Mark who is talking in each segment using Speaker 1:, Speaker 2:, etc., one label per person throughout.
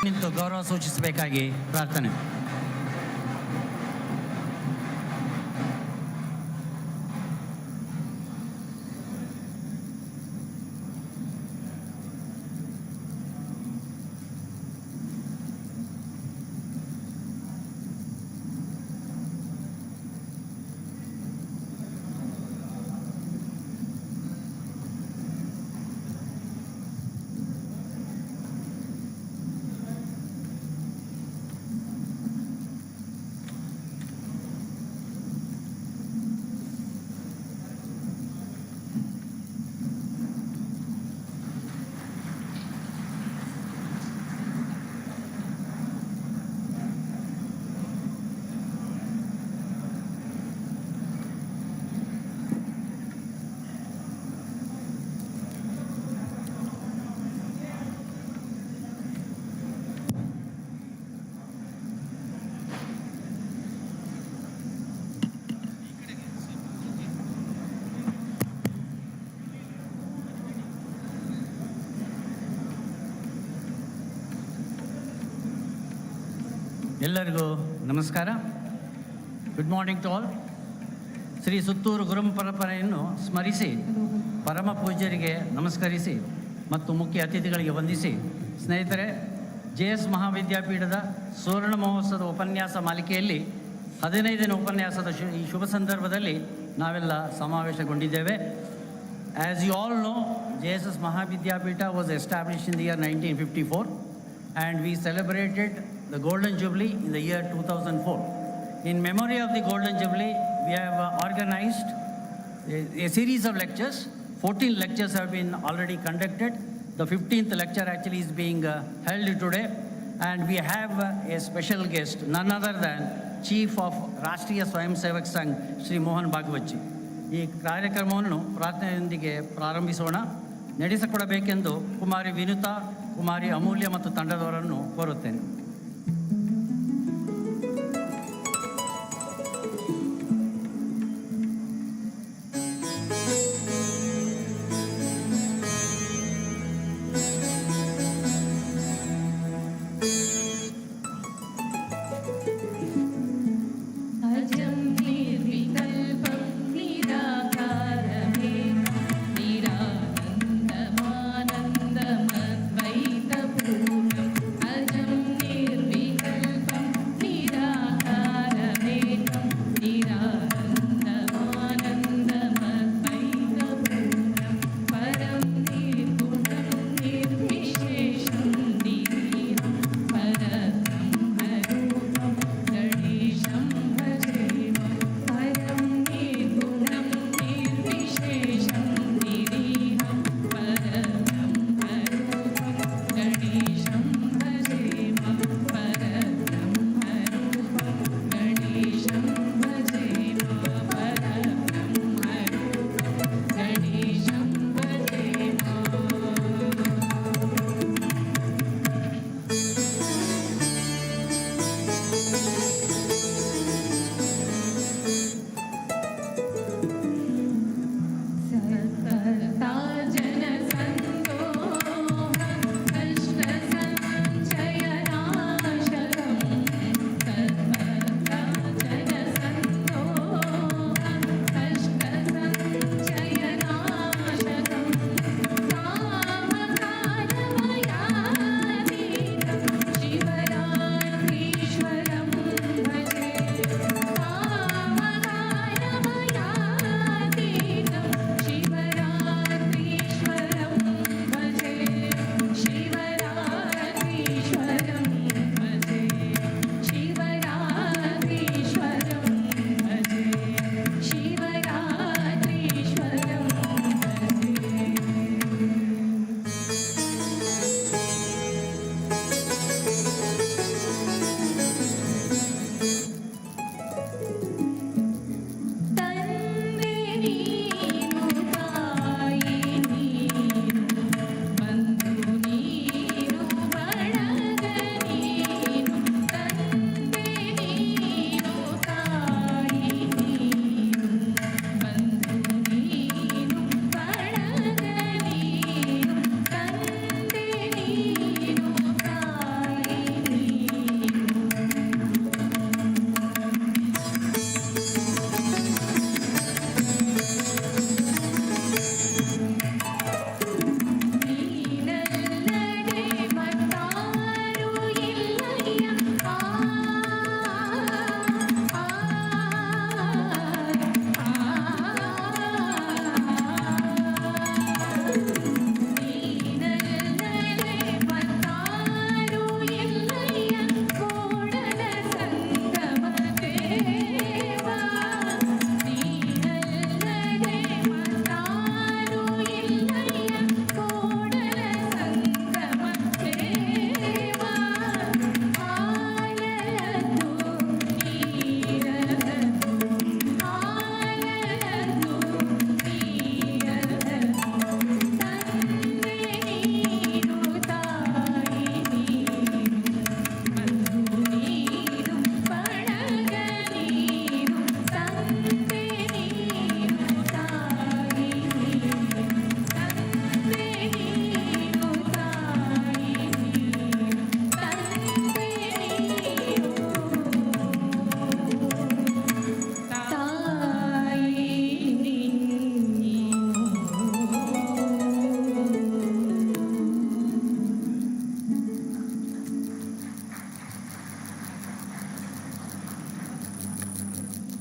Speaker 1: ನಿಂತು ಗೌರವ ಸೂಚಿಸಬೇಕಾಗಿ ಪ್ರಾರ್ಥನೆ. ಎಲ್ಲರಿಗೂ ನಮಸ್ಕಾರ. Good morning to all. Shri Suttur ಗುರುಂ ಪರಂಪರೆಯನ್ನು ಸ್ಮರಿಸಿ, ಪರಮ ಪೂಜ್ಯರಿಗೆ ನಮಸ್ಕರಿಸಿ ಮತ್ತು ಮುಖ್ಯ ಅತಿಥಿಗಳಿಗೆ ವಂದಿಸಿ, ಸ್ನೇಹಿತರೆ, JS ಮಹಾವಿದ್ಯಾಪೀಠದ ಸುವರ್ಣ ಮಹೋತ್ಸವದ ಉಪನ್ಯಾಸ ಮಾಲಿಕೆಯಲ್ಲಿ 15ನೇ ಉಪನ್ಯಾಸದ ಈ ಶುಭ ಸಂದರ್ಭದಲ್ಲಿ ನಾವೆಲ್ಲ ಸಮಾವೇಶಗೊಂಡಿದ್ದೇವೆ. As you all know, JSS Mahavidyapeetha was established in the year 1954 and we celebrated the Golden Jubilee in the year 2004. In memory of the Golden Jubilee, we have organized a series of lectures. 14 lectures have been already conducted. The 15th lecture actually is being held today, and we have a special guest, none other than Chief of Rashtriya Swayam Sevak Sangh, Shri Mohan Bhagwat ji. ಈ ಕಾರ್ಯಕ್ರಮವನ್ನು ಪ್ರಾರ್ಥನೆಯೊಂದಿಗೆ ಪ್ರಾರಂಭಿಸೋಣ. ನಡೆಸಿಕೊಡಬೇಕೆಂದು ಕುಮಾರಿ ವಿನುತಾ, ಕುಮಾರಿ ಅಮೂಲ್ಯ ಮತ್ತು ತಂಡದವರನ್ನು ಕೋರುತ್ತೇನೆ.
Speaker 2: Ajam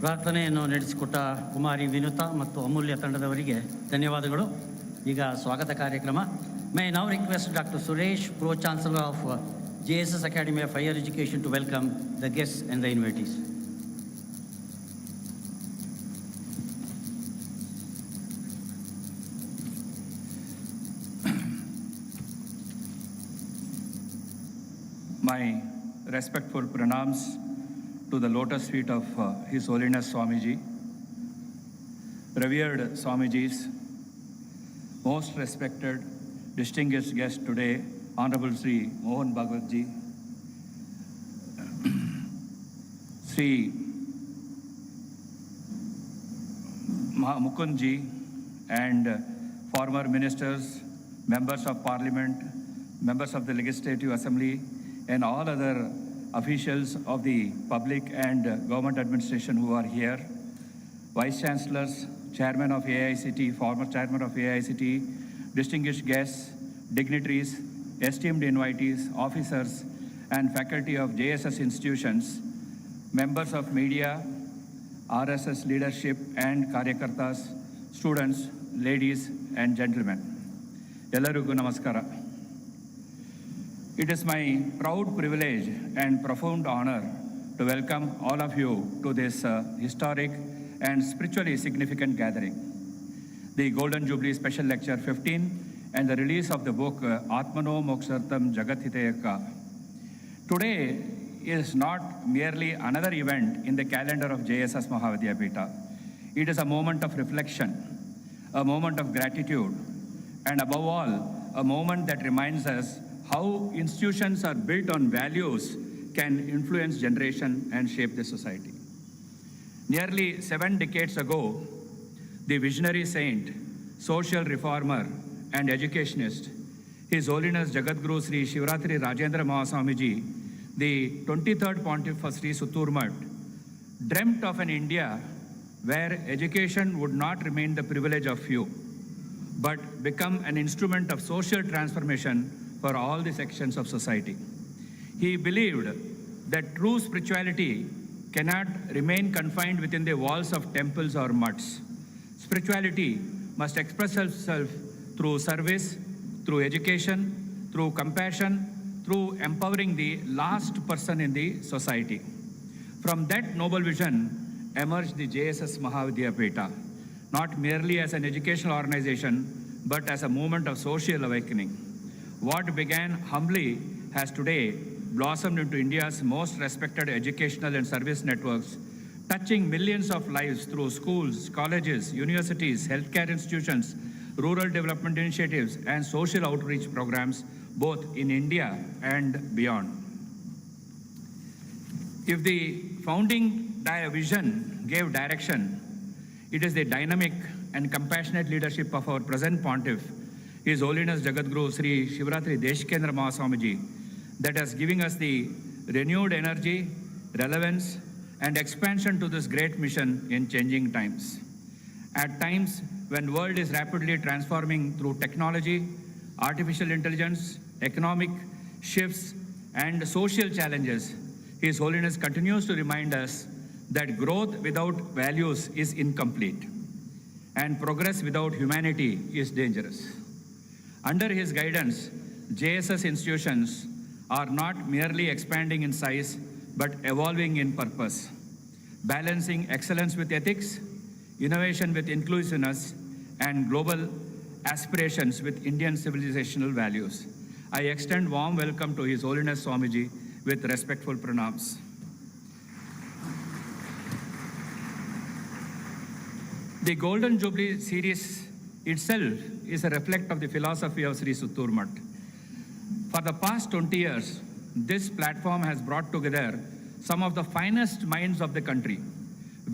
Speaker 1: ಪ್ರಾರ್ಥನೆಯನ್ನು ನಡೆಸಿಕೊಟ್ಟ ಕುಮಾರಿ ವಿನುತಾ ಮತ್ತು ಅಮೂಲ್ಯ ತಂಡದವರಿಗೆ ಧನ್ಯವಾದಗಳು. ಈಗ ಸ್ವಾಗತ ಕಾರ್ಯಕ್ರಮ. My now request doctor Suresh, pro chancellor of JSS Academy of Higher Education, to welcome the guests and the invitees.
Speaker 2: My respectful pranams to the lotus feet of His Holiness Swamiji, revered Swamijis, most respected, distinguished guest today, Honorable Sri Mohan Bhagwat ji, Sri Mukund ji, and former ministers, members of parliament, members of the Legislative Assembly, and all other officials of the public and government administration who are here, Vice Chancellors, Chairman of AICT, former Chairman of AICT, distinguished guests, dignitaries, esteemed invitees, officers, and faculty of JSS institutions, members of media, RSS leadership and Karyakartas, students, ladies and gentlemen. Ellarigu namaskara. It is my proud privilege and profound honor to welcome all of you to this historic and spiritually significant gathering, the Golden Jubilee Special Lecture 15 and the release of the book Atmano Mokshartam Jagathitayaka. Today is not merely another event in the calendar of JSS Mahavidyapeetha. It is a moment of reflection, a moment of gratitude, and above all, a moment that reminds us how institutions are built on values can influence generation and shape the society. Nearly 7 decades ago, the visionary saint, social reformer, and educationist, His Holiness Jagadguru Sri Shivratri Rajendra Mahaswamiji, the 23rd Pontiff of Sri Suttur Mutt, dreamt of an India where education would not remain the privilege of few, but become an instrument of social transformation for all the sections of society. He believed that true spirituality cannot remain confined within the walls of temples or mutts. Spirituality must express itself through service, through education, through compassion, through empowering the last person in the society. From that noble vision emerged the JSS Mahavidyapeetha, not merely as an educational organization, but as a movement of social awakening. What began humbly has today blossomed into India's most respected educational and service networks, touching millions of lives through schools, colleges, universities, healthcare institutions, rural development initiatives, and social outreach programs, both in India and beyond. If the founding vision gave direction, it is the dynamic and compassionate leadership of our present pontiff, His Holiness Jagadguru Sri Shivratri Deshkendra Mahaswamiji, that has given us the renewed energy, relevance, and expansion to this great mission in changing times. At times when the world is rapidly transforming through technology, artificial intelligence, economic shifts, and social challenges, His Holiness continues to remind us that growth without values is incomplete, and progress without humanity is dangerous. Under his guidance, JSS institutions are not merely expanding in size, but evolving in purpose, balancing excellence with ethics, innovation with inclusiveness, and global aspirations with Indian civilizational values. I extend warm welcome to His Holiness Swamiji with respectful pranams. The Golden Jubilee series itself is a reflect of the philosophy of Sri Suttur Mutt. For the past 20 years, this platform has brought together some of the finest minds of the country,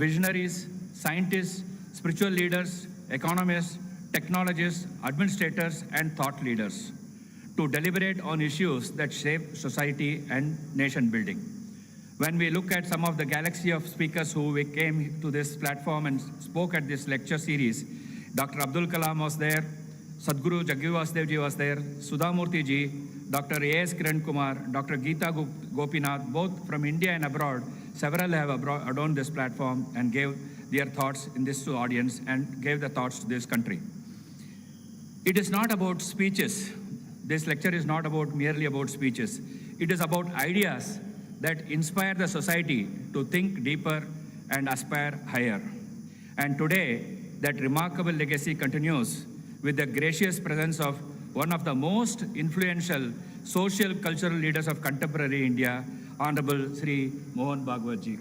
Speaker 2: visionaries, scientists, spiritual leaders, economists, technologists, administrators, and thought leaders, to deliberate on issues that shape society and nation building. When we look at some of the galaxy of speakers who came to this platform and spoke at this lecture series, Dr. Abdul Kalam was there, Sadhguru Jaggi Vasdev ji was there, Sudhamurthy ji, Dr. A.S. Kiran Kumar, Dr. Geeta Gopinath, both from India and abroad, several have adorned this platform and gave their thoughts in this audience and gave the thoughts to this country. It is not about speeches. This lecture is not merely about speeches. It is about ideas that inspire the society to think deeper and aspire higher. And today, that remarkable legacy continues with the gracious presence of one of the most influential social cultural leaders of contemporary India, Honorable Sri Mohan Bhagwat ji.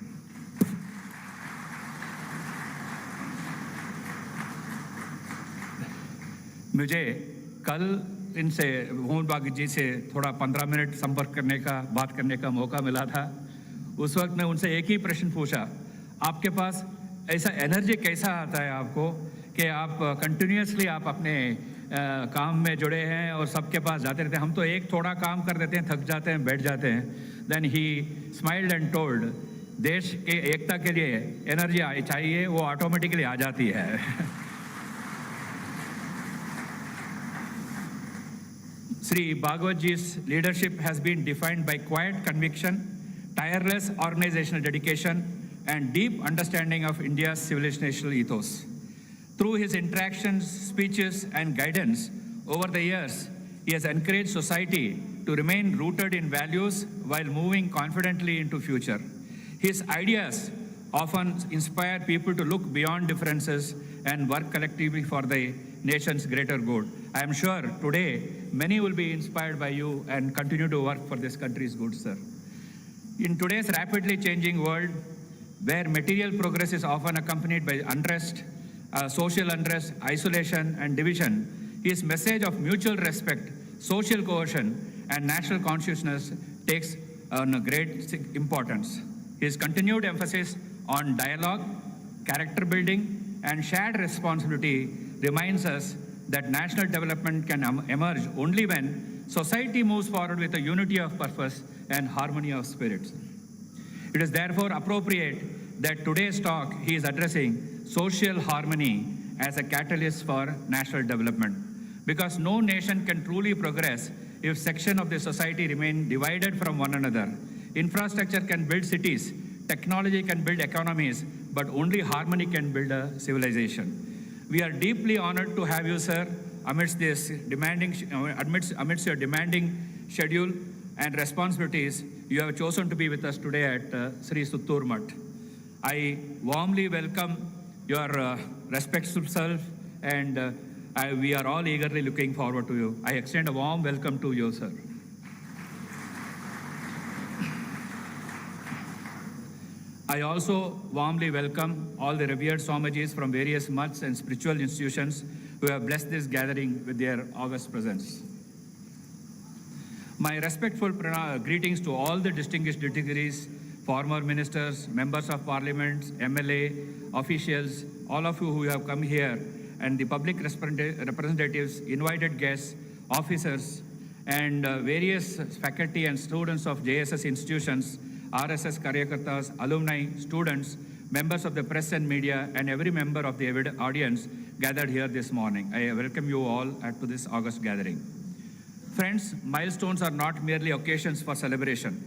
Speaker 2: मुझे कल इनसे मोहन भागवत जी से थोड़ा 15 minute संपर्क करने का बात करने का मौका मिला था। उस वक्त मैं उनसे एक ही प्रश्न पूछा, आपके पास ऐसा एनर्जी कैसा आता है आपको कि आप कंटिन्यूसली आप अपने काम में जुड़े हैं और सबके पास जाते रहते हैं। हम तो एक थोड़ा काम कर देते हैं, थक जाते हैं, बैठ जाते हैं। Then he smiled and told, देश के एकता के लिए एनर्जी चाहिए, वो ऑटोमेटिकली आ जाती है। Sri Bhagwat ji's leadership has been defined by quiet conviction, tireless organizational dedication, and deep understanding of India's civilizational ethos. Through his interactions, speeches, and guidance over the years, he has encouraged society to remain rooted in values while moving confidently into future. His ideas often inspire people to look beyond differences and work collectively for the nation's greater good. I am sure today many will be inspired by you and continue to work for this country's good, sir. In today's rapidly changing world, where material progress is often accompanied by unrest, social unrest, isolation, and division, his message of mutual respect, social cohesion, and national consciousness takes on a great importance. His continued emphasis on dialogue, character building, and shared responsibility reminds us that national development can emerge only when society moves forward with a unity of purpose and harmony of spirits. It is therefore appropriate that today's talk he is addressing social harmony as a catalyst for national development. Because no nation can truly progress if sections of the society remain divided from one another. Infrastructure can build cities, technology can build economies, but only harmony can build a civilization. We are deeply honored to have you, sir, amidst your demanding schedule and responsibilities. You have chosen to be with us today at Sri Suttur Mutt. I warmly welcome your respectful self, and we are all eagerly looking forward to you. I extend a warm welcome to you, sir. I also warmly welcome all the revered Swamijis from various mutts and spiritual institutions who have blessed this gathering with their august presence. My respectful greetings to all the distinguished dignitaries, former ministers, members of parliament, MLA, officials, all of you who have come here, and the public representatives, invited guests, officers, and various faculty and students of JSS institutions, RSS Karyakartas, alumni, students, members of the press and media, and every member of the audience gathered here this morning. I welcome you all to this august gathering. Friends, milestones are not merely occasions for celebration.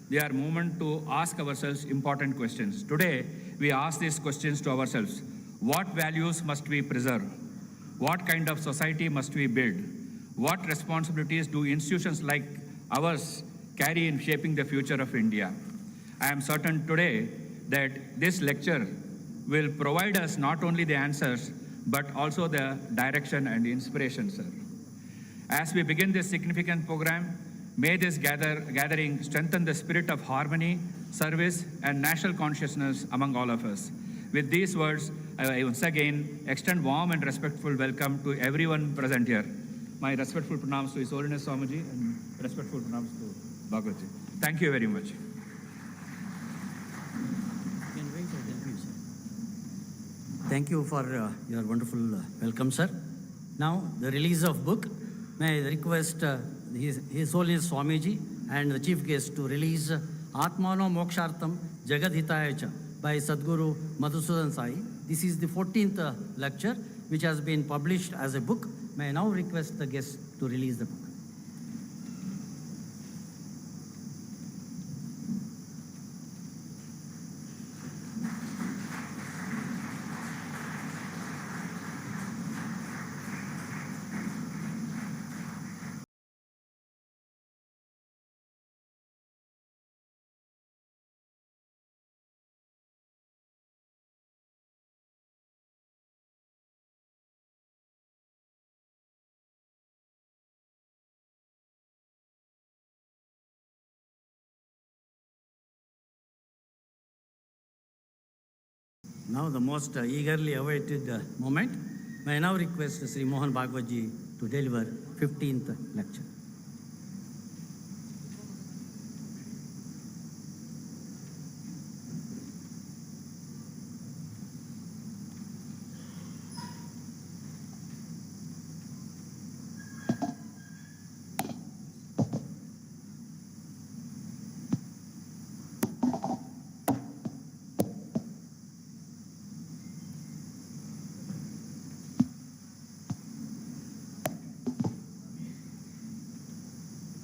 Speaker 2: They are moments to ask ourselves important questions. Today, we ask these questions to ourselves. What values must we preserve? What kind of society must we build? What responsibilities do institutions like ours carry in shaping the future of India? I am certain today that this lecture will provide us not only the answers, but also the direction and inspiration, sir. As we begin this significant program, may this gathering strengthen the spirit of harmony, service, and national consciousness among all of us. With these words, I once again extend warm and respectful welcome to everyone present here. My respectful pranams to His Holiness Swamiji and respectful pranams to Bhagwatji. Thank you very much.
Speaker 1: Thank you for your wonderful welcome, sir. Now, the release of book. May I request His Holiness Swamiji and the chief guest to release Atmano Mokshartham Jagadhitayacha by Sadguru Madhusudan Sai. This is the 14th lecture which has been published as a book. May I now request the guest to release the book. Now the most eagerly awaited moment. May I now request Sri Mohan Bhagwat ji to deliver 15th lecture.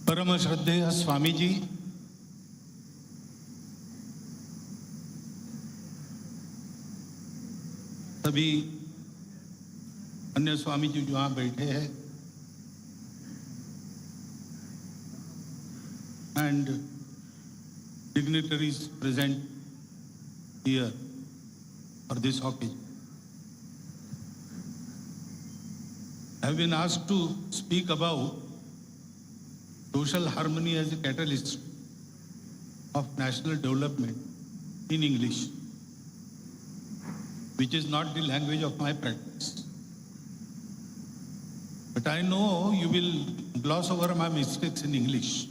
Speaker 3: परम श्रद्धेय स्वामी जी, सभी अन्य स्वामी जी जो यहाँ बैठे हैं, and dignitaries present here for this occasion. I have been asked to speak about social harmony as a catalyst of national development in English, which is not the language of my practice. But I know you will gloss over my mistakes in English,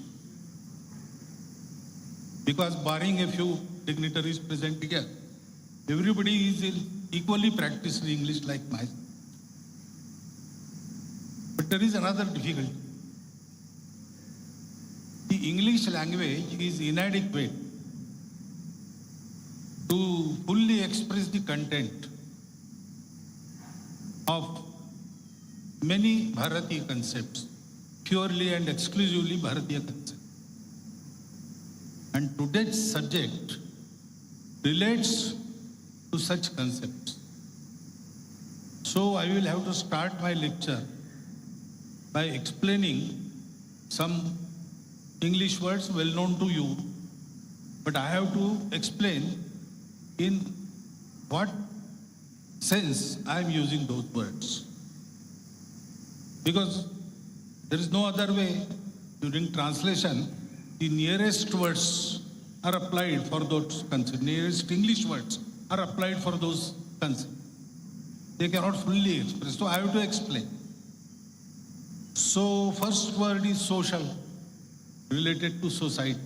Speaker 3: because barring a few dignitaries present here, everybody is equally practicing English like myself. But there is another difficulty. The English language is inadequate to fully express the content of many Bharatiya concepts, purely and exclusively Bharatiya concepts. And today's subject relates to such concepts. So I will have to start my lecture by explaining some English words well known to you, but I have to explain in what sense I am using those words. Because there is no other way. During translation, the nearest words are applied for those concepts. Nearest English words are applied for those concepts. They cannot fully express. So I have to explain. So first word is social, related to society.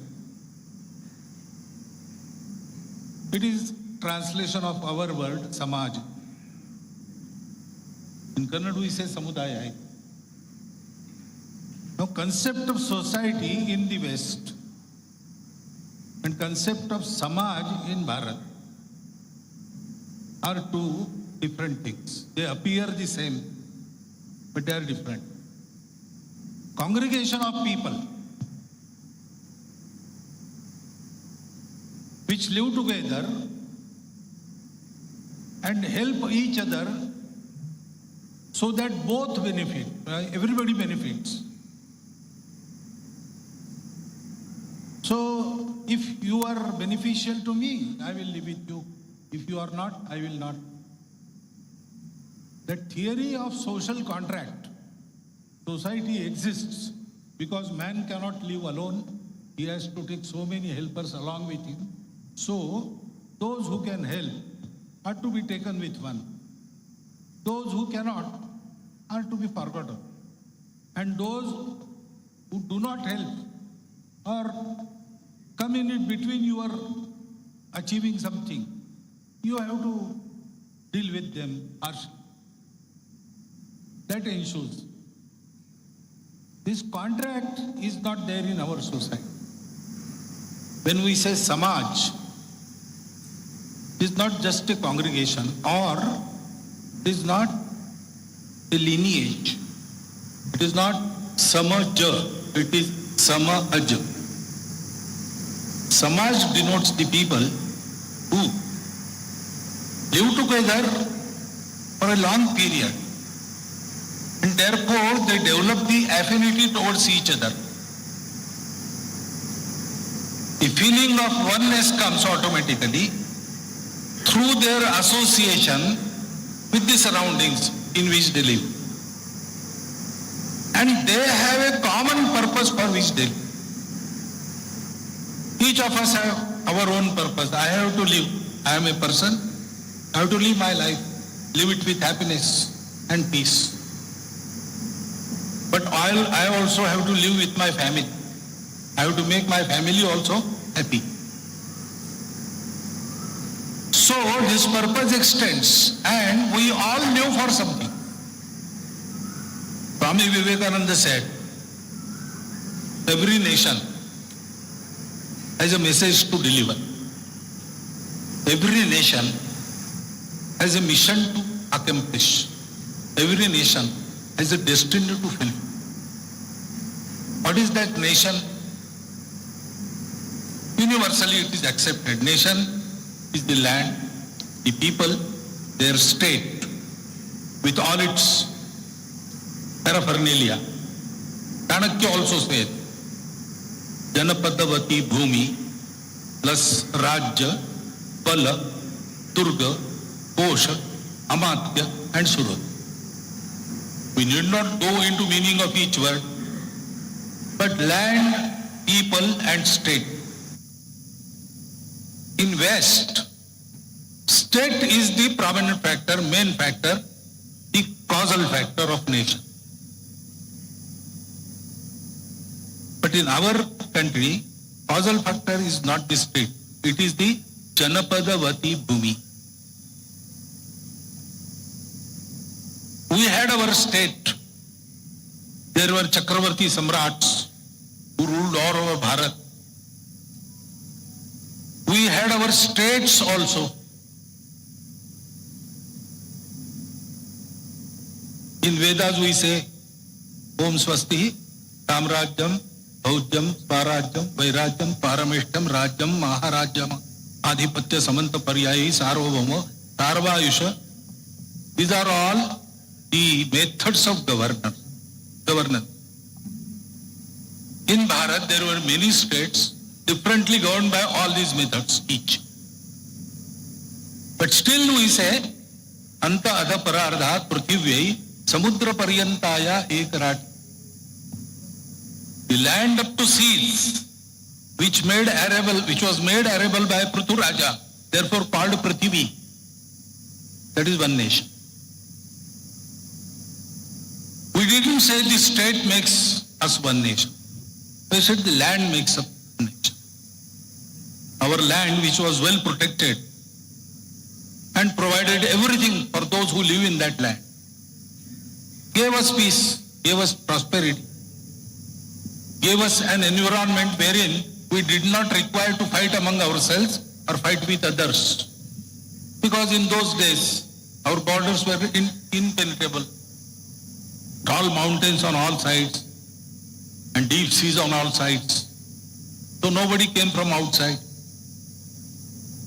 Speaker 3: It is translation of our word samaj. In Kannada we say samudaya. Now concept of society in the West and concept of samaj in Bharat are two different things. They appear the same, but they are different. Congregation of people which live together and help each other so that both benefit, everybody benefits. So if you are beneficial to me, I will live with you. If you are not, I will not. The theory of social contract, society exists because man cannot live alone. He has to take so many helpers along with him. So those who can help are to be taken with one. Those who cannot are to be forgotten. And those who do not help or come in between you are achieving something, you have to deal with them harshly. That ensures. This contract is not there in our society. When we say samaj, it is not just a congregation or it is not a lineage. It is not samaja, it is samaj. Samaj denotes the people who live together for a long period and therefore they develop the affinity towards each other. The feeling of oneness comes automatically through their association with the surroundings in which they live. And they have a common purpose for which they live. Each of us have our own purpose. I have to live. I am a person. I have to live my life, live it with happiness and peace. But I also have to live with my family. I have to make my family also happy. So this purpose extends, and we all live for something. Swami Vivekananda said, every nation has a message to deliver. Every nation has a mission to accomplish. Every nation has a destiny to fulfill. What is that nation? Universally it is accepted. Nation is the land, the people, their state, with all its paraphernalia. Chanakya also said, Janapadavati Bhumi plus Rajya, Pala, Durga, Kosha, Amatya and Surya. We need not go into meaning of each word, but land, people and state. In West, state is the prominent factor, main factor, the causal factor of nation. But in our country, causal factor is not the state. It is the Janapadavati Bhumi. We had our state. There were Chakravarti Samrats who ruled all over Bharat. We had our states also. In Vedas we say, Om Swasti, Samrajyam, Bhaujyam, Swarajyam, Vairajyam, Parameshtam, Rajyam, Maharajyam, Adhipatya, Samanta Paryayi, Sarvabhauma, Sarvayusha. These are all the methods of governance. In Bharat, there were many states differently governed by all these methods each. But still we say, Anta Adha Parardhat Prithivyayi Samudra Paryantaya Ekarat. The land up to seas, which was made arable by Prithu Raja, therefore called Prithivi. That is one nation. We didn't say the state makes us one nation. We said the land makes up one nation. Our land, which was well protected and provided everything for those who live in that land, gave us peace, gave us prosperity, gave us an environment wherein we did not require to fight among ourselves or fight with others. Because in those days, our borders were impenetrable. Tall mountains on all sides and deep seas on all sides. So nobody came from outside.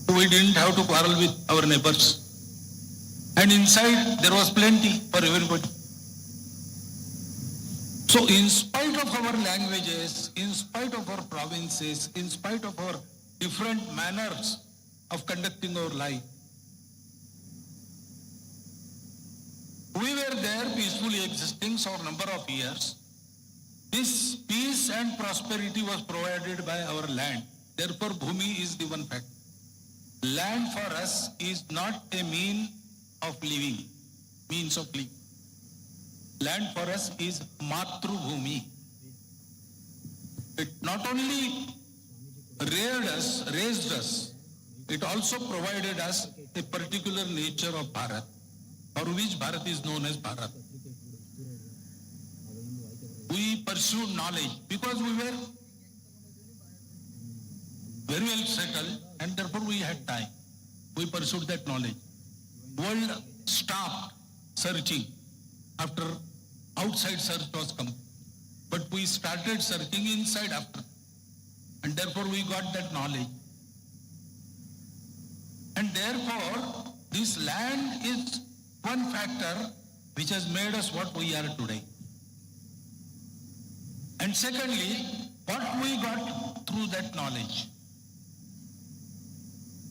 Speaker 3: So we didn't have to quarrel with our neighbors. And inside there was plenty for everybody. So in spite of our languages, in spite of our provinces, in spite of our different manners of conducting our life, we were there peacefully existing for a number of years. This peace and prosperity was provided by our land. Therefore, Bhumi is the one factor. Land for us is not a means of living. Land for us is Matru Bhumi. It not only raised us, it also provided us a particular nature of Bharat, for which Bharat is known as Bharat. We pursued knowledge because we were very well settled and therefore we had time. We pursued that knowledge. World stopped searching after outside search was complete. But we started searching inside after. And therefore we got that knowledge. And therefore this land is one factor which has made us what we are today. And secondly, what we got through that knowledge.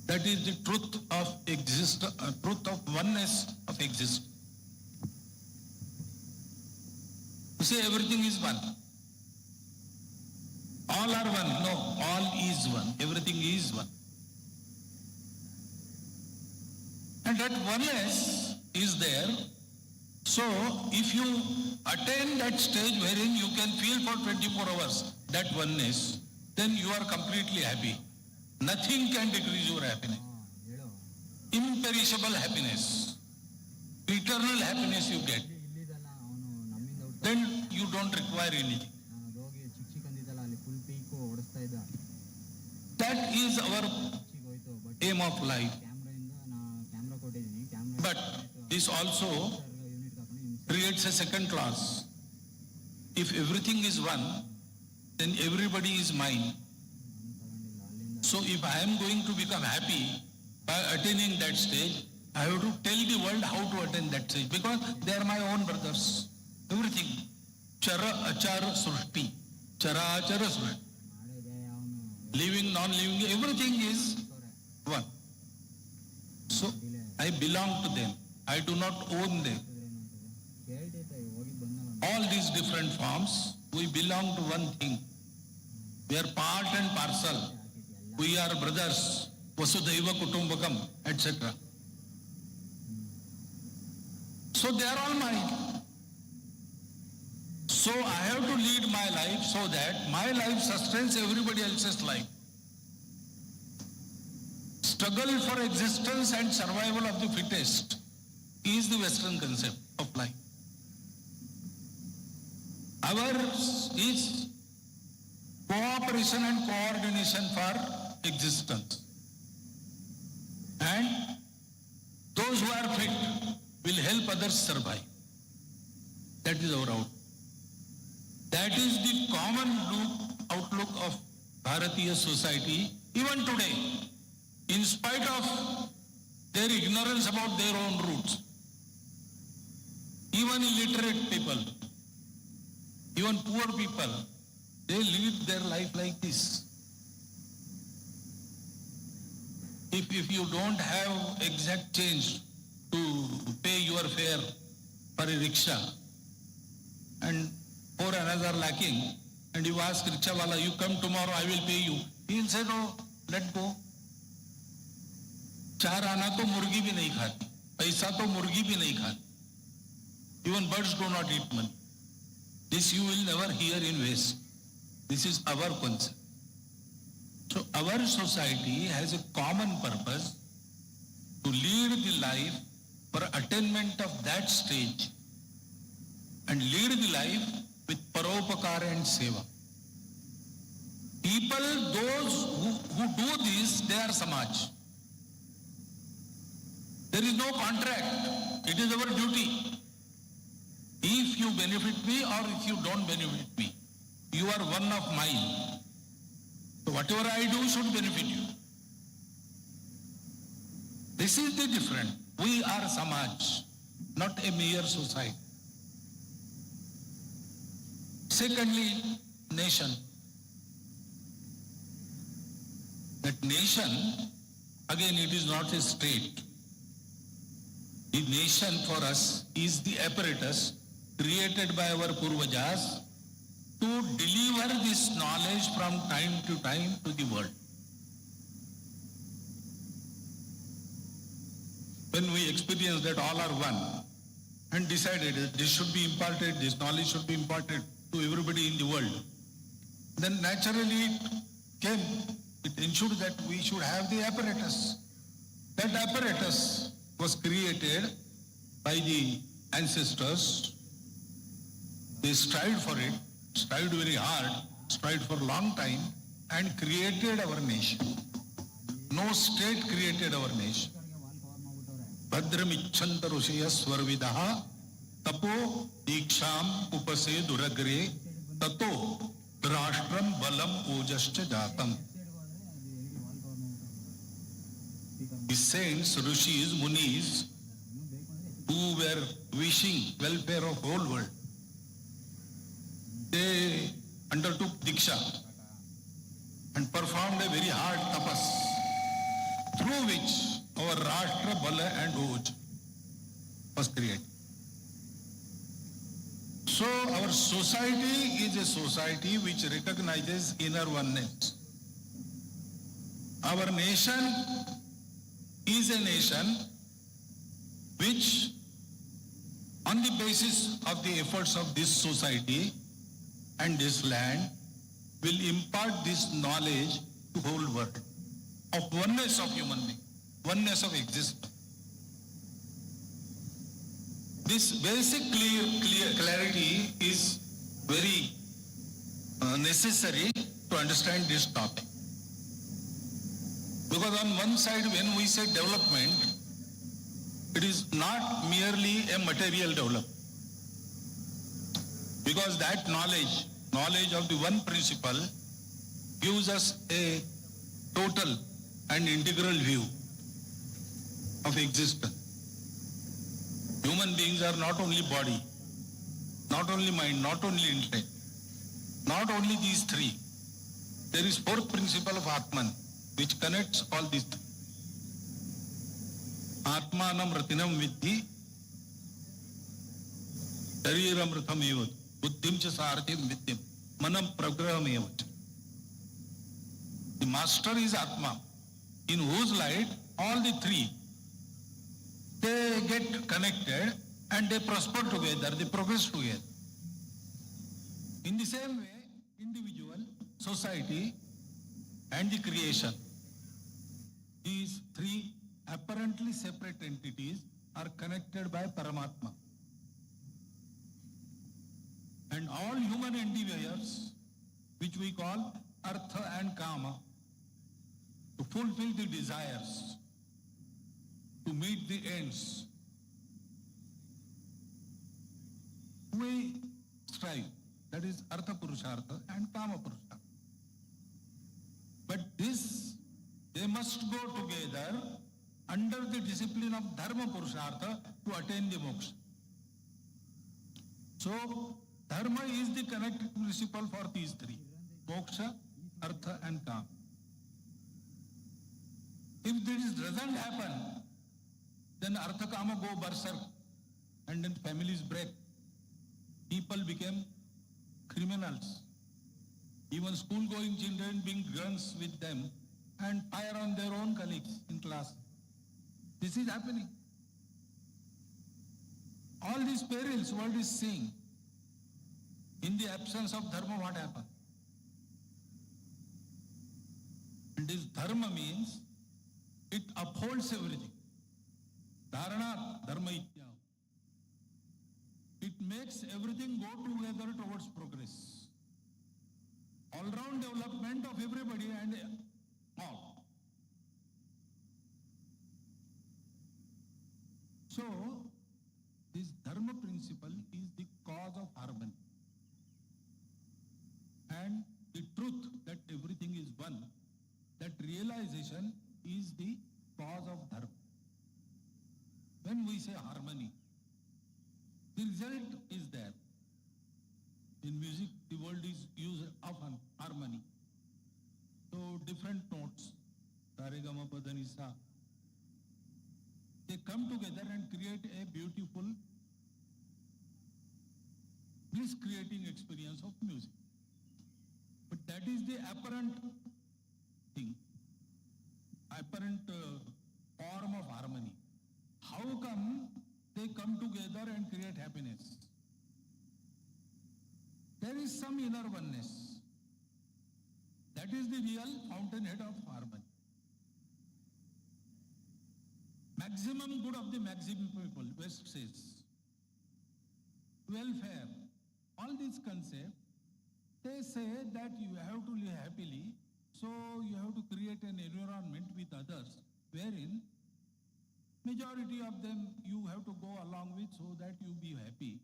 Speaker 3: That is the truth of oneness of existence. You say everything is one. All are one. No, all is one. Everything is one. And And that oneness is there. So if you attain that stage wherein you can feel for 24 hours that oneness, then you are completely happy. Nothing can decrease your happiness. Imperishable happiness, eternal happiness you get. Then you don't require anything. That is our aim of life. But this also creates a second class. If everything is one, then everybody is mine. So if I am going to become happy by attaining that stage, I have to tell the world how to attain that stage, because they are my own brothers. Everything. Chara achara srushti. Chara achara srushti. Living, non-living, everything is one. So I belong to them. I do not own them. All these different forms, we belong to one thing. We are part and parcel. We are brothers. Vasudhaiva Kutumbakam, etc. So they are all mine. So I have to lead my life so that my life sustains everybody else's life. Struggle for existence and survival of the fittest is the Western concept of life. Ours is cooperation and coordination for existence. And those who are fit will help others survive. That is our outlook. That is the common outlook of Bharatiya society even today, in spite of their ignorance about their own roots. Even illiterate people, even poor people, they lead their life like this. If you don't have exact change to pay your fare for a rickshaw and 4 annas are lacking, and you ask rickshawala, you come tomorrow, I will pay you. He will say, no, let go. 4 आना तो मुर्गी भी नहीं खाती, पैसा तो मुर्गी भी नहीं खाती. Even birds do not eat money. This you will never hear in West. This is our concept. So our society has a common purpose to lead the life for attainment of that stage and lead the life with paropakara and seva. People, those who do this, they are Samaj. There is no contract. It is our duty. If you benefit me or if you don't benefit me, you are one of mine. So whatever I do should benefit you. This is the difference. We are Samaj, not a mere society. Secondly, nation. That nation, again, it is not a state. The nation for us is the apparatus created by our Purvajas to deliver this knowledge from time to time to the world. When we experience that all are one and decided that this should be imparted, this knowledge should be imparted to everybody in the world, then naturally it ensured that we should have the apparatus. That apparatus was created by the ancestors. They strived for it, strived very hard, strived for a long time, and created our nation. No state created our nation. Bhadramichanta rushaya swarvidaha tapo diksham upase duragre tato rashtram balam ojascha jatam. The saints, rishis, munis, who were wishing welfare of whole world, they undertook diksha and performed a very hard tapas, through which our Rashtra, Bala and Oj was created. So our society is a society which recognizes inner oneness. Our nation is a nation which on the basis of the efforts of this society and this land will impart this knowledge to whole world of oneness of human being, oneness of existence. This basic clarity is very necessary to understand this topic. Because on one side, when we say development, it is not merely a material development. Because that knowledge of the one principle gives us a total and integral view of existence. Human beings are not only body, not only mind, not only intellect, not only these three. There is fourth principle of Atman, which connects all these three. Atmanam ratinam vidhi, shariram ratham evat, buddhim cha sarthim vidyam, manam pragraham evat. The master is Atma, in whose light all the three, they get connected and they prosper together, they progress together. In the same way, individual, society, and the creation, these three apparently separate entities are connected by Paramatma. And all human endeavors, which we call Artha and Kama, to fulfill the desires, to meet the ends, we strive. That is Artha Purushartha and Kama Purushartha. But this, they must go together under the discipline of Dharma Purushartha to attain the moksha. So, Dharma is the connecting principle for these three: moksha, Artha and Kama. If this doesn't happen, then Artha Kama go berserk and then families break. People become criminals. Even school-going children bring guns with them and fire on their own colleagues in class. This is happening. All these perils world is seeing. In the absence of dharma, what happened? And this dharma means it upholds everything. Dharana dharma itya. It makes everything go together towards progress. All-round development of everybody and all. So, this dharma principle is the cause of harmony. And the truth that everything is one, that realization is the cause of dharma. When we say harmony, the result is there. In music, the word is used often, harmony. So different notes, Saregama Padanisa, they come together and create a beautiful, bliss-creating experience of music. But that is the apparent thing, apparent form of harmony. How come they come together and create happiness? There is some inner oneness. That is the real fountainhead of harmony. Maximum good of the maximum people, West says. Welfare, all these concepts, they say that you have to live happily, so you have to create an environment with others wherein majority of them you have to go along with so that you be happy.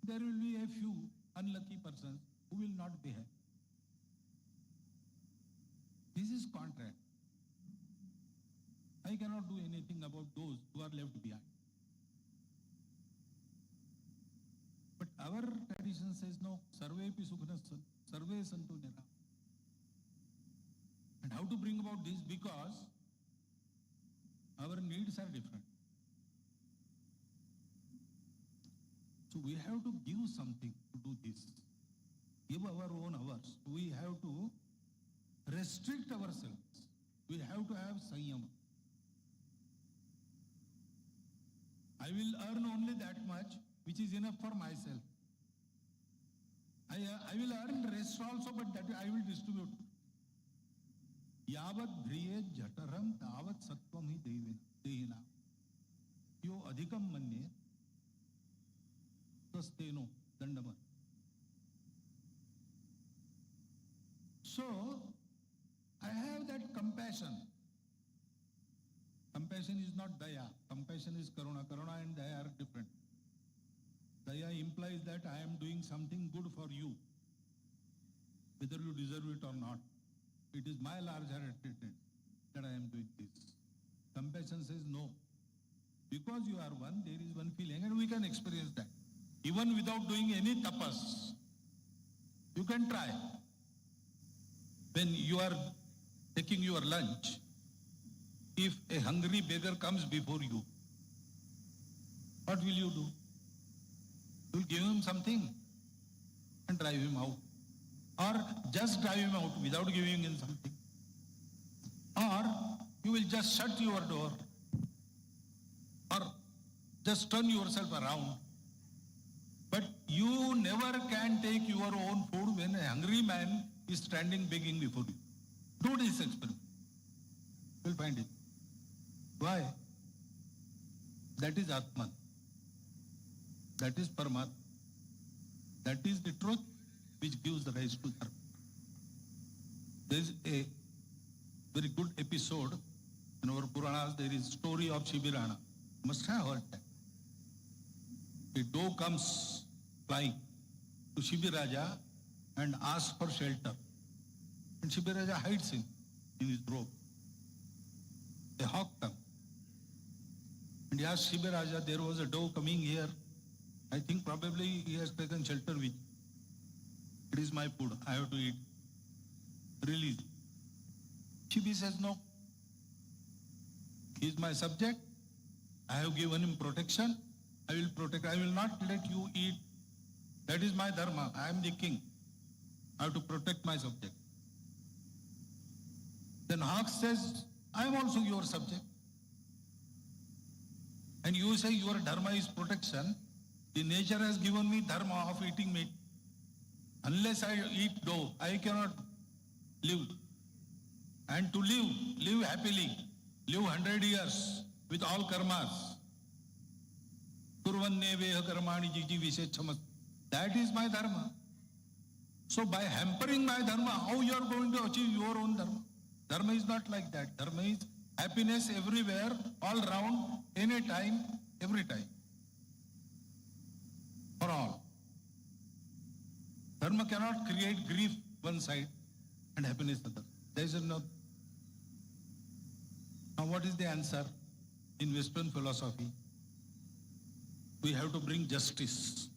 Speaker 3: There will be a few unlucky persons who will not be happy. This is contract. I cannot do anything about those who are left behind. But our tradition says no, sarvepi sukhna sarve santu nira. And how to bring about this? Because our needs are different. So we have to give something to do this. Give our own hours. We have to restrict ourselves. We have to have sanyama. I will earn only that much, which is enough for myself. I will earn rest also, but that I will distribute. Yavat dhriye jataram tavat sattvam hi dehina. Yo adhikam manye tasteno dandama. So, I have that compassion. Compassion is not daya. Compassion is karuna. Karuna and daya are different. Daya implies that I am doing something good for you, whether you deserve it or not. It is my large-heartedness that I am doing this. Compassion says no. Because you are one, there is one feeling, and we can experience that. Even without doing any tapas, you can try. When you are taking your lunch, if a hungry beggar comes before you, what will you do? You will give him something and drive him out. Or just drive him out without giving him something. Or you will just shut your door. Or just turn yourself around. But you never can take your own food when a hungry man is standing begging before you. Do this experiment. You will find it. Why? That is Atman. That is Paramatma. That is the truth which gives rise to dharma. There is a very good episode in our Puranas. There is story of Shibirana. You must have heard that. A dove comes flying to Shibiraja and asks for shelter. And Shibiraja hides him in his robe. A hawk comes. And he asks Shibiraja, there was a dove coming here. I think probably he has taken shelter with you. It is my food. I have to eat. Release. Shibi says, no. He is my subject. I have given him protection. I will protect. I will not let you eat. That is my dharma. I am the king. I have to protect my subject. Then hawk says, I am also your subject. And you say your dharma is protection. The nature has given me dharma of eating meat. Unless I eat dough, I cannot live. And to live happily, live 100 years with all karmas. Kurvanneveha karmani jiji vishechamas. That is my dharma. So by hampering my dharma, how you are going to achieve your own dharma? Dharma is not like that. Dharma is happiness everywhere, all round, anytime, every time. For all. Dharma cannot create grief one side and happiness other. There is no. Now what is the answer in Western philosophy? We have to bring justice.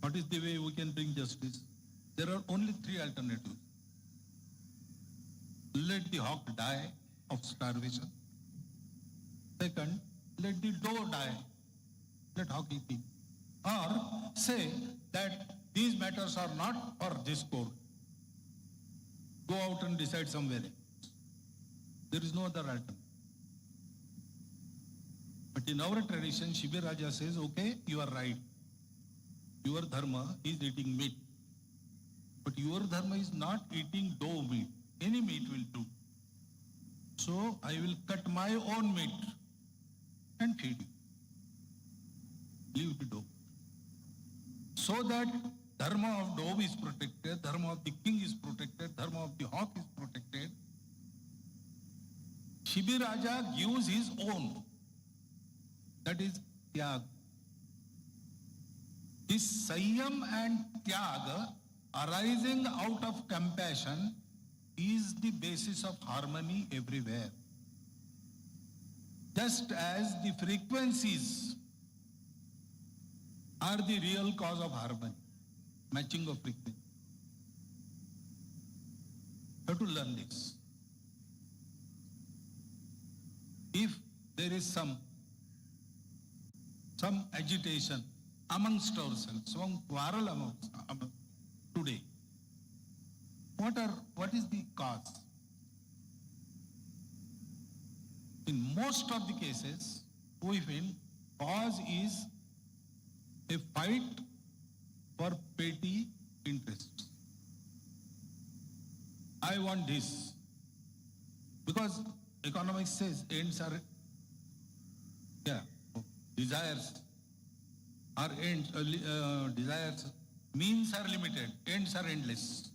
Speaker 3: What is the way we can bring justice? There are only three alternatives. Let the hawk die of starvation. Second, let the doe die. Let hawk eat it. Or say that these matters are not for this court. Go out and decide somewhere else. There is no other alternative. But in our tradition, Shibiraja says, okay, you are right. Your dharma is eating meat. But your dharma is not eating doe meat. Any meat will do. So I will cut my own meat and feed you. Leave the doe. So that dharma of dove is protected, dharma of the king is protected, dharma of the hawk is protected. Shibiraja gives his own. That is tyag. This sanyam and tyag arising out of compassion is the basis of harmony everywhere. Just as the frequencies are the real cause of harmony, matching of frequency. You have to learn this. If there is some agitation amongst ourselves, some quarrel amongst today, what is the cause? In most of the cases, we find cause is a fight for petty interests. I want this. Because economics says ends are, desires are ends, desires, means are limited, ends are endless.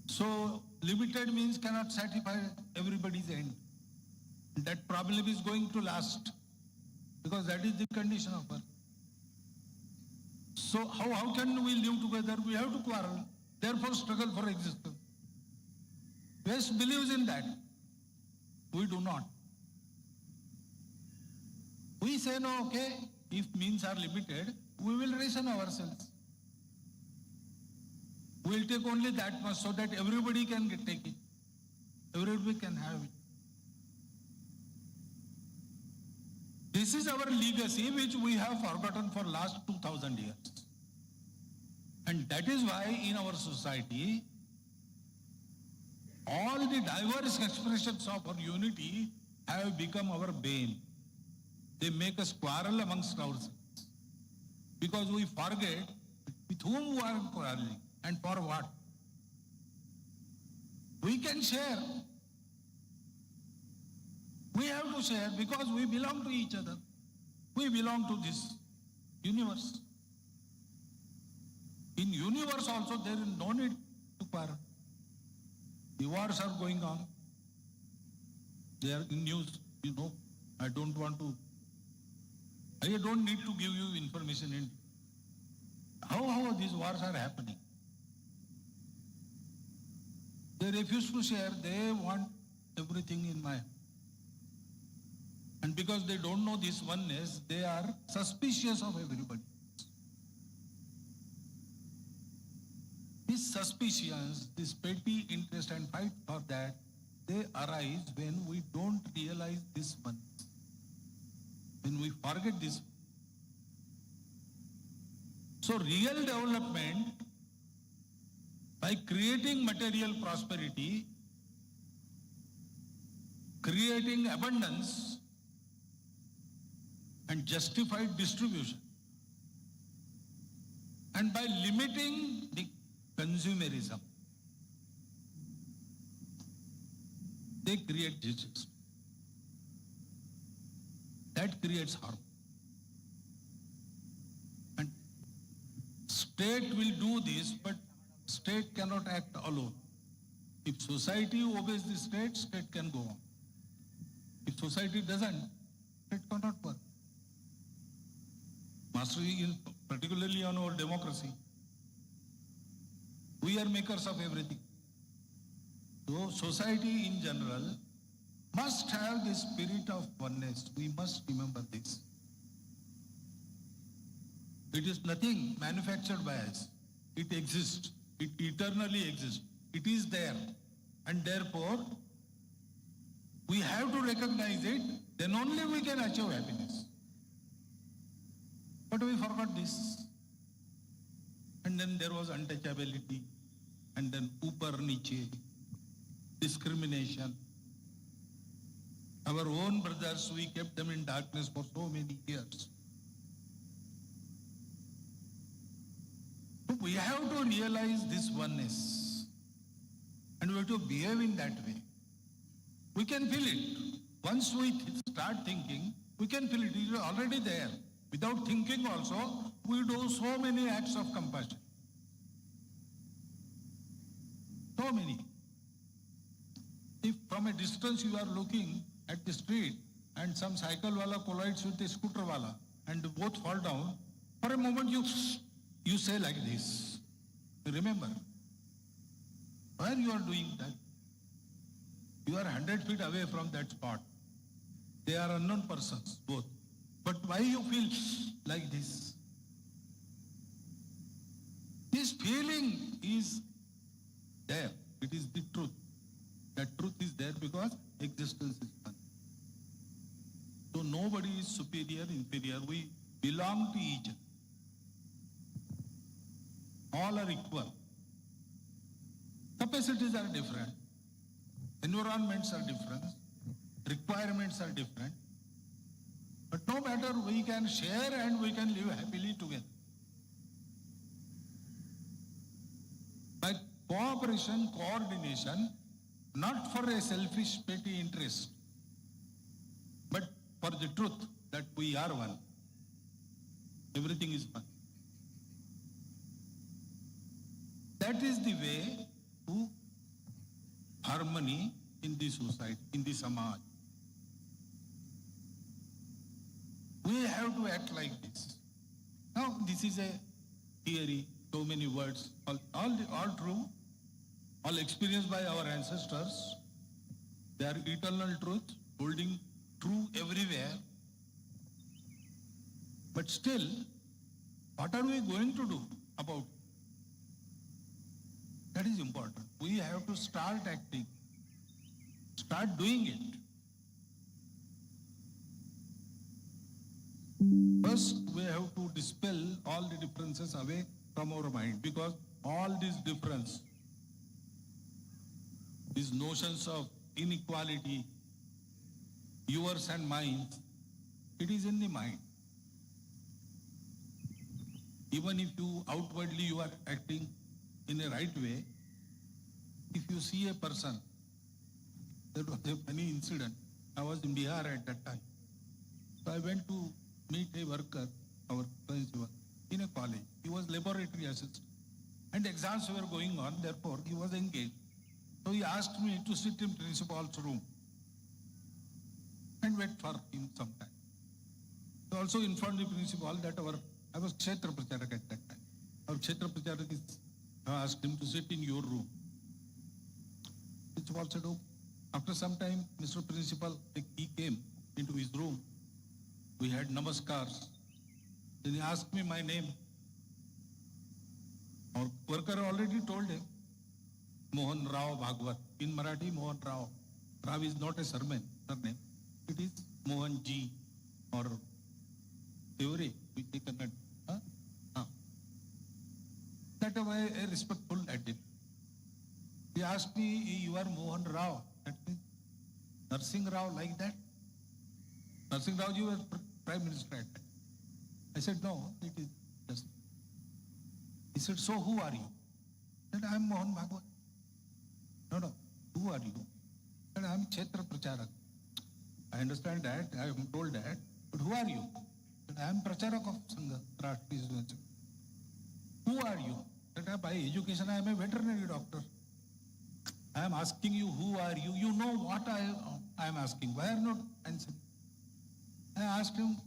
Speaker 3: So limited means cannot satisfy everybody's end. That problem is going to last because that is the condition of birth. So how can we live together? We have to quarrel, therefore struggle for existence. West believes in that. We do not. We say no, okay, if means are limited, we will ration ourselves. We will take only that much so that everybody can take it. Everybody can have it. This is our legacy which we have forgotten for last 2000 years. And that is why in our society, all the diverse expressions of our unity have become our bane. They make us quarrel amongst ourselves. Because we forget with whom we are quarreling and for what. We can share. We have to share because we belong to each other. We belong to this universe. In universe also there is no need to quarrel. The wars are going on. They are in news, you know. I don't need to give you information in how these wars are happening. They refuse to share. They want everything in my hand. And because they don't know this oneness, they are suspicious of everybody. These suspicions, this petty interest and fight for that, they arise when we don't realize this oneness. When we forget this. So real development, by creating material prosperity, creating abundance, and justified distribution, and by limiting the consumerism, they create disease. That creates harm. And state will do this, but state cannot act alone. If society obeys the state, state can go on. If society doesn't, state cannot work. Particularly on our democracy, we are makers of everything. So society in general must have the spirit of oneness. We must remember this. It is nothing manufactured by us. It exists. It eternally exists. It is there. And therefore, we have to recognize it. Then only we can achieve happiness. But we forgot this. And then there was untouchability. And then upar niche, discrimination. Our own brothers, we kept them in darkness for so many years. So we have to realize this oneness. And we have to behave in that way. We can feel it. Once we start thinking, we can feel it. It is already there. Without thinking also, we do so many acts of compassion. So many. If from a distance you are looking at the street and some cycle wala collides with a scooter wala and both fall down, for a moment you say like this. Remember, why you are doing that? You are 100 feet away from that spot. They are unknown persons, both. But why you feel like this? This feeling is there. It is the truth. That truth is there because existence is one. So nobody is superior, inferior. We belong to each other. All are equal. Capacities are different. Environments are different. Requirements are different. But no matter, we can share and we can live happily together. By cooperation, coordination, not for a selfish, petty interest, but for the truth that we are one. Everything is one. That is the way to harmony in the society, in the Samaj. We have to act like this. Now, this is a theory, so many words, all true, all experienced by our ancestors. They are eternal truth, holding true everywhere. But still, what are we going to do about it? That is important. We have to start acting, start doing it. First, we have to dispel all the differences away from our mind, because all these differences, these notions of inequality, yours and mine, it is in the mind. Even if you outwardly you are acting in a right way, if you see a person, there was a funny incident. I was in Bihar at that time. So I went to meet a worker, our principal, in a college. He was laboratory assistant. And exams were going on, therefore he was engaged. So he asked me to sit in principal's room and wait for him some time. He also informed the principal that I was Kshetra Pracharak at that time. Our Kshetra Pracharak asked him to sit in your room. Principal said, oh. After some time, Mr. Principal, he came into his room. We had namaskars. Then he asked me my name. Our worker already told him, Mohan Bhagwat. In Marathi, Mohan Rao. Rao is not a surname. It is Mohan Ji or Theory. We take a that way a respectful attitude. He asked me, you are Mohan Rao. That means Narsingh Rao, like that? Narsingh Rao ji was Prime Minister at that. I said, no, it is just. He said, so who are you? I said, I am Mohan Bhagwat. No, who are you? I said, I am Kshetra Pracharak. I understand that, I am told that, but who are you? I said, I am Pracharak of Sangha, Rashtriya. Who are you? I said, by education, I am a veterinary doctor. I am asking you, who are you? You know what I am asking. Why are you not answering? I asked him,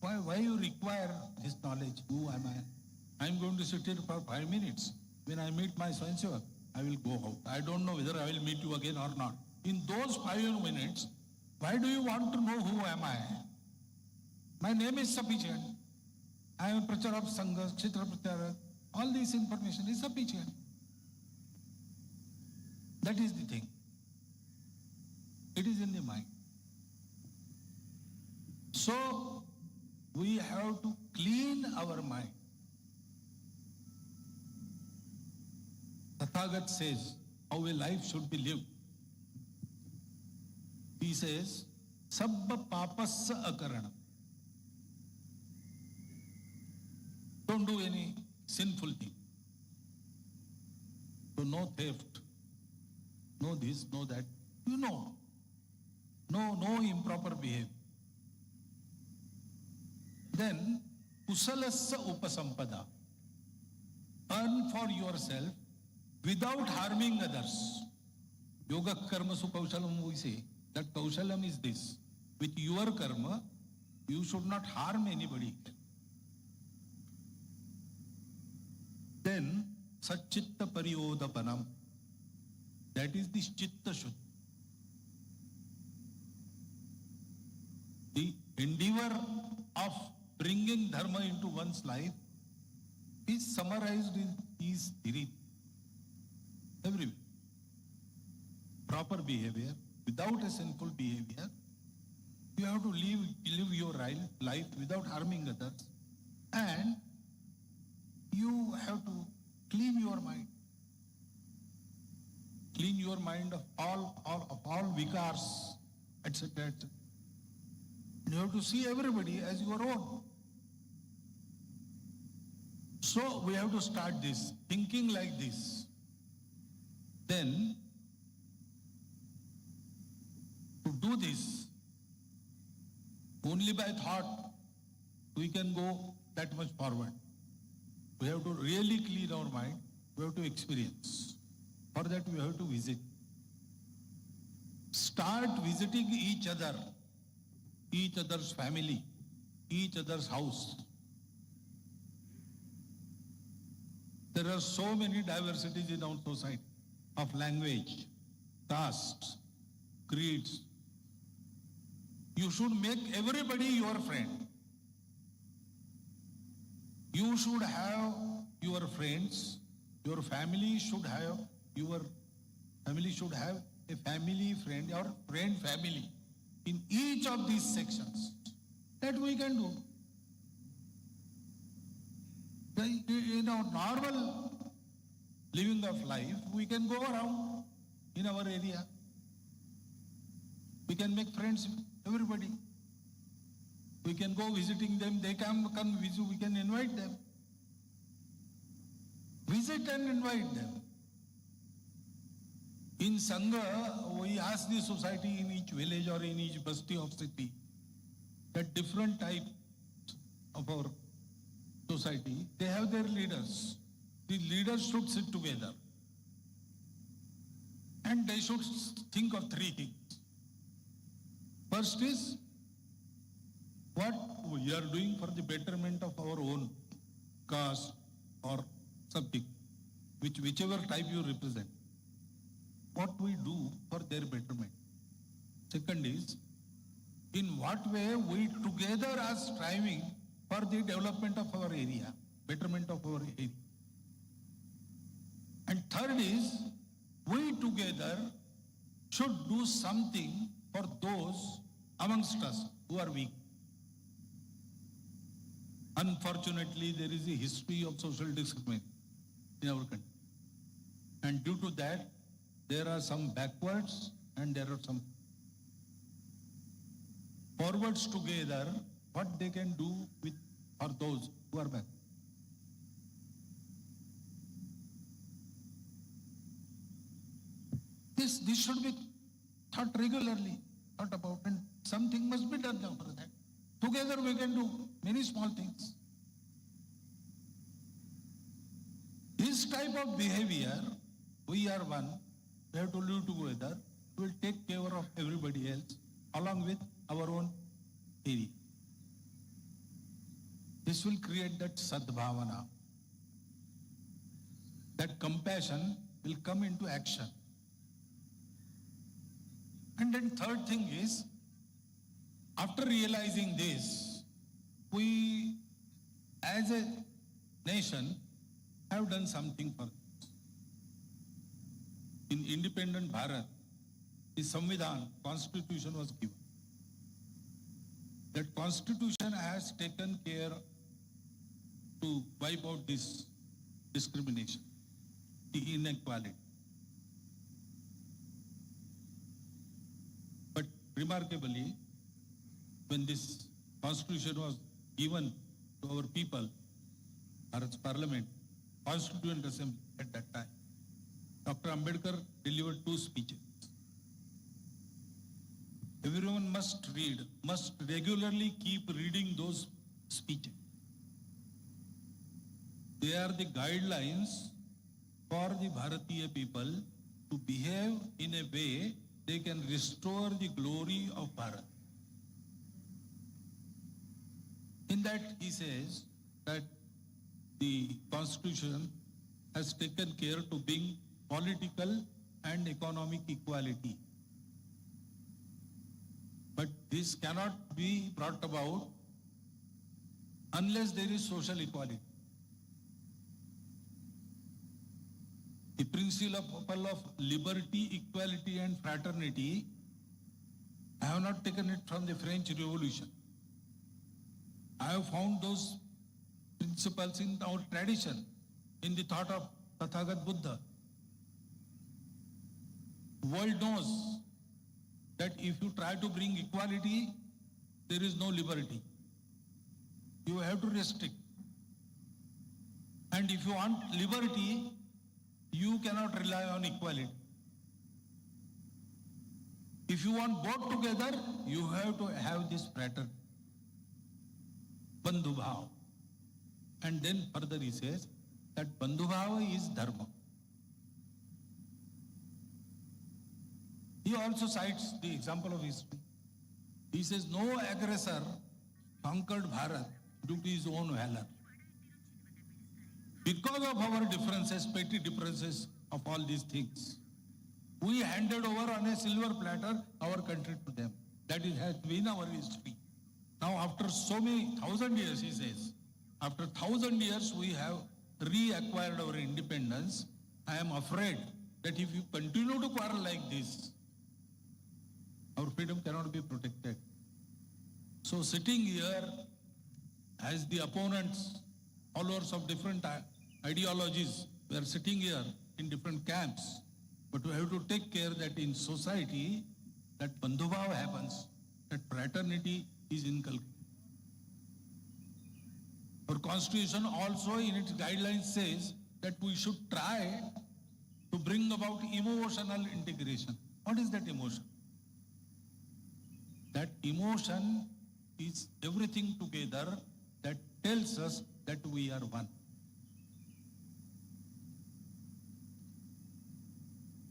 Speaker 3: why you require this knowledge? Who am I? I am going to sit here for 5 minutes. When I meet my so-and-so, I will go out. I don't know whether I will meet you again or not. In those 5 minutes, why do you want to know who am I? My name is sufficient. I am a Prachar of Sangha, Kshetra Pracharak. All this information is sufficient. That is the thing. It is in the mind. So, we have to clean our mind. Tathagat says how a life should be lived. He says, Sabba papassa akarana. Don't do any sinful thing. So no theft, no this, no that. You know. No improper behavior. Then, kusalasya upasampada. Earn for yourself without harming others. Yoga karma su kaushalam, we say. That kaushalam is this. With your karma, you should not harm anybody. Then, Satchitta Pariyodapanam. That is the Chitta Shuddha. The endeavor of bringing dharma into one's life is summarized in these three. Everywhere. Proper behavior, without a sinful behavior, you have to live your life without harming others, and you have to clean your mind. Clean your mind of all vikars, etc., etc. You have to see everybody as your own. So we have to start this, thinking like this. Then, to do this, only by thought, we can go that much forward. We have to really clean our mind. We have to experience. For that, we have to visit. Start visiting each other, each other's family, each other's house. There are so many diversities in our society of language, castes, creeds. You should make everybody your friend. You should have your friends. Your family should have a family friend or friend family in each of these sections. That we can do. In our normal living of life, we can go around in our area. We can make friends with everybody. We can go visiting them. They come visit. We can invite them. Visit and invite them. In Sangha, we ask the society in each village or in each basti of city that different types of our society, they have their leaders. The leaders should sit together. And they should think of three things. First is, what we are doing for the betterment of our own caste or something, whichever type you represent. What we do for their betterment. Second is, in what way we together are striving for the development of our area, betterment of our area. And third is, we together should do something for those amongst us who are weak. Unfortunately, there is a history of social discrimination in our country. And due to that, there are some backwards and there are some forwards together, what they can do for those who are back. This should be thought regularly, thought about, and something must be done for that. Together we can do many small things. This type of behavior, we are one, we have to live together, we will take care of everybody else along with our own area. This will create that sadbhavana. That compassion will come into action. And then third thing is, after realizing this, we as a nation have done something for this. In independent Bharat, the Samvidhan, Constitution was given. That Constitution has taken care to wipe out this discrimination, the inequality. But remarkably, when this Constitution was given to our people, Bharat's Parliament, Constituent Assembly at that time, Dr. Ambedkar delivered 2 speeches. Everyone must read, must regularly keep reading those speeches. They are the guidelines for the Bharatiya people to behave in a way they can restore the glory of Bharat. In that he says that the Constitution has taken care to bring political and economic equality. But this cannot be brought about unless there is social equality. The principle of liberty, equality and fraternity, I have not taken it from the French Revolution. I have found those principles in our tradition, in the thought of Tathagat Buddha. The world knows that if you try to bring equality, there is no liberty. You have to restrict. And if you want liberty, you cannot rely on equality. If you want both together, you have to have this pattern. Bandhu bhav. And then further he says that bandhu bhav is dharma. He also cites the example of history. He says no aggressor conquered Bharat due to his own valor. Because of our differences, petty differences of all these things, we handed over on a silver platter our country to them. That has been our history. Now after so many 1,000 years, he says, after 1,000 years we have reacquired our independence. I am afraid that if you continue to quarrel like this, our freedom cannot be protected. So sitting here as the opponents, followers of different ideologies, we are sitting here in different camps, but we have to take care that in society, that bandhu bhav happens, that fraternity is inculcated. Our constitution also in its guidelines says that we should try to bring about emotional integration. What is that emotion? That emotion is everything together that tells us that we are one.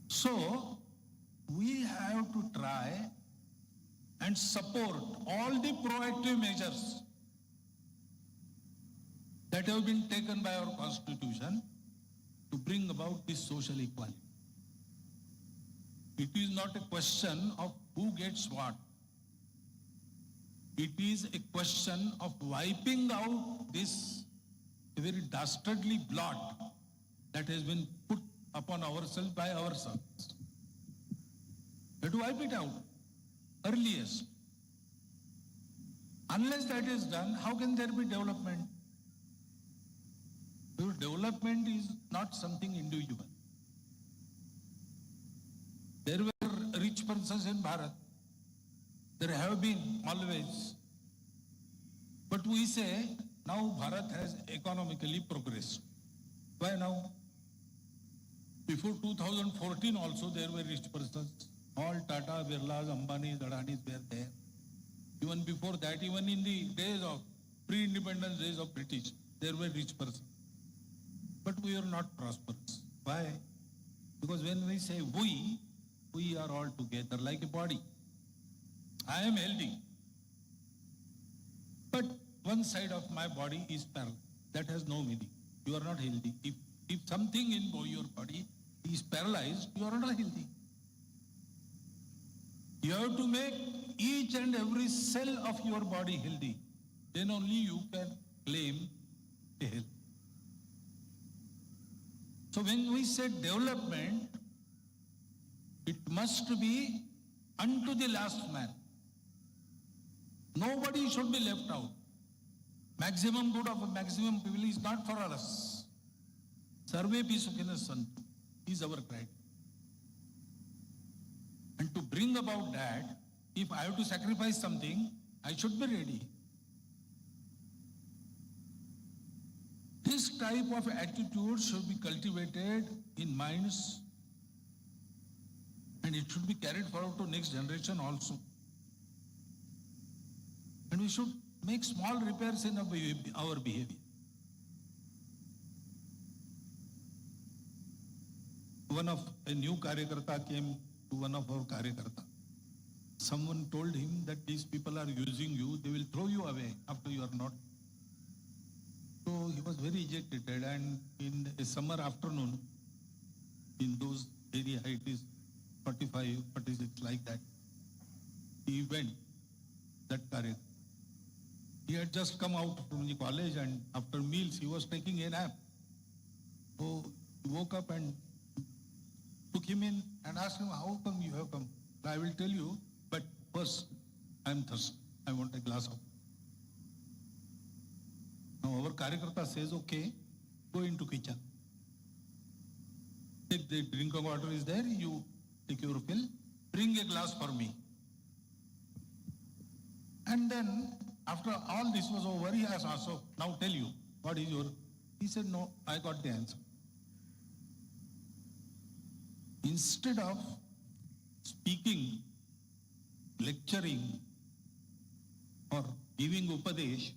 Speaker 3: So, we have to try and support all the proactive measures that have been taken by our constitution to bring about this social equality. It is not a question of who gets what. It is a question of wiping out this very dastardly blot that has been put upon ourselves by ourselves. We have to wipe it out earliest. Unless that is done, how can there be development? Because development is not something individual. There were rich persons in Bharat. There have been always. But we say now Bharat has economically progressed. Why now? Before 2014 also there were rich persons. All Tata, Birlas, Ambanis, Adanis were there. Even before that, even in the days of pre-independence days of British, there were rich persons. But we are not prosperous. Why? Because when we say we are all together like a body. I am healthy. But one side of my body is paralyzed. That has no meaning. You are not healthy. If something in your body is paralyzed, you are not healthy. You have to make each and every cell of your body healthy. Then only you can claim a health. So when we say development, it must be unto the last man. Nobody should be left out. Maximum good of a maximum people is not for us. Sarve pi sukhina santu is our criteria. And to bring about that, if I have to sacrifice something, I should be ready. This type of attitude should be cultivated in minds, and it should be carried forward to next generation also. And we should make small repairs in our behavior. A new Karyakarta came to one of our Karyakarta. Someone told him that these people are using you, they will throw you away after you are not. So he was very agitated, and in a summer afternoon, in those area it is 45, 46 like that, he went that Karyakarta. He had just come out from the college, and after meals he was taking a nap. So he woke up and took him in and asked him, how come you have come? I will tell you, but first I am thirsty. I want a glass of. Now our Karyakarta says, okay, go into kitchen. Take the drink of water is there, you take your fill, bring a glass for me. And then, after all this was over, he asked Ashok, now tell you, what is your... He said, no, I got the answer. Instead of speaking, lecturing, or giving upadesh,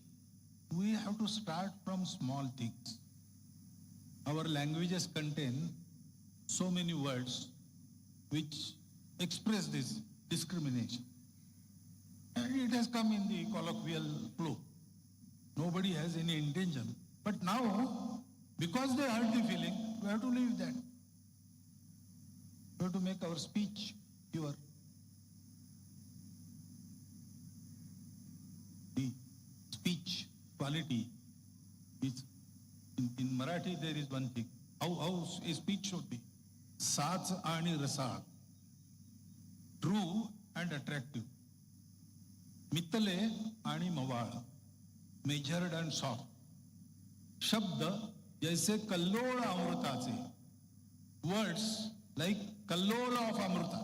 Speaker 3: we have to start from small things. Our languages contain so many words which express this discrimination. And it has come in the colloquial flow. Nobody has any intention. But now, because they hurt the feeling, we have to leave that. We have to make our speech pure. The speech quality is, in Marathi there is one thing. How a speech should be. Sach ani rasa. True and attractive. Mitale ani mawala. Measured and soft. Shabda jaise kallola amrita se. Words like kallola of amrita.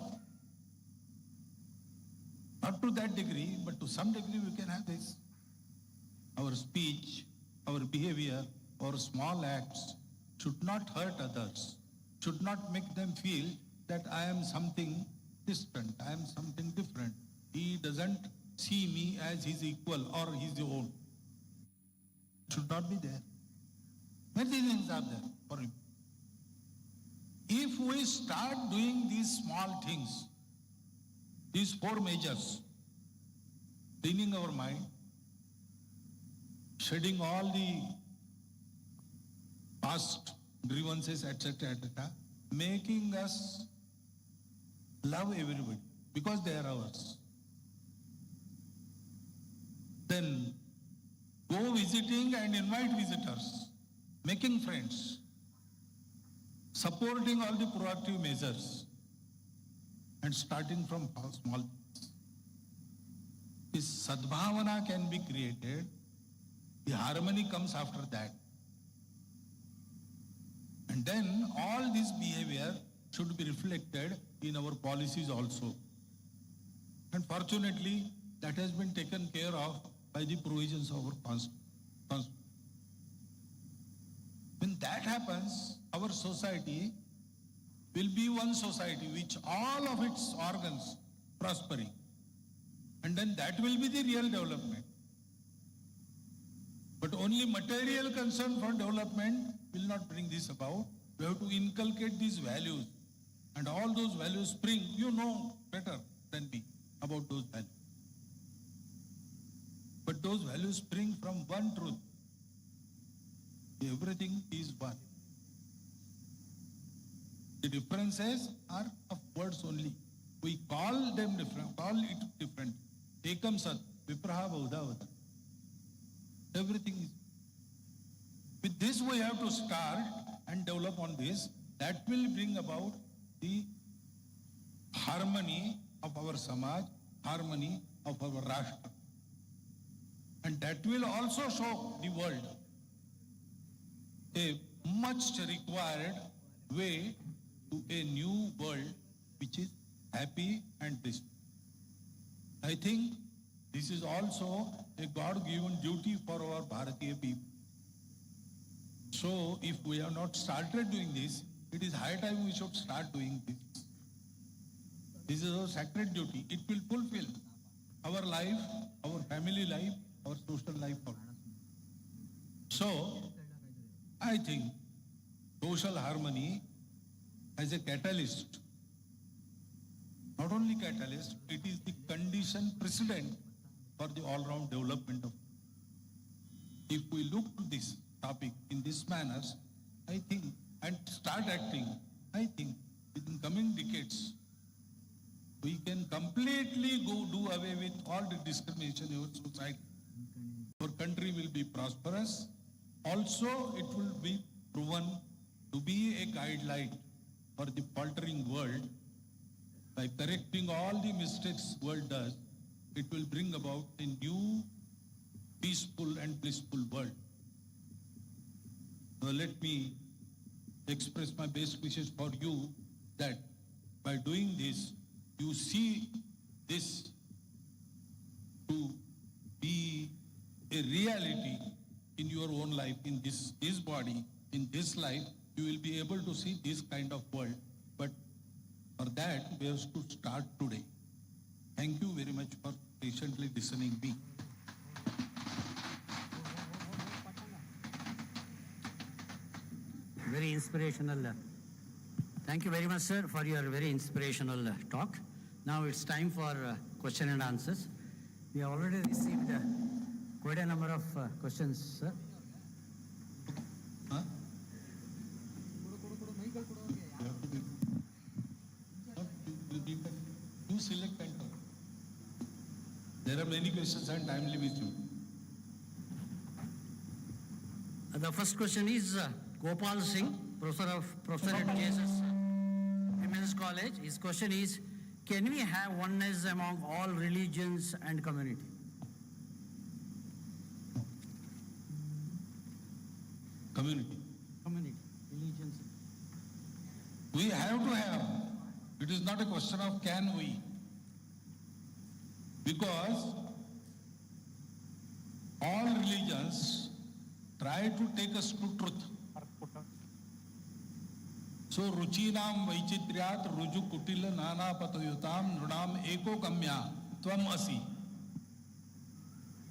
Speaker 3: Not to that degree, but to some degree we can have this. Our speech, our behavior, our small acts should not hurt others, should not make them feel that I am something distant, I am something different. He doesn't see me as his equal or his own. Should not be there. Many things are there for him. If we start doing these small things, these four measures, cleaning our mind, shedding all the past grievances, etc., etc., making us love everybody because they are ours. Then go visiting and invite visitors, making friends, supporting all the proactive measures, and starting from small things. This sadbhavana can be created. The harmony comes after that. And then all this behavior should be reflected in our policies also. And fortunately, that has been taken care of by the provisions of our Constitution. When that happens, our society will be one society which all of its organs prospering. And then that will be the real development. But only material concern for development will not bring this about. We have to inculcate these values. And all those values spring, you know better than me about those values. But those values spring from one truth. Everything is one. The differences are of words only. We call them different, call it different. Ekam sat, vipraha bahudha. Everything is. With this we have to start and develop on this. That will bring about the harmony of our samaj, harmony of our rashtra. And that will also show the world a much required way to a new world which is happy and peaceful. I think this is also a God-given duty for our Bharatiya people. So if we have not started doing this, it is high time we should start doing this. This is our sacred duty. It will fulfill our life, our family life, our social life. So I think social harmony as a catalyst, not only catalyst, it is the condition precedent for the all-round development of. If we look to this topic in this manner, I think, and start acting, I think within coming decades, we can completely do away with all the discrimination in our society. Our country will be prosperous. Also, it will be proven to be a guideline for the faltering world. By correcting all the mistakes world does, it will bring about a new, peaceful and blissful world. Now let me express my best wishes for you that by doing this, you see this to a reality in your own life, in this body, in this life, you will be able to see this kind of world. But for that, we have to start today. Thank you very much for patiently listening me.
Speaker 1: Very inspirational. Thank you very much, sir, for your very inspirational talk. Now it's time for question and answers. We have already received quite a number of questions, sir.
Speaker 3: Huh? You select and talk. There are many questions and I am with you.
Speaker 1: The first question is Gopal Singh, professor at JSS Women's College. His question is, can we have oneness among all religions and community?
Speaker 3: Community.
Speaker 1: Community, religions.
Speaker 3: We have to have. It is not a question of can we. Because all religions try to take us to truth. So ruchinam vaichitriat ruju kutil nana patayutam nunam eko kamya tvam asi.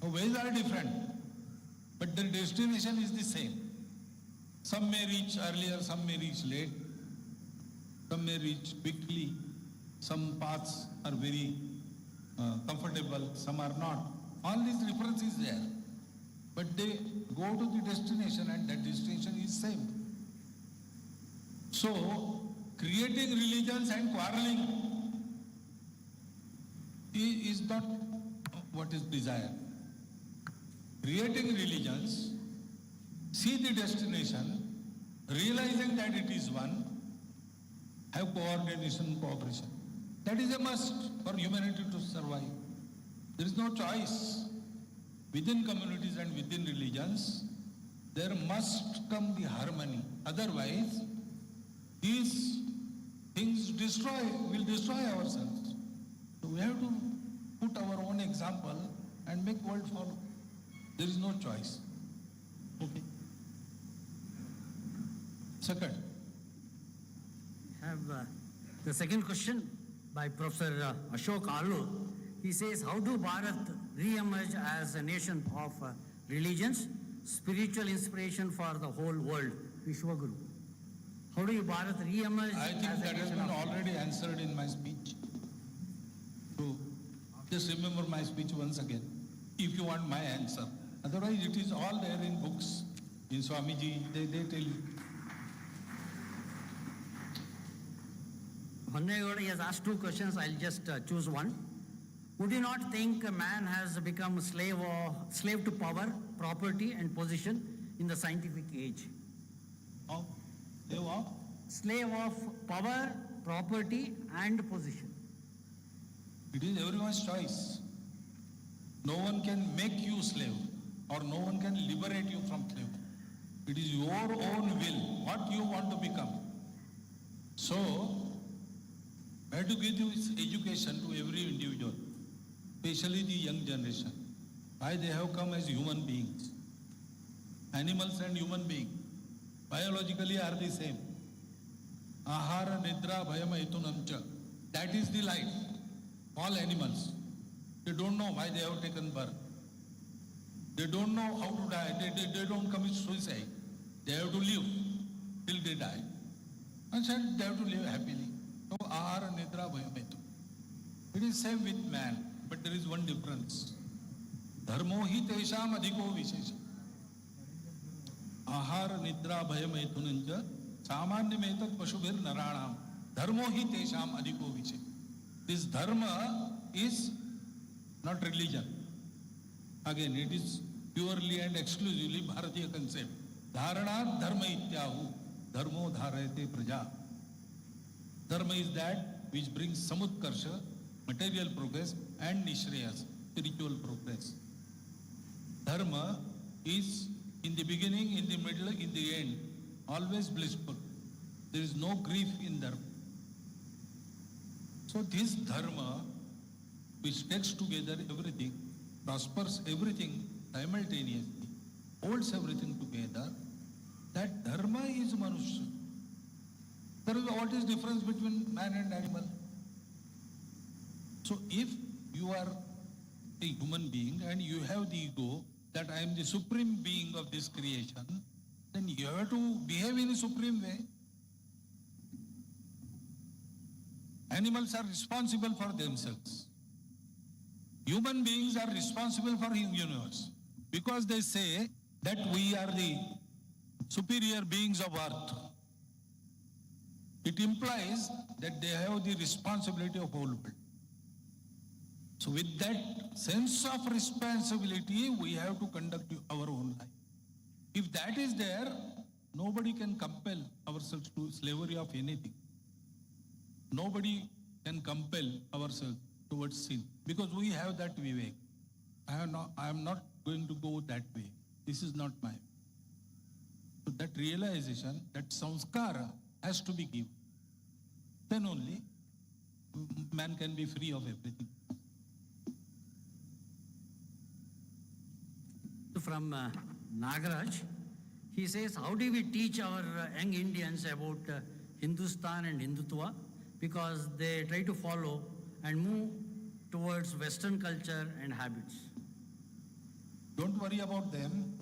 Speaker 3: The ways are different, but the destination is the same. Some may reach earlier, some may reach late, some may reach quickly, some paths are very comfortable, some are not. All these difference is there, but they go to the destination and that destination is same. So, creating religions and quarreling is not what is desired. Creating religions, see the destination, realizing that it is one, have coordination, cooperation. That is a must for humanity to survive. There is no choice. Within communities and within religions, there must come the harmony. Otherwise, these things will destroy ourselves. So we have to put our own example and make world follow. There is no choice. Okay. Second.
Speaker 1: Have the second question by Professor Ashok Alur. He says, how do Bharat re-emerge as a nation of religions, spiritual inspiration for the whole world, Vishwaguru? How do you Bharat re-emerge?
Speaker 3: I think that has been already answered in my speech. So just remember my speech once again, if you want my answer. Otherwise, it is all there in books, in Swamiji, they tell you.
Speaker 1: Honnegowda has asked two questions. I'll just choose one. Would you not think a man has become a slave to power, property, and position in the scientific age?
Speaker 3: How? Slave of?
Speaker 1: Slave of power, property, and position.
Speaker 3: It is everyone's choice. No one can make you slave, or no one can liberate you from slavery. It is your own will, what you want to become. So, I have to give this education to every individual, especially the young generation. Why they have come as human beings. Animals and human beings biologically are the same. Ahara, nidra, bhayam, etunamcha. That is the life. All animals. They don't know why they have taken birth. They don't know how to die. They don't commit suicide. They have to live till they die. And then they have to live happily. So, ahara, nidra, bhayam, etu. It is same with man, but there is one difference. Dharmo hi tesham adhiko vishesha. Ahara, nidra, bhayam, etunanja. Samanyam etat pashubhir naranam. Dharmo hi tesham adhiko vishesha. This dharma is not religion. Again, it is purely and exclusively Bharatiya concept. Dharana dharma ityahu. Dharmo dharayate praja. Dharma is that which brings samutkarsha, material progress, and nishreyas, spiritual progress. Dharma is in the beginning, in the middle, in the end, always blissful. There is no grief in dharma. So this dharma, which takes together everything, prospers everything, simultaneously, holds everything together, that dharma is manushya. There is what is difference between man and animal? So if you are a human being and you have the ego that I am the supreme being of this creation, then you have to behave in a supreme way. Animals are responsible for themselves. Human beings are responsible for the universe because they say that we are the superior beings of earth. It implies that they have the responsibility of whole world. So with that sense of responsibility, we have to conduct our own life. If that is there, nobody can compel ourselves to slavery of anything. Nobody can compel ourselves towards sin because we have that vivek. I am not going to go that way. This is not my way. So that realization, that samskara has to be given. Then only man can be free of everything.
Speaker 1: From Nagaraj, he says, how do we teach our young Indians about Hindustan and Hindutva? Because they try to follow and move towards Western culture and habits.
Speaker 3: Don't worry about them,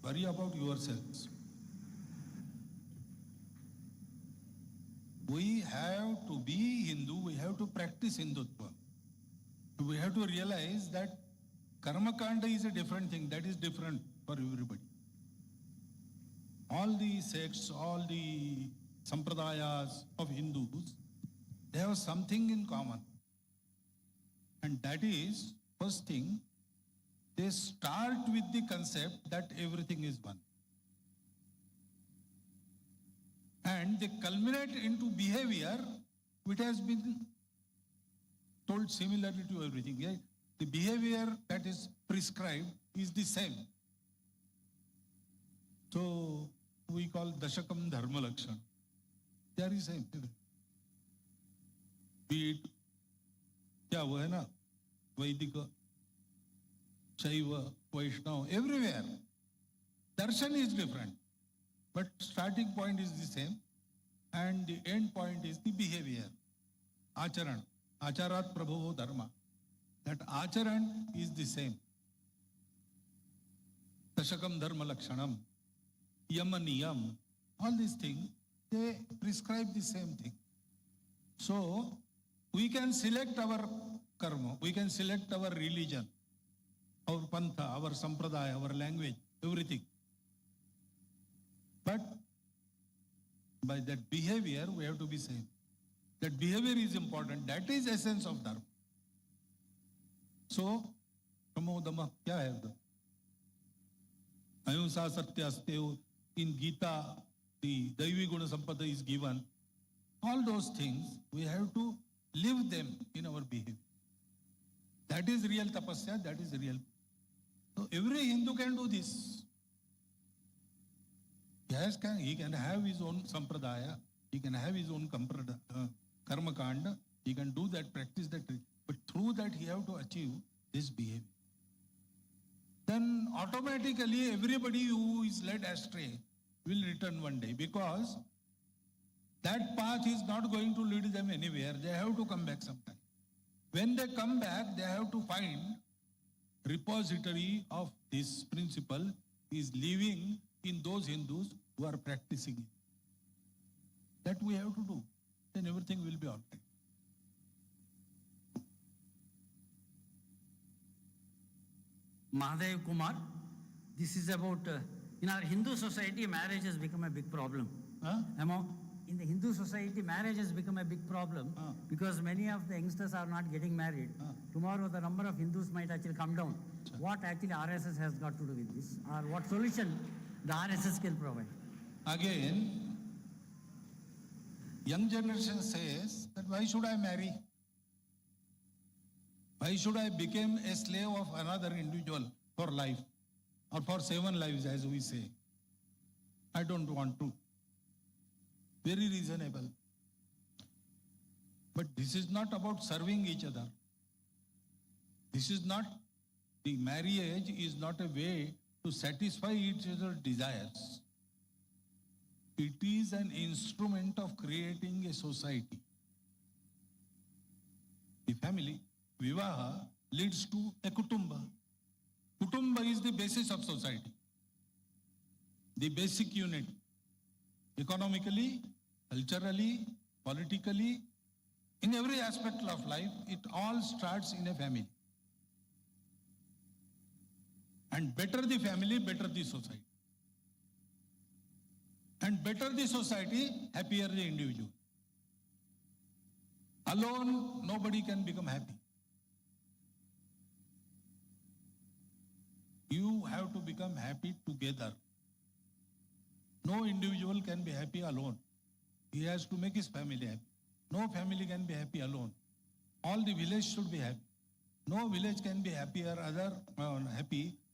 Speaker 3: worry about yourselves. We have to be Hindu, we have to practice Hindutva. We have to realize that Karma Kanda is a different thing, that is different for everybody. All the sects, all the sampradayas of Hindus, they have something in common. And that is, first thing, they start with the concept that everything is one. And they culminate into behavior which has been told similarly to everything. Yeah? The behavior that is prescribed is the same. So we call Dashakam Dharma Lakshana. They are the same. Be it क्या वो है ना वैदिक शैव वैष्णव everywhere darshan is different but starting point is the same and the end point is the behavior acharan acharat prabhavo dharma that acharan is the same dashakam dharma lakshanam yama niyam all these things they prescribe the same thing. So we can select our karma, we can select our religion, our pantha, our sampradaya, our language, everything. But by that behavior, we have to be same. That behavior is important. That is essence of dharma. So, pramodama, kya hai? Ahimsa satya asteo. In Gita, the Daivi Guna Sampada is given. All those things, we have to live them in our behavior. That is real tapasya, that is real. So every Hindu can do this. Yes, he can have his own sampradaya, he can have his own karma kanda, he can do that, practice that. But through that he have to achieve this behavior. Then automatically everybody who is led astray will return one day because that path is not going to lead them anywhere. They have to come back sometime. When they come back, they have to find repository of this principle is living in those Hindus who are practicing it. That we have to do. Then everything will be all right.
Speaker 1: Mahadev Kumar, this is about, in our Hindu society, marriage has become a big problem.
Speaker 3: Huh?
Speaker 1: In the Hindu society, marriage has become a big problem because many of the youngsters are not getting married. Tomorrow, the number of Hindus might actually come down. What actually RSS has got to do with this? Or what solution the RSS can provide?
Speaker 3: Again, young generation says that why should I marry? Why should I become a slave of another individual for life or for 7 lives as we say? I don't want to. Very reasonable. But this is not about serving each other. This is not the marriage is not a way to satisfy each other's desires. It is an instrument of creating a society. The family, vivaha, leads to a kutumba. Kutumba is the basis of society, the basic unit. Economically, culturally, politically, in every aspect of life, it all starts in a family. And better the family, better the society. And better the society, happier the individual. Alone, nobody can become happy. You have to become happy together. No individual can be happy alone. He has to make his family happy. No family can be happy alone. All the village should be happy. No village can be happy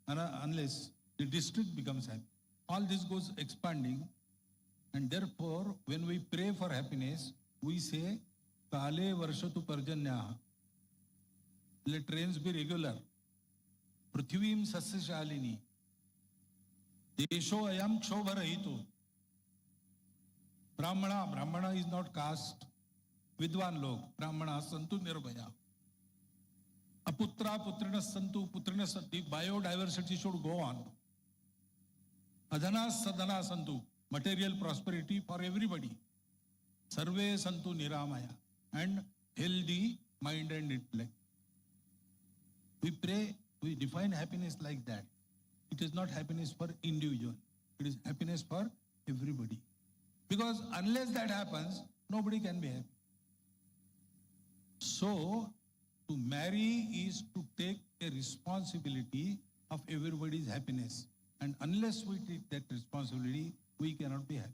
Speaker 3: unless the district becomes happy. All this goes expanding. And therefore, when we pray for happiness, we say, Kale varshatu parjanyaha. Let rains be regular. Prithivim sasyashalini. Desho ayam kshovarahito. Brahmana is not caste. Vidwan log. Brahmana santu nirbhaya. Aputra putrina santu putrina santu. Biodiversity should go on. Adhana sadhana santu. Material prosperity for everybody. Sarve santu niramaya. And healthy mind and intellect. We pray, we define happiness like that. It is not happiness for individual. It is happiness for everybody. Because unless that happens, nobody can be happy. So, to marry is to take a responsibility of everybody's happiness. And unless we take that responsibility, we cannot be happy.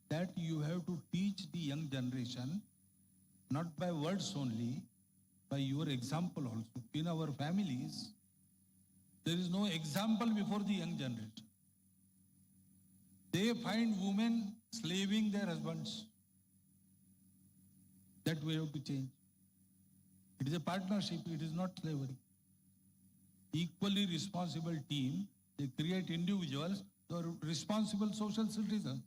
Speaker 3: That you have to teach the young generation, not by words only, by your example also. In our families, there is no example before the young generation. They find women slaving their husbands. That we have to change. It is a partnership, it is not slavery. Equally responsible team, they create individuals who are responsible social citizens.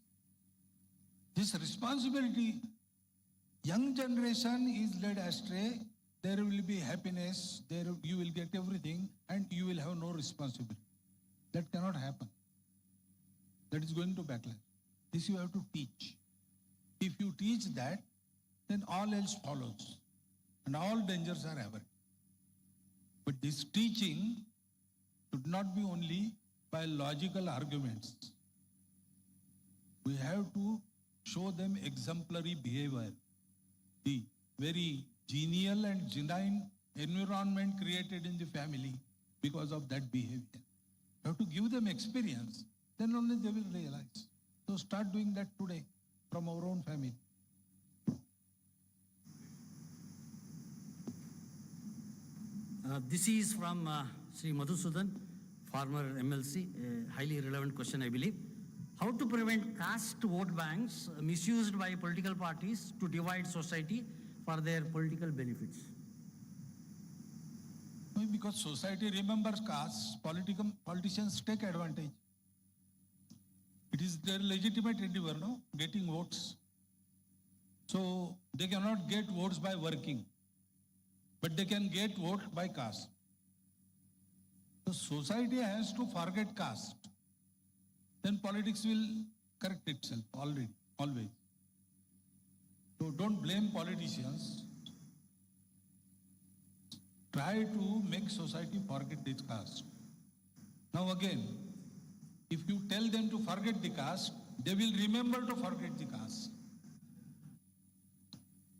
Speaker 3: This responsibility, young generation is led astray. There will be happiness, there you will get everything, and you will have no responsibility. That cannot happen. That is going to backlash. This you have to teach. If you teach that, then all else follows. And all dangers are averted. But this teaching should not be only by logical arguments. We have to show them exemplary behavior. The very genial and genuine environment created in the family because of that behavior. You have to give them experience, then only they will realize. So start doing that today from our own family.
Speaker 1: This is from Sri Madhusudan, former MLC, a highly relevant question, I believe. How to prevent caste vote banks misused by political parties to divide society for their political benefits?
Speaker 3: Because society remembers caste, politicians take advantage. It is their legitimate endeavor, no? Getting votes. So they cannot get votes by working, but they can get votes by caste. So society has to forget caste. Then politics will correct itself always. So don't blame politicians. Try to make society forget this caste. Now again, if you tell them to forget the caste, they will remember to forget the caste.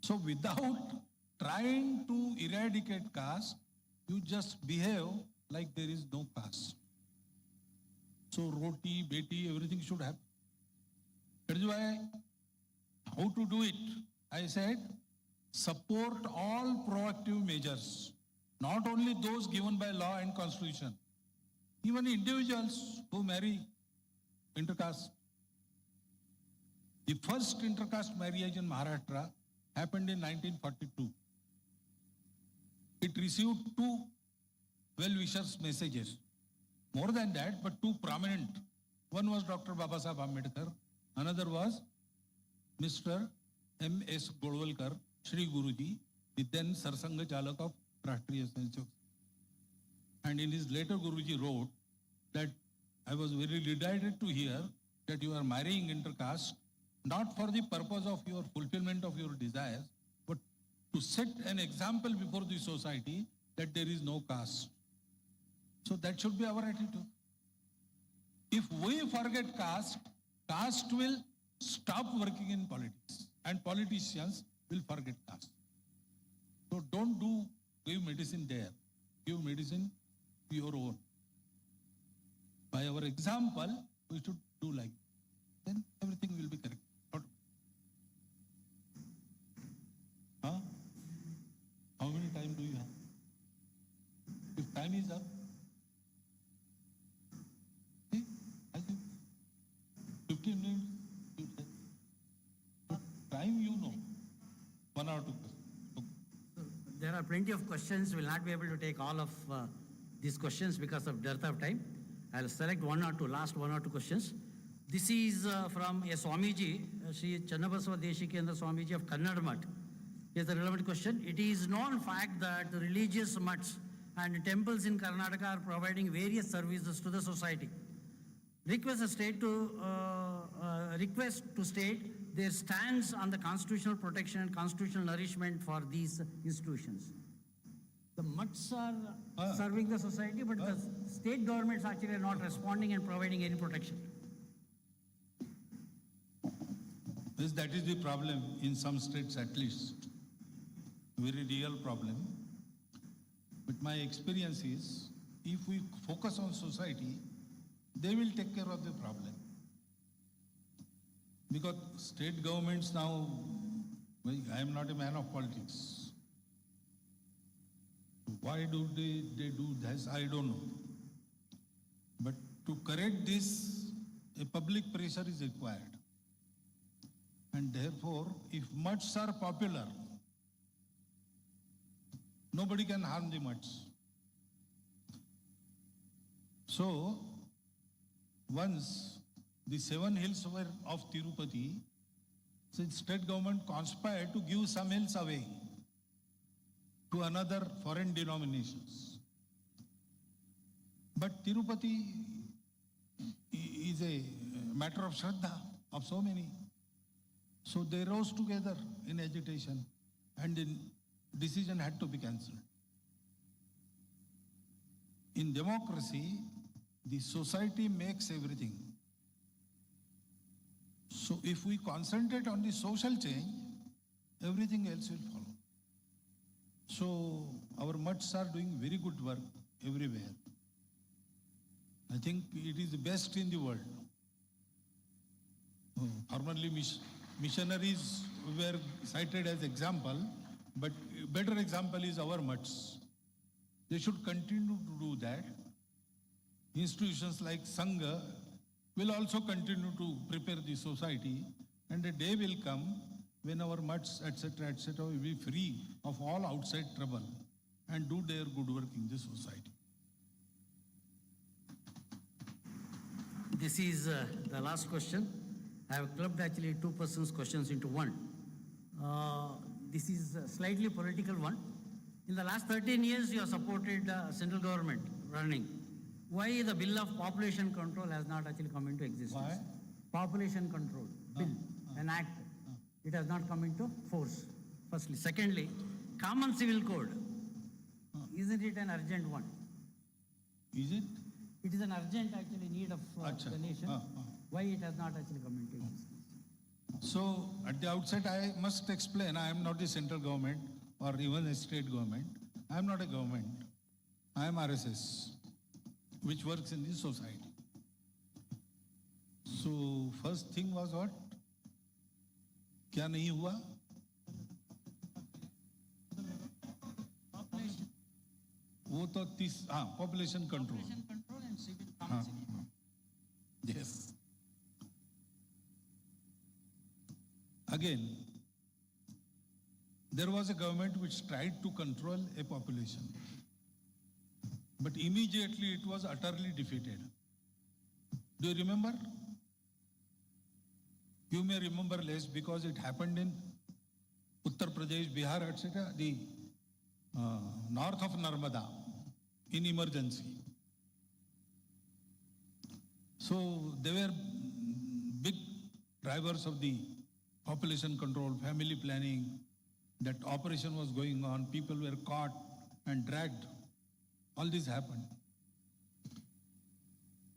Speaker 3: So without trying to eradicate caste, you just behave like there is no caste. So roti, beti, everything should happen. That is why, how to do it? I said, support all proactive measures, not only those given by law and constitution. Even individuals who marry intercaste. The first intercaste marriage in Maharashtra happened in 1942. It received two well-wishers messages. More than that, but two prominent. One was Dr. Babasaheb Ambedkar, another was Mr. M.S. Golwalkar, Shri Guruji, the then Sarsanghachalak of Rashtriya Swayansemak. And in his letter, Guruji wrote that I was very delighted to hear that you are marrying intercaste, not for the purpose of your fulfillment of your desires, but to set an example before the society that there is no caste. So that should be our attitude. If we forget caste, caste will stop working in politics and politicians will forget caste. So don't give medicine there. Give medicine your own. By our example, we should do like that. Then everything will be correct. Huh? How many time do you have? If time is up, see, I think 15 minutes, you say. But time you know, 1 or 2 questions.
Speaker 1: There are plenty of questions. We'll not be able to take all of these questions because of dearth of time. I'll select last one or two questions. This is from a Swamiji, Sri Channabasava Deshikendra Swamiji of Kannada Mutt. Here's the relevant question. It is known fact that religious mutts and temples in Karnataka are providing various services to the society. Request to state their stance on the constitutional protection and constitutional nourishment for these institutions. The mutts are serving the society, but the state governments actually are not responding and providing any protection.
Speaker 3: Yes, that is the problem in some states at least. Very real problem. But my experience is, if we focus on society, they will take care of the problem. Because state governments now, well, I am not a man of politics. Why do they do this? I don't know. But to correct this, a public pressure is required. And therefore, if mutts are popular, nobody can harm the mutts. So, once the 7 hills were of Tirupati, so the state government conspired to give some hills away to another foreign denominations. But Tirupati is a matter of Shraddha of so many. So they rose together in agitation and the decision had to be cancelled. In democracy, the society makes everything. So if we concentrate on the social change, everything else will follow. So our mutts are doing very good work everywhere. I think it is the best in the world. Formerly missionaries were cited as example, but better example is our mutts. They should continue to do that. Institutions like Sangha will also continue to prepare the society, and a day will come when our mutts, etc., will be free of all outside trouble and do their good work in the society.
Speaker 1: This is the last question. I have clubbed actually 2 persons' questions into one. This is a slightly political one. In the last 13 years, you have supported central government running. Why the bill of population control has not actually come into existence?
Speaker 3: Why?
Speaker 1: Population control bill, an act. It has not come into force, firstly. Secondly, common civil code. Isn't it an urgent one?
Speaker 3: Is it?
Speaker 1: It is an urgent actually need of the nation. Why it has not actually come into existence?
Speaker 3: So at the outset, I must explain, I am not the central government or even a state government. I am not a government. I am RSS, which works in the society. So first thing was what? क्या नहीं हुआ? वो तो population control.
Speaker 1: Population control and civil council.
Speaker 3: Yes. Again, there was a government which tried to control a population. but immediately it was utterly defeated. Do you remember? You may remember less because it happened in Uttar Pradesh, Bihar, etc., the north of Narmada, in emergency. So they were big drivers of the population control, family planning. That operation was going on, people were caught and dragged. All this happened.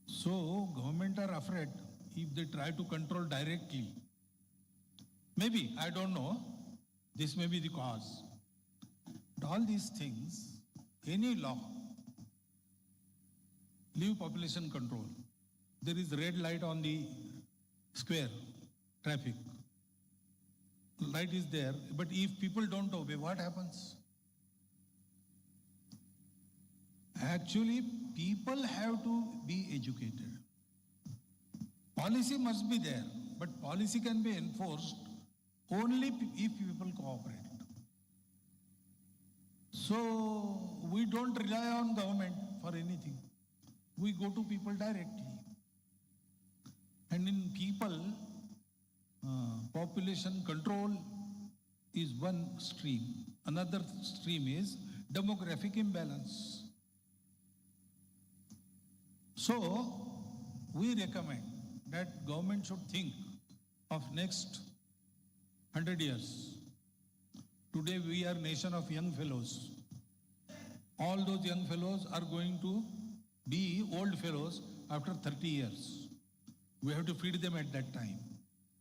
Speaker 3: So government are afraid if they try to control directly. Maybe, I don't know, this may be the cause. But all these things, any law, leave population control. There is red light on the square, traffic. Light is there, but if people don't obey, what happens? Actually, people have to be educated. Policy must be there, but policy can be enforced only if people cooperate. So we don't rely on government for anything. We go to people directly. And in people, population control is one stream. Another stream is demographic imbalance. So we recommend that government should think of next 100 years. Today we are nation of young fellows. All those young fellows are going to be old fellows after 30 years. We have to feed them at that time.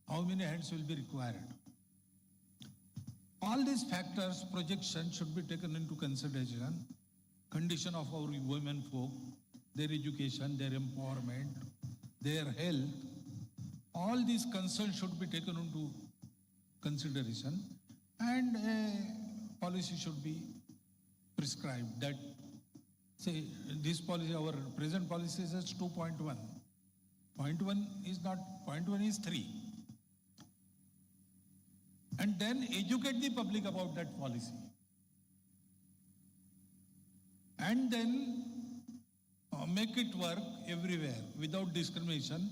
Speaker 3: How many hands will be required? All these factors, projections should be taken into consideration. Condition of our women folk, their education, their empowerment, their health. All these concerns should be taken into consideration, and a policy should be prescribed that, say, this policy, our present policy says 2.1. 0.1 is not, 0.1 is 3. And then educate the public about that policy. And then make it work everywhere without discrimination.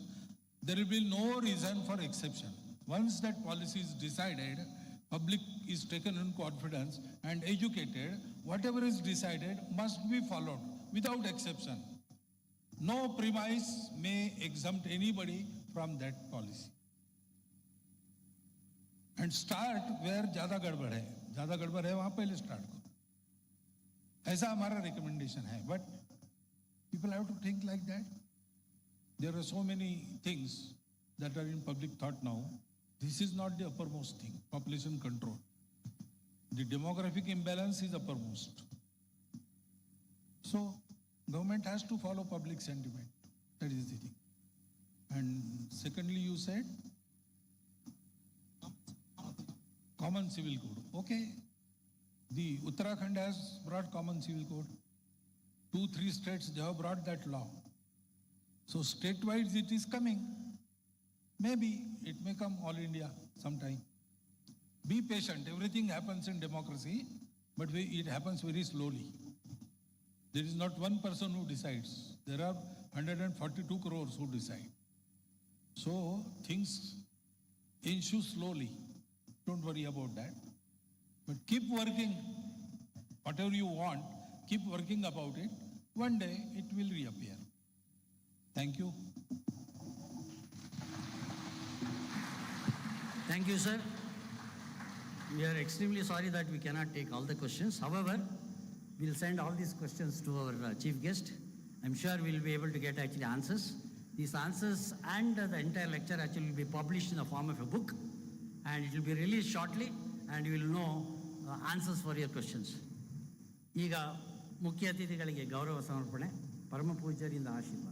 Speaker 3: There will be no reason for exception. Once that policy is decided, public is taken in confidence and educated, whatever is decided must be followed without exception. No premise may exempt anybody from that policy. And start where ज़्यादा गड़बड़ है वहाँ पहले start करो. ऐसा हमारा recommendation है. But people have to think like that. There are so many things that are in public thought now. This is not the uppermost thing, population control. The demographic imbalance is uppermost. So government has to follow public sentiment. That is the thing. And secondly, you said common civil code. Okay. The Uttarakhand has brought common civil code. 2-3 states, they have brought that law. So state-wise it is coming. Maybe it may come all India sometime. Be patient. Everything happens in democracy, but it happens very slowly. There is not one person who decides. There are 142 crores who decide. So things ensue slowly. Don't worry about that. But keep working. Whatever you want, keep working about it. One day it will reappear. Thank you.
Speaker 1: Thank you, sir. We are extremely sorry that we cannot take all the questions. However, we'll send all these questions to our chief guest. I'm sure we'll be able to get actually answers. These answers and the entire lecture actually will be published in the form of a book, and it will be released shortly, and you will know answers for your questions. ಈಗ ಮುಖ್ಯ ಅತಿಥಿಗಳಿಗೆ ಗೌರವ ಸಮರ್ಪಣೆ, ಪರಮ ಪೂಜ್ಯರಿಂದ ಆಶೀರ್ವಾದ.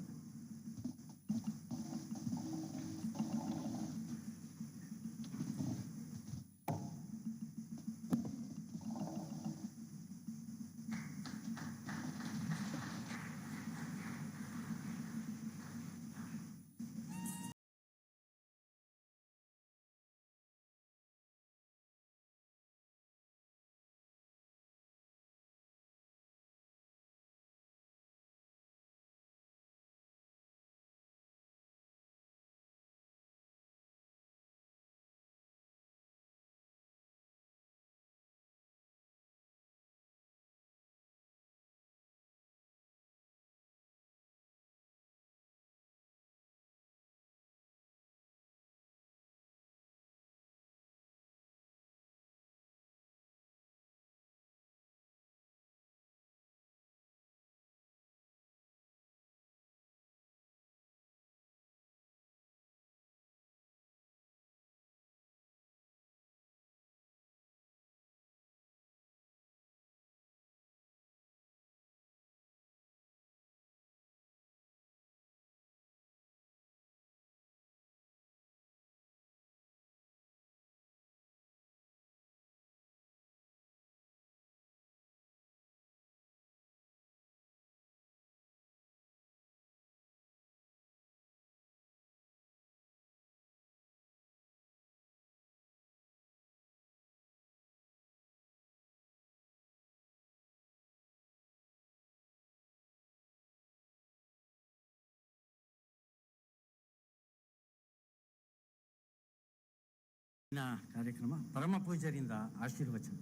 Speaker 1: ಕಾರ್ಯಕ್ರಮ ಪರಮ ಪೂಜ್ಯರಿಂದ ಆಶೀರ್ವಚನ.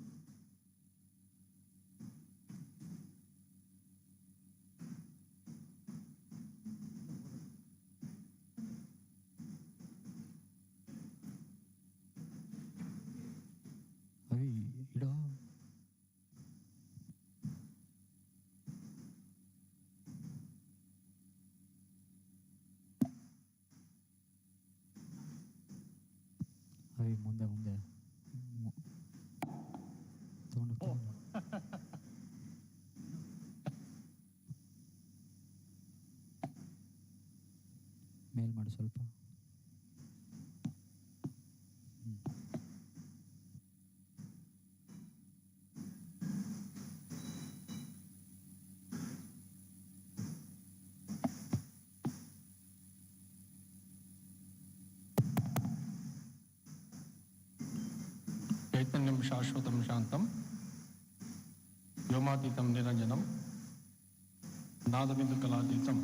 Speaker 4: ಮುಂದೆ ಮುಂದೆ ಮೇಲ್ ಮಾಡಿ ಸ್ವಲ್ಪ.
Speaker 5: चैतन्यं शाश्वतं शांतं व्योमातीतं निरंजनं नादबिंदु कलातीतं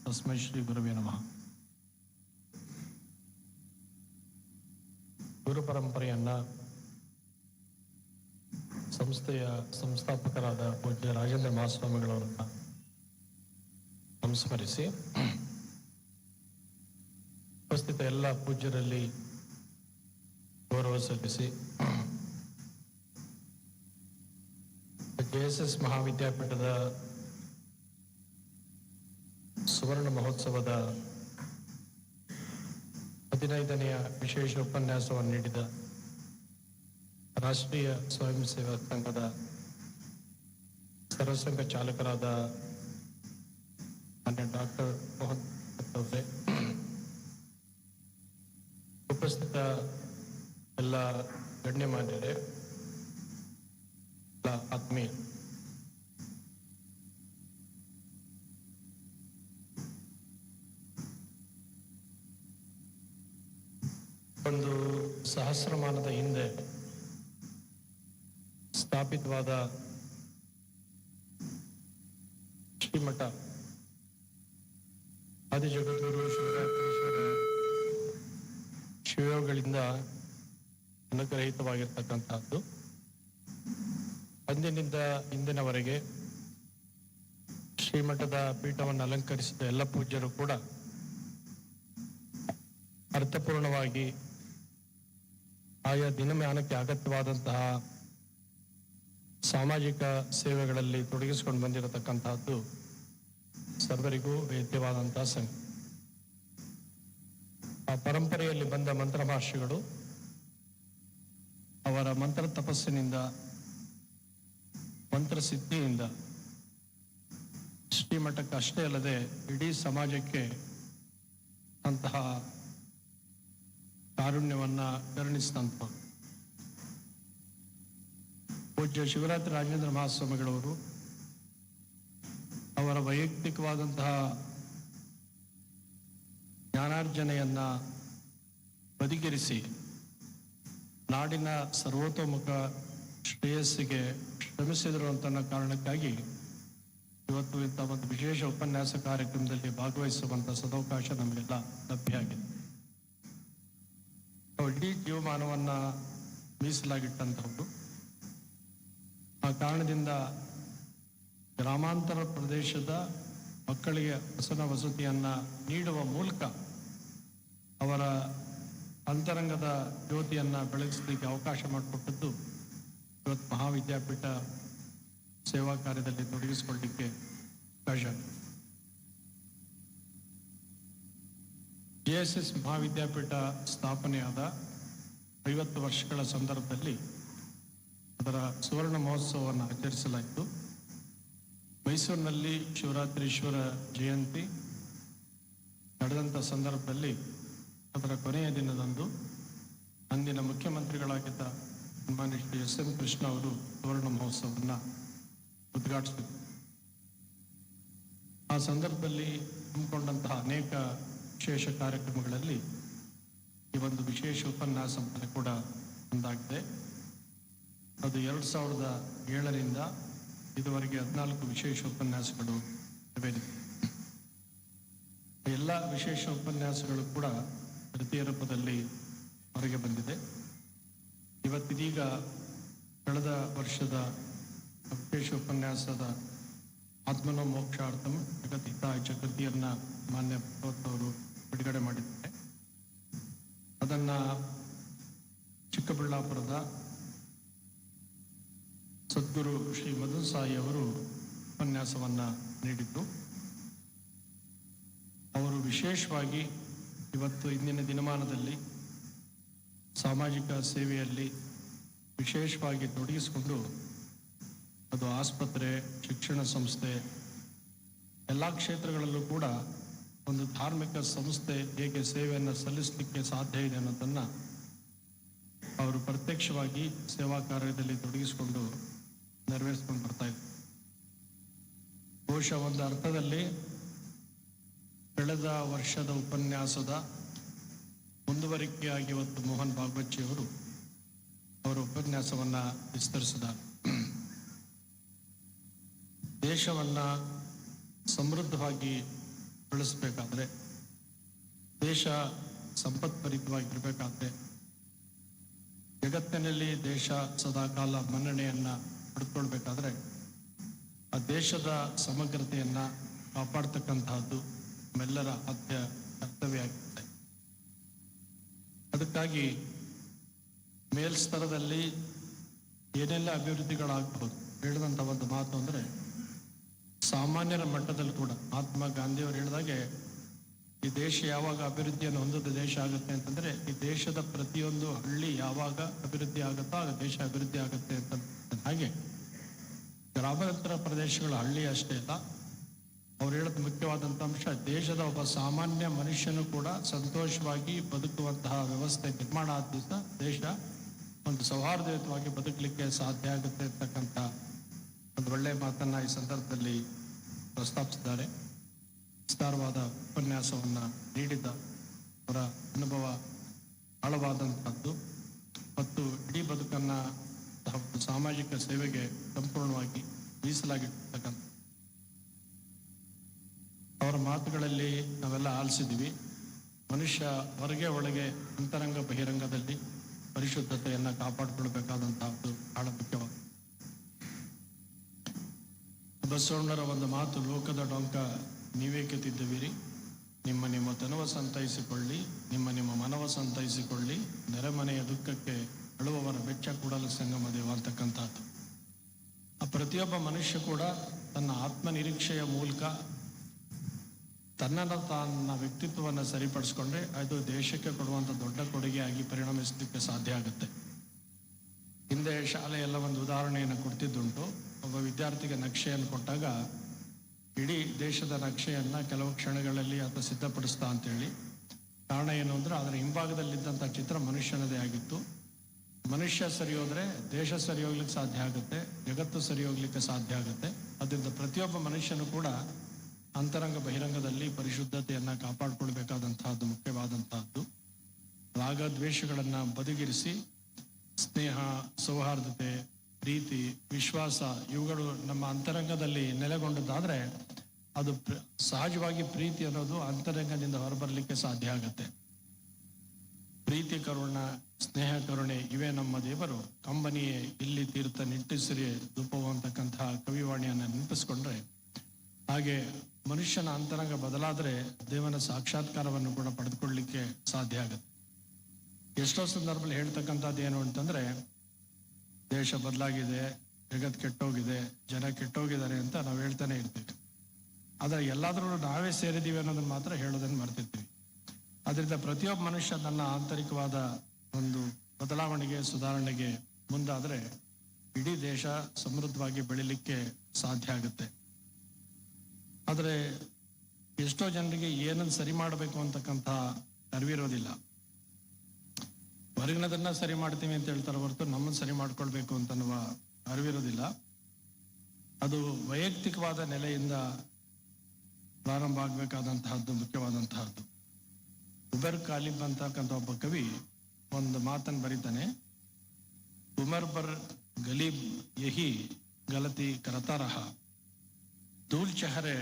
Speaker 5: तस्मै श्री गुरवे नमः. ಗುರು ಪರಂಪರೆಯನ್ನ ಸಂಸ್ಥೆಯ ಸಂಸ್ಥಾಪಕರಾದ ಪೂಜ್ಯ ರಾಜೇಂದ್ರ ಮಹಾಸ್ವಾಮಿಗಳವರನ್ನ ಸಂಸ್ಮರಿಸಿ ಉಪಸ್ಥಿತ ಎಲ್ಲ ಪೂಜ್ಯರಲ್ಲಿ ಗೌರವ ಸಲ್ಲಿಸಿ JSS ಮಹಾವಿದ್ಯಾಪೀಠದ ಸುವರ್ಣ ಮಹೋತ್ಸವದ 15ನೆಯ ವಿಶೇಷ ಉಪನ್ಯಾಸವನ್ನು ನೀಡಿದ ರಾಷ್ಟ್ರೀಯ ಸ್ವಯಂ ಸೇವಕ ಸಂಘದ ಸರ್ವಸಂಘ ಚಾಲಕರಾದ ಡಾಕ್ಟರ್ ಮೋಹನ್ ಅವರೇ, ಉಪಸ್ಥಿತ ಎಲ್ಲ ಗಣ್ಯಮಾನ್ಯರೇ, ಆತ್ಮೀಯ ಒಂದು ಸಹಸ್ರಮಾನದ ಹಿಂದೆ ಸ್ಥಾಪಿತವಾದ ಶ್ರೀಮಠ ಆದಿಜಗದ್ಗುರು ಶಿವಯೋಗಗಳಿಂದ ಅನುಗ್ರಹಿತವಾಗಿರ್ತಕ್ಕಂಥದ್ದು. ಅಂದಿನಿಂದ ಇಂದಿನವರೆಗೆ ಶ್ರೀಮಠದ ಪೀಠವನ್ನು ಅಲಂಕರಿಸಿದ ಎಲ್ಲ ಪೂಜ್ಯರು ಕೂಡ ಅರ್ಥಪೂರ್ಣವಾಗಿ ಆಯಾ ದಿನಮಾನಕ್ಕೆ ಅಗತ್ಯವಾದಂತಹ ಸಾಮಾಜಿಕ ಸೇವೆಗಳಲ್ಲಿ ತೊಡಗಿಸಿಕೊಂಡು ಬಂದಿರತಕ್ಕಂತಹದ್ದು ಸರ್ವರಿಗೂ ವೇದ್ಯವಾದಂತಹ ಸಂಗತಿ. ಆ ಪರಂಪರೆಯಲ್ಲಿ ಬಂದ ಮಂತ್ರ ಮಹರ್ಷಿಗಳು ಅವರ ಮಂತ್ರ ತಪಸ್ಸಿನಿಂದ, ಮಂತ್ರ ಸಿದ್ಧಿಯಿಂದ ಶ್ರೀಮಠಕ್ಕೆ ಅಷ್ಟೇ ಅಲ್ಲದೆ ಇಡೀ ಸಮಾಜಕ್ಕೆ ಅಂತಹ ಕಾರುಣ್ಯವನ್ನ ಕರುಣಿಸಿದಂಥ ಪೂಜ್ಯ ಶಿವರಾತ್ರಿ ರಾಜೇಂದ್ರ ಮಹಾಸ್ವಾಮಿಗಳವರು ಅವರ ವೈಯಕ್ತಿಕವಾದಂತಹ ಜ್ಞಾನಾರ್ಜನೆಯನ್ನ ಬದಿಗಿರಿಸಿ ನಾಡಿನ ಸರ್ವತೋಮುಖ ಶ್ರೇಯಸ್ಸಿಗೆ ಶ್ರಮಿಸಿದರು ಅಂತ ಕಾರಣಕ್ಕಾಗಿ ಇವತ್ತು ಇಂಥ ಒಂದು ವಿಶೇಷ ಉಪನ್ಯಾಸ ಕಾರ್ಯಕ್ರಮದಲ್ಲಿ ಭಾಗವಹಿಸುವಂತ ಸದವಕಾಶ ನಮಗೆಲ್ಲ ಲಭ್ಯ ಆಗಿದೆ. ಇಡೀ ಜೀವಮಾನವನ್ನ ಮೀಸಲಾಗಿಟ್ಟಂತಹದ್ದು. ಆ ಕಾರಣದಿಂದ ಗ್ರಾಮಾಂತರ ಪ್ರದೇಶದ ಮಕ್ಕಳಿಗೆ ಹೊಸ ವಸತಿಯನ್ನ ನೀಡುವ ಮೂಲಕ ಅವರ ಅಂತರಂಗದ ಜ್ಯೋತಿಯನ್ನ ಬೆಳಗಿಸಲಿಕ್ಕೆ ಅವಕಾಶ ಮಾಡಿಕೊಟ್ಟದ್ದು ಇವತ್ತು ಮಹಾವಿದ್ಯಾಪೀಠ ಸೇವಾ ಕಾರ್ಯದಲ್ಲಿ ತೊಡಗಿಸಿಕೊಳ್ಳಲಿಕ್ಕೆ ಅವಕಾಶ. JSS ಮಹಾವಿದ್ಯಾಪೀಠ ಸ್ಥಾಪನೆಯಾದ 50 ವರ್ಷಗಳ ಸಂದರ್ಭದಲ್ಲಿ ಅದರ ಸುವರ್ಣ ಮಹೋತ್ಸವವನ್ನು ಆಚರಿಸಲಾಯಿತು. ಮೈಸೂರಿನಲ್ಲಿ ಶಿವರಾತ್ರೀಶ್ವರ ಜಯಂತಿ ನಡೆದಂಥ ಸಂದರ್ಭದಲ್ಲಿ ಅದರ ಕೊನೆಯ ದಿನದಂದು ಅಂದಿನ ಮುಖ್ಯಮಂತ್ರಿಗಳಾಗಿದ್ದ ಸನ್ಮಾನ್ಯ ಶ್ರೀ SM ಕೃಷ್ಣ ಅವರು ಸುವರ್ಣ ಮಹೋತ್ಸವವನ್ನು ಉದ್ಘಾಟಿಸಿದರು. ಆ ಸಂದರ್ಭದಲ್ಲಿ ಹಮ್ಮಿಕೊಂಡಂತಹ ಅನೇಕ ವಿಶೇಷ ಕಾರ್ಯಕ್ರಮಗಳಲ್ಲಿ ಈ ಒಂದು ವಿಶೇಷ ಉಪನ್ಯಾಸ ಕೂಡ ಒಂದಾಗಿದೆ. ಅದು 2007ರಿಂದ ಇದುವರೆಗೆ 14 ವಿಶೇಷ ಉಪನ್ಯಾಸಗಳು ನೆರವೇರಿದೆ. ಎಲ್ಲ ವಿಶೇಷ ಉಪನ್ಯಾಸಗಳು ಕೂಡ ತೃತೀಯ ರೂಪದಲ್ಲಿ ಹೊರಗೆ ಬಂದಿದೆ. ಇವತ್ತಿದೀಗ ಕಳೆದ ವರ್ಷದ ವಿಶೇಷ ಉಪನ್ಯಾಸದ ಆತ್ಮನೋ ಮೋಕ್ಷಾರ್ಥಂ ಜಗದ್ಹಿತಾಯ ಚ ಕೃತಿಯನ್ನ ಮಾನ್ಯ ಭಗವತ್ ಅವರು ಬಿಡುಗಡೆ ಮಾಡಿದ್ದಾರೆ. ಅದನ್ನ ಚಿಕ್ಕಬಳ್ಳಾಪುರದ ಸದ್ಗುರು ಶ್ರೀ ಮಧು ಸಾಯಿ ಅವರು ಉಪನ್ಯಾಸವನ್ನ ನೀಡಿದ್ದು, ಅವರು ವಿಶೇಷವಾಗಿ ಇವತ್ತು ಇಂದಿನ ದಿನಮಾನದಲ್ಲಿ ಸಾಮಾಜಿಕ ಸೇವೆಯಲ್ಲಿ ವಿಶೇಷವಾಗಿ ತೊಡಗಿಸಿಕೊಂಡು, ಅದು ಆಸ್ಪತ್ರೆ, ಶಿಕ್ಷಣ ಸಂಸ್ಥೆ, ಎಲ್ಲ ಕ್ಷೇತ್ರಗಳಲ್ಲೂ ಕೂಡ ಒಂದು ಧಾರ್ಮಿಕ ಸಂಸ್ಥೆ ಹೇಗೆ ಸೇವೆಯನ್ನು ಸಲ್ಲಿಸಲಿಕ್ಕೆ ಸಾಧ್ಯ ಇದೆ ಅನ್ನೋದನ್ನು ಅವರು ಪ್ರತ್ಯಕ್ಷವಾಗಿ ಸೇವಾ ಕಾರ್ಯದಲ್ಲಿ ತೊಡಗಿಸಿಕೊಂಡು ನೆರವೇರಿಸಿಕೊಂಡು ಬರ್ತಾ ಇದ್ದಾರೆ. ಬಹುಶಃ ಒಂದು ಅರ್ಥದಲ್ಲಿ ಕಳೆದ ವರ್ಷದ ಉಪನ್ಯಾಸದ ಮುಂದುವರಿಕೆಯಾಗಿ ಇವತ್ತು ಮೋಹನ್ ಭಾಗವತ್ ಅವರು ಅವರ ಉಪನ್ಯಾಸವನ್ನ ವಿಸ್ತರಿಸಿದ್ದಾರೆ. ದೇಶವನ್ನ ಸಮೃದ್ಧವಾಗಿ ಬೆಳೆಸಬೇಕಾದ್ರೆ, ದೇಶ ಸಂಪತ್ಭರಿತವಾಗಿರಬೇಕಾದ್ರೆ, ಜಗತ್ತಿನಲ್ಲಿ ದೇಶ ಸದಾಕಾಲ ಮನ್ನಣೆಯನ್ನ ಪಡೆದುಕೊಳ್ಬೇಕಾದ್ರೆ ಆ ದೇಶದ ಸಮಗ್ರತೆಯನ್ನ ಕಾಪಾಡ್ತಕ್ಕಂತಹದ್ದು ನಮ್ಮೆಲ್ಲರ ಆದ್ಯ ಕರ್ತವ್ಯ ಆಗಿದೆ. ಅದಕ್ಕಾಗಿ ಮೇಲ್ಸ್ತರದಲ್ಲಿ ಏನೆಲ್ಲ ಅಭಿವೃದ್ಧಿಗಳಾಗಬಹುದು ಹೇಳಿದಂಥ ಒಂದು ಮಾತು ಅಂದರೆ, ಸಾಮಾನ್ಯರ ಮಟ್ಟದಲ್ಲಿ ಕೂಡ ಮಹಾತ್ಮ ಗಾಂಧಿಯವರು ಹೇಳಿದಾಗೆ ಈ ದೇಶ ಯಾವಾಗ ಅಭಿವೃದ್ಧಿಯನ್ನು ಹೊಂದದ ದೇಶ ಆಗುತ್ತೆ ಅಂತಂದ್ರೆ, ಈ ದೇಶದ ಪ್ರತಿಯೊಂದು ಹಳ್ಳಿ ಯಾವಾಗ ಅಭಿವೃದ್ಧಿ ಆಗುತ್ತೋ ಆಗ ದೇಶ ಅಭಿವೃದ್ಧಿ ಆಗುತ್ತೆ ಅಂತ. ಹಾಗೆ ಗ್ರಾಮಾಂತರ ಪ್ರದೇಶಗಳ ಹಳ್ಳಿ ಅಷ್ಟೇ ಅಲ್ಲ, ಅವ್ರು ಹೇಳೋದು ಮುಖ್ಯವಾದಂಥ ಅಂಶ, ದೇಶದ ಒಬ್ಬ ಸಾಮಾನ್ಯ ಮನುಷ್ಯನು ಕೂಡ ಸಂತೋಷವಾಗಿ ಬದುಕುವಂತಹ ವ್ಯವಸ್ಥೆ ನಿರ್ಮಾಣ ಆದ ದಿವಸ ದೇಶ ಒಂದು ಸೌಹಾರ್ದಯುತವಾಗಿ ಬದುಕಲಿಕ್ಕೆ ಸಾಧ್ಯ ಆಗುತ್ತೆ ಅಂತಕ್ಕಂಥ ಒಂದು ಒಳ್ಳೆಯ ಮಾತನ್ನ ಈ ಸಂದರ್ಭದಲ್ಲಿ ಪ್ರಸ್ತಾಪಿಸಿದ್ದಾರೆ. ವಿಸ್ತಾರವಾದ ಉಪನ್ಯಾಸವನ್ನ ನೀಡಿದ್ದ ಅವರ ಅನುಭವ ಆಳವಾದಂತಹದ್ದು ಮತ್ತು ಇಡೀ ಬದುಕನ್ನ ಸಾಮಾಜಿಕ ಸೇವೆಗೆ ಸಂಪೂರ್ಣವಾಗಿ ಮೀಸಲಾಗಿರ್ತಕ್ಕಂಥ ಅವರ ಮಾತುಗಳಲ್ಲಿ ನಾವೆಲ್ಲ ಆಲಿಸಿದ್ದೀವಿ. ಮನುಷ್ಯ ಹೊರಗೆ ಒಳಗೆ ಅಂತರಂಗ ಬಹಿರಂಗದಲ್ಲಿ ಪರಿಶುದ್ಧತೆಯನ್ನ ಕಾಪಾಡಿಕೊಳ್ಬೇಕಾದಂತಹದ್ದು ಬಹಳ ಮುಖ್ಯವಾದ. ಬಸವಣ್ಣರ ಒಂದು ಮಾತು, ಲೋಕದ ಡೊಂಕ ನೀವೇಕೆ ತಿದ್ದುವಿರಿ, ನಿಮ್ಮ ನಿಮ್ಮ ತನುವ ಸಂತೈಸಿಕೊಳ್ಳಿ, ನಿಮ್ಮ ಮನವ ಸಂತೈಸಿಕೊಳ್ಳಿ, ನೆರೆಮನೆಯ ದುಃಖಕ್ಕೆ ಅಳುವವರ ಬೆಚ್ಚ ಕೂಡಲ ಸಂಗಮ ದೇವ ಅಂತಕ್ಕಂಥದ್ದು. ಆ ಪ್ರತಿಯೊಬ್ಬ ಮನುಷ್ಯ ಕೂಡ ತನ್ನ ಆತ್ಮನಿರೀಕ್ಷೆಯ ಮೂಲಕ ತನ್ನ ವ್ಯಕ್ತಿತ್ವವನ್ನು ಸರಿಪಡಿಸ್ಕೊಂಡ್ರೆ ಅದು ದೇಶಕ್ಕೆ ಕೊಡುವಂಥ ದೊಡ್ಡ ಕೊಡುಗೆಯಾಗಿ ಪರಿಣಮಿಸಲಿಕ್ಕೆ ಸಾಧ್ಯ ಆಗುತ್ತೆ. ಹಿಂದೆ ಶಾಲೆಯೆಲ್ಲ ಒಂದು ಉದಾಹರಣೆಯನ್ನು ಕೊಡ್ತಿದ್ದುಂಟು. ಒಬ್ಬ ವಿದ್ಯಾರ್ಥಿಗೆ ನಕ್ಷೆಯನ್ನು ಕೊಟ್ಟಾಗ ಇಡೀ ದೇಶದ ನಕ್ಷೆಯನ್ನು ಕೆಲವು ಕ್ಷಣಗಳಲ್ಲಿ ಆತ ಸಿದ್ಧಪಡಿಸ್ತಾ ಅಂತೇಳಿ. ಕಾರಣ ಏನು ಅಂದರೆ, ಅದರ ಹಿಂಭಾಗದಲ್ಲಿದ್ದಂಥ ಚಿತ್ರ ಮನುಷ್ಯನದೇ ಆಗಿತ್ತು. ಮನುಷ್ಯ ಸರಿ ಹೋದ್ರೆ ದೇಶ ಸರಿ ಹೋಗ್ಲಿಕ್ಕೆ ಸಾಧ್ಯ ಆಗುತ್ತೆ, ಜಗತ್ತು ಸರಿ ಹೋಗ್ಲಿಕ್ಕೆ ಸಾಧ್ಯ ಆಗುತ್ತೆ. ಅದರಿಂದ ಪ್ರತಿಯೊಬ್ಬ ಮನುಷ್ಯನು ಕೂಡ ಅಂತರಂಗ ಬಹಿರಂಗದಲ್ಲಿ ಪರಿಶುದ್ಧತೆಯನ್ನ ಕಾಪಾಡಿಕೊಳ್ಬೇಕಾದಂತಹದ್ದು ಮುಖ್ಯವಾದಂತಹದ್ದು. ರಾಗ ದ್ವೇಷಗಳನ್ನ ಬದಿಗಿರಿಸಿ ಸ್ನೇಹ, ಸೌಹಾರ್ದತೆ, ಪ್ರೀತಿ, ವಿಶ್ವಾಸ ಇವುಗಳು ನಮ್ಮ ಅಂತರಂಗದಲ್ಲಿ ನೆಲೆಗೊಂಡದ್ದಾದ್ರೆ ಅದು ಸಹಜವಾಗಿ ಪ್ರೀತಿ ಅನ್ನೋದು ಅಂತರಂಗದಿಂದ ಹೊರಬರಲಿಕ್ಕೆ ಸಾಧ್ಯ ಆಗುತ್ತೆ. ಪ್ರೀತಿ ಕರುಣ, ಸ್ನೇಹ ಕರುಣೆ ಇವೇ ನಮ್ಮ ದೇವರು, ಕಂಬನಿಯೇ ಇಲ್ಲಿ ತೀರ್ಥ ನಿಟ್ಟಿಸಿರಿ ಧೂಪವು ಅಂತಕ್ಕಂತಹ ಕವಿವಾಣಿಯನ್ನು ನೆನಪಿಸ್ಕೊಂಡ್ರೆ, ಹಾಗೆ ಮನುಷ್ಯನ ಅಂತರಂಗ ಬದಲಾದ್ರೆ ದೇವನ ಸಾಕ್ಷಾತ್ಕಾರವನ್ನು ಕೂಡ ಪಡೆದುಕೊಳ್ಳಲಿಕ್ಕೆ ಸಾಧ್ಯ ಆಗುತ್ತೆ. ಎಷ್ಟೋ ಸಂದರ್ಭದಲ್ಲಿ ಹೇಳ್ತಕ್ಕಂಥದ್ದು ಏನು ಅಂತಂದ್ರೆ, ದೇಶ ಬದಲಾಗಿದೆ, ಜಗತ್ ಕೆಟ್ಟೋಗಿದೆ, ಜನ ಕೆಟ್ಟೋಗಿದ್ದಾರೆ ಅಂತ ನಾವು ಹೇಳ್ತಾನೆ ಇರ್ತೀವಿ. ಆದ್ರೆ ಎಲ್ಲಾದ್ರೂ ನಾವೇ ಸೇರಿದೀವಿ ಅನ್ನೋದನ್ನ ಮಾತ್ರ ಹೇಳೋದನ್ನ ಮರ್ತಿರ್ತೀವಿ. ಅದರಿಂದ ಪ್ರತಿಯೊಬ್ಬ ಮನುಷ್ಯ ತನ್ನ ಆಂತರಿಕವಾದ ಒಂದು ಬದಲಾವಣೆಗೆ, ಸುಧಾರಣೆಗೆ ಮುಂದಾದ್ರೆ ಇಡೀ ದೇಶ ಸಮೃದ್ಧವಾಗಿ ಬೆಳಿಲಿಕ್ಕೆ ಸಾಧ್ಯ ಆಗುತ್ತೆ. ಆದರೆ ಎಷ್ಟೋ ಜನರಿಗೆ ಏನನ್ನು ಸರಿ ಮಾಡಬೇಕು ಅಂತಕ್ಕಂಥ ಅರಿವಿರೋದಿಲ್ಲ. ಹೊರಗಿನದನ್ನ ಸರಿ ಮಾಡ್ತೀವಿ ಅಂತ ಹೇಳ್ತಾರೆ ಹೊರತು ನಮ್ಮನ್ನು ಸರಿ ಮಾಡ್ಕೊಳ್ಬೇಕು ಅಂತನ್ನುವ ಅರಿವಿರೋದಿಲ್ಲ. ಅದು ವೈಯಕ್ತಿಕವಾದ ನೆಲೆಯಿಂದ ಪ್ರಾರಂಭ ಆಗಬೇಕಾದಂತಹದ್ದು ಮುಖ್ಯವಾದಂತಹದ್ದು. ಉಬರ್ ಕಾಲಿಬ್ ಅಂತಕ್ಕಂಥ ಒಬ್ಬ ಕವಿ ಒಂದು ಮಾತನ್ನು ಬರೀತಾನೆ, ಉಮರ್ ಬರ್ ಗಲೀಬ್ ಯಹಿ ಗಲತಿ ಕರತಾ ರಹಾ, ಧೂಲ್ ಚಹರೆ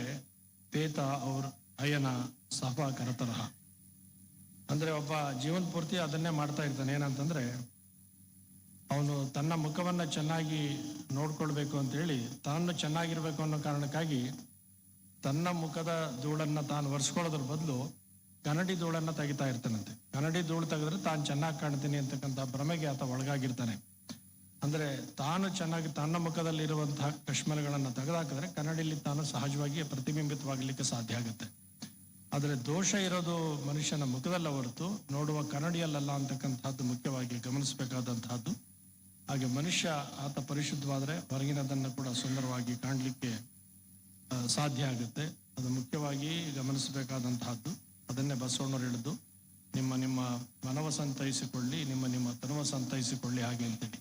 Speaker 5: ಪೇತಾ ಔರ್ ಅಯನ ಸಫಾ ಕರತಾ ರಹಾ. ಅಂದರೆ ಒಬ್ಬ ಜೀವನ ಪೂರ್ತಿ ಅದನ್ನೇ ಮಾಡ್ತಾ ಇರ್ತಾನೆ. ಏನಂತಂದರೆ ಅವನು ತನ್ನ ಮುಖವನ್ನು ಚೆನ್ನಾಗಿ ನೋಡ್ಕೊಳ್ಬೇಕು ಅಂತೇಳಿ ತಾನು ಚೆನ್ನಾಗಿರ್ಬೇಕು ಅನ್ನೋ ಕಾರಣಕ್ಕಾಗಿ ತನ್ನ ಮುಖದ ಧೂಳನ್ನು ತಾನು ಒರೆಸ್ಕೊಳ್ಳೋದ್ರ ಬದಲು ಕನ್ನಡಿ ಧೂಳನ್ನು ತೆಗಿತಾ ಇರ್ತಾನಂತೆ. ಕನ್ನಡಿ ಧೂಳು ತೆಗೆದ್ರೆ ತಾನು ಚೆನ್ನಾಗಿ ಕಾಣ್ತೀನಿ ಅಂತಕ್ಕಂಥ ಭ್ರಮೆಗೆ ಆತ ಒಳಗಾಗಿರ್ತಾನೆ. ಅಂದರೆ ತಾನು ಚೆನ್ನಾಗಿ ತನ್ನ ಮುಖದಲ್ಲಿ ಇರುವಂತಹ ಕಶ್ಮಲಗಳನ್ನು ತೆಗೆದಾಕಿದ್ರೆ ಕನ್ನಡಿಯಲ್ಲಿ ತಾನು ಸಹಜವಾಗಿ ಪ್ರತಿಬಿಂಬಿತವಾಗಲಿಕ್ಕೆ ಸಾಧ್ಯ ಆಗುತ್ತೆ. ಆದರೆ ದೋಷ ಇರೋದು ಮನುಷ್ಯನ ಮುಖದಲ್ಲ ಹೊರತು ನೋಡುವ ಕನ್ನಡಿಯಲ್ಲ ಅಂತಕ್ಕಂಥದ್ದು ಮುಖ್ಯವಾಗಿ ಗಮನಿಸಬೇಕಾದಂತಹದ್ದು. ಹಾಗೆ ಮನುಷ್ಯ ಆತ ಪರಿಶುದ್ಧವಾದರೆ ಹೊರಗಿನದನ್ನು ಕೂಡ ಸುಂದರವಾಗಿ ಕಾಣಲಿಕ್ಕೆ ಸಾಧ್ಯ ಆಗುತ್ತೆ. ಅದು ಮುಖ್ಯವಾಗಿ ಗಮನಿಸಬೇಕಾದಂತಹದ್ದು. ಅದನ್ನೇ ಬಸವಣ್ಣವರು ಹೇಳಿದ್ದು, ನಿಮ್ಮ ನಿಮ್ಮ ಮನವ ಸಂತೈಸಿಕೊಳ್ಳಿ, ನಿಮ್ಮ ನಿಮ್ಮ ತನುವ ಸಂತೈಸಿಕೊಳ್ಳಿ ಹಾಗೆ ಅಂತೇಳಿ.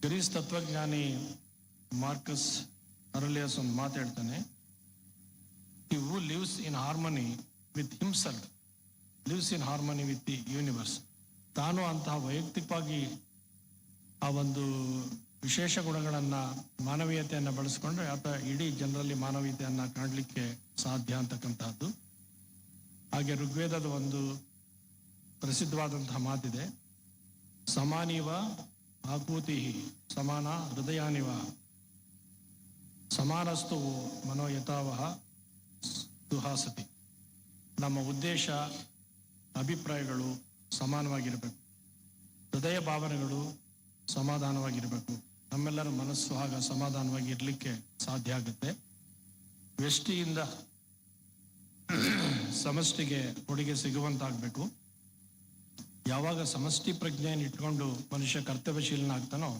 Speaker 5: ಗ್ರೀಸ್ ತತ್ವಜ್ಞಾನಿ ಮಾರ್ಕಸ್ ಅರಲಿಯಸ್ ಒಂದು ಮಾತು ಹೇಳ್ತಾನೆ, He who lives in harmony with himself lives in harmony with the universe. ತಾನು ಅಂತಹ ವೈಯಕ್ತಿಕವಾಗಿ ಆ ಒಂದು ವಿಶೇಷ ಗುಣಗಳನ್ನು ಮಾನವೀಯತೆಯನ್ನು ಬಳಸ್ಕೊಂಡ್ರೆ ಆತ ಇಡೀ ಜನರಲ್ಲಿ ಮಾನವೀಯತೆಯನ್ನು ಕಾಣಲಿಕ್ಕೆ ಸಾಧ್ಯ ಅಂತಕ್ಕಂಥದ್ದು. ಹಾಗೆ ಋಗ್ವೇದದ ಒಂದು ಪ್ರಸಿದ್ಧವಾದಂತಹ ಮಾತಿದೆ, ಸಮಾನಿವ ಆಕೂತಿ ಸಮಾನ ಹೃದಯಾನಿವ ಸಮಾನಸ್ತು ಮನೋ ಯಥಾವಹ ದುಹಾಸತಿ. ನಮ್ಮ ಉದ್ದೇಶ ಅಭಿಪ್ರಾಯಗಳು ಸಮಾನವಾಗಿರಬೇಕು, ಹೃದಯ ಭಾವನೆಗಳು ಸಮಾಧಾನವಾಗಿರಬೇಕು. ನಮ್ಮೆಲ್ಲರ ಮನಸ್ಸು ಆಗ ಸಮಾಧಾನವಾಗಿ ಇರಲಿಕ್ಕೆ ಸಾಧ್ಯ ಆಗುತ್ತೆ. ವ್ಯಷ್ಟಿಯಿಂದ ಸಮಷ್ಟಿಗೆ ಕೊಡುಗೆ ಸಿಗುವಂತಾಗಬೇಕು. ಯಾವಾಗ ಸಮಷ್ಟಿ ಪ್ರಜ್ಞೆಯನ್ನು ಇಟ್ಕೊಂಡು ಮನುಷ್ಯ ಕರ್ತವ್ಯಶೀಲನಾಗ್ತಾನೋ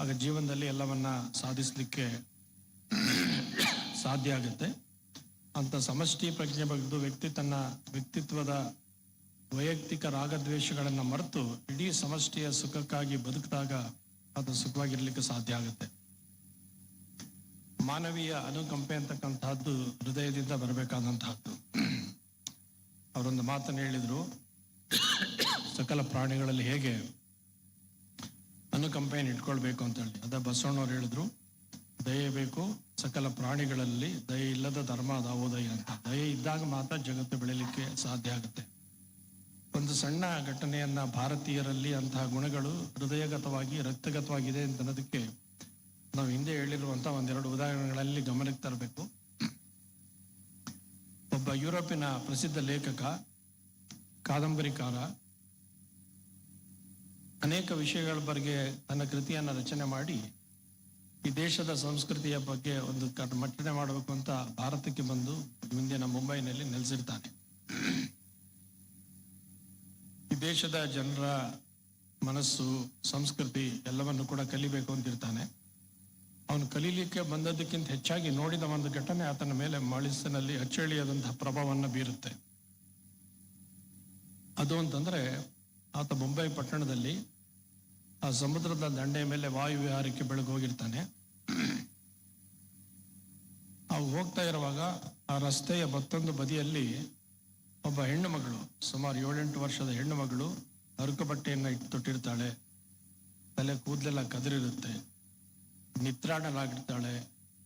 Speaker 5: ಆಗ ಜೀವನದಲ್ಲಿ ಎಲ್ಲವನ್ನ ಸಾಧಿಸಲಿಕ್ಕೆ ಸಾಧ್ಯ ಆಗುತ್ತೆ. ಅಂತ ಸಮಷ್ಟಿ ಪ್ರಜ್ಞೆ ಬಗೆದು ವ್ಯಕ್ತಿ ತನ್ನ ವ್ಯಕ್ತಿತ್ವದ ವೈಯಕ್ತಿಕ ರಾಗದ್ವೇಷಗಳನ್ನು ಮರೆತು ಇಡೀ ಸಮಷ್ಟಿಯ ಸುಖಕ್ಕಾಗಿ ಬದುಕಿದಾಗ ಅದು ಸುಖವಾಗಿರ್ಲಿಕ್ಕೆ ಸಾಧ್ಯ ಆಗುತ್ತೆ. ಮಾನವೀಯ ಅನುಕಂಪೆ ಅಂತಕ್ಕಂತಹದ್ದು ಹೃದಯದಿಂದ ಬರಬೇಕಾದಂತಹದ್ದು. ಅವರೊಂದು ಮಾತನ್ನು ಹೇಳಿದ್ರು, ಸಕಲ ಪ್ರಾಣಿಗಳಲ್ಲಿ ಹೇಗೆ ಅನುಕಂಪೆಯನ್ನು ಇಟ್ಕೊಳ್ಬೇಕು ಅಂತ ಹೇಳಿ. ಅದ ಬಸವಣ್ಣವ್ರು ಹೇಳಿದ್ರು, ದಯೆ ಬೇಕು ಸಕಲ ಪ್ರಾಣಿಗಳಲ್ಲಿ, ದಯೆ ಇಲ್ಲದ ಧರ್ಮ ಅದಾವುದಯ ಅಂತ. ದಯೆ ಇದ್ದಾಗ ಮಾತ್ರ ಜಗತ್ತು ಬೆಳೀಲಿಕ್ಕೆ ಸಾಧ್ಯ ಆಗುತ್ತೆ. ಒಂದು ಸಣ್ಣ ಘಟನೆಯನ್ನ ಭಾರತೀಯರಲ್ಲಿ ಅಂತಹ ಗುಣಗಳು ಹೃದಯಗತವಾಗಿ ರಕ್ತಗತವಾಗಿದೆ ಅಂತ ಅನ್ನೋದಕ್ಕೆ ನಾವು ಹಿಂದೆ ಹೇಳಿರುವಂತಹ ಒಂದೆರಡು ಉದಾಹರಣೆಗಳಲ್ಲಿ ಗಮನಕ್ಕೆ ತರಬೇಕು. ಒಬ್ಬ ಯುರೋಪಿನ ಪ್ರಸಿದ್ಧ ಲೇಖಕ, ಕಾದಂಬರಿಕಾರ, ಅನೇಕ ವಿಷಯಗಳ ಬಗ್ಗೆ ತನ್ನ ಕೃತಿಯನ್ನು ರಚನೆ ಮಾಡಿ ಈ ದೇಶದ ಸಂಸ್ಕೃತಿಯ ಬಗ್ಗೆ ಒಂದು ಮಟ್ಟಣೆ ಮಾಡಬೇಕು ಅಂತ ಭಾರತಕ್ಕೆ ಬಂದು ಮುಂದಿನ ಮುಂಬೈನಲ್ಲಿ ನೆಲೆಸಿರ್ತಾನೆ. ಈ ದೇಶದ ಜನರ ಮನಸ್ಸು, ಸಂಸ್ಕೃತಿ ಎಲ್ಲವನ್ನು ಕೂಡ ಕಲಿಬೇಕು ಅಂತಿರ್ತಾನೆ. ಅವನು ಕಲೀಲಿಕ್ಕೆ ಬಂದದ್ದಕ್ಕಿಂತ ಹೆಚ್ಚಾಗಿ ನೋಡಿದ ಒಂದು ಘಟನೆ ಆತನ ಮೇಲೆ ಮನಸ್ಸಿನಲ್ಲಿ ಅಚ್ಚಳಿಯಾದಂತಹ ಪ್ರಭಾವವನ್ನು ಬೀರುತ್ತೆ. ಅದು ಅಂತಂದ್ರೆ, ಆತ ಮುಂಬೈ ಪಟ್ಟಣದಲ್ಲಿ ಆ ಸಮುದ್ರದ ದಂಡೆಯ ಮೇಲೆ ವಾಯು ವಿಹಾರಕ್ಕೆ ಬೆಳಗ್ಗೆ ಹೋಗಿರ್ತಾನೆ. ಅವು ಹೋಗ್ತಾ ಇರುವಾಗ ಆ ರಸ್ತೆಯ ಮತ್ತೊಂದು ಬದಿಯಲ್ಲಿ ಒಬ್ಬ ಹೆಣ್ಣು ಮಗಳು, ಸುಮಾರು 7-8 ವರ್ಷದ ಹೆಣ್ಣು ಮಗಳು, ಹರಕು ಬಟ್ಟೆಯನ್ನು ಇಟ್ಟು ತೊಟ್ಟಿರ್ತಾಳೆ, ತಲೆ ಕೂದಲೆಲ್ಲ ಕದರಿರುತ್ತೆ, ನಿತ್ರಾಣಲಾಗಿರ್ತಾಳೆ,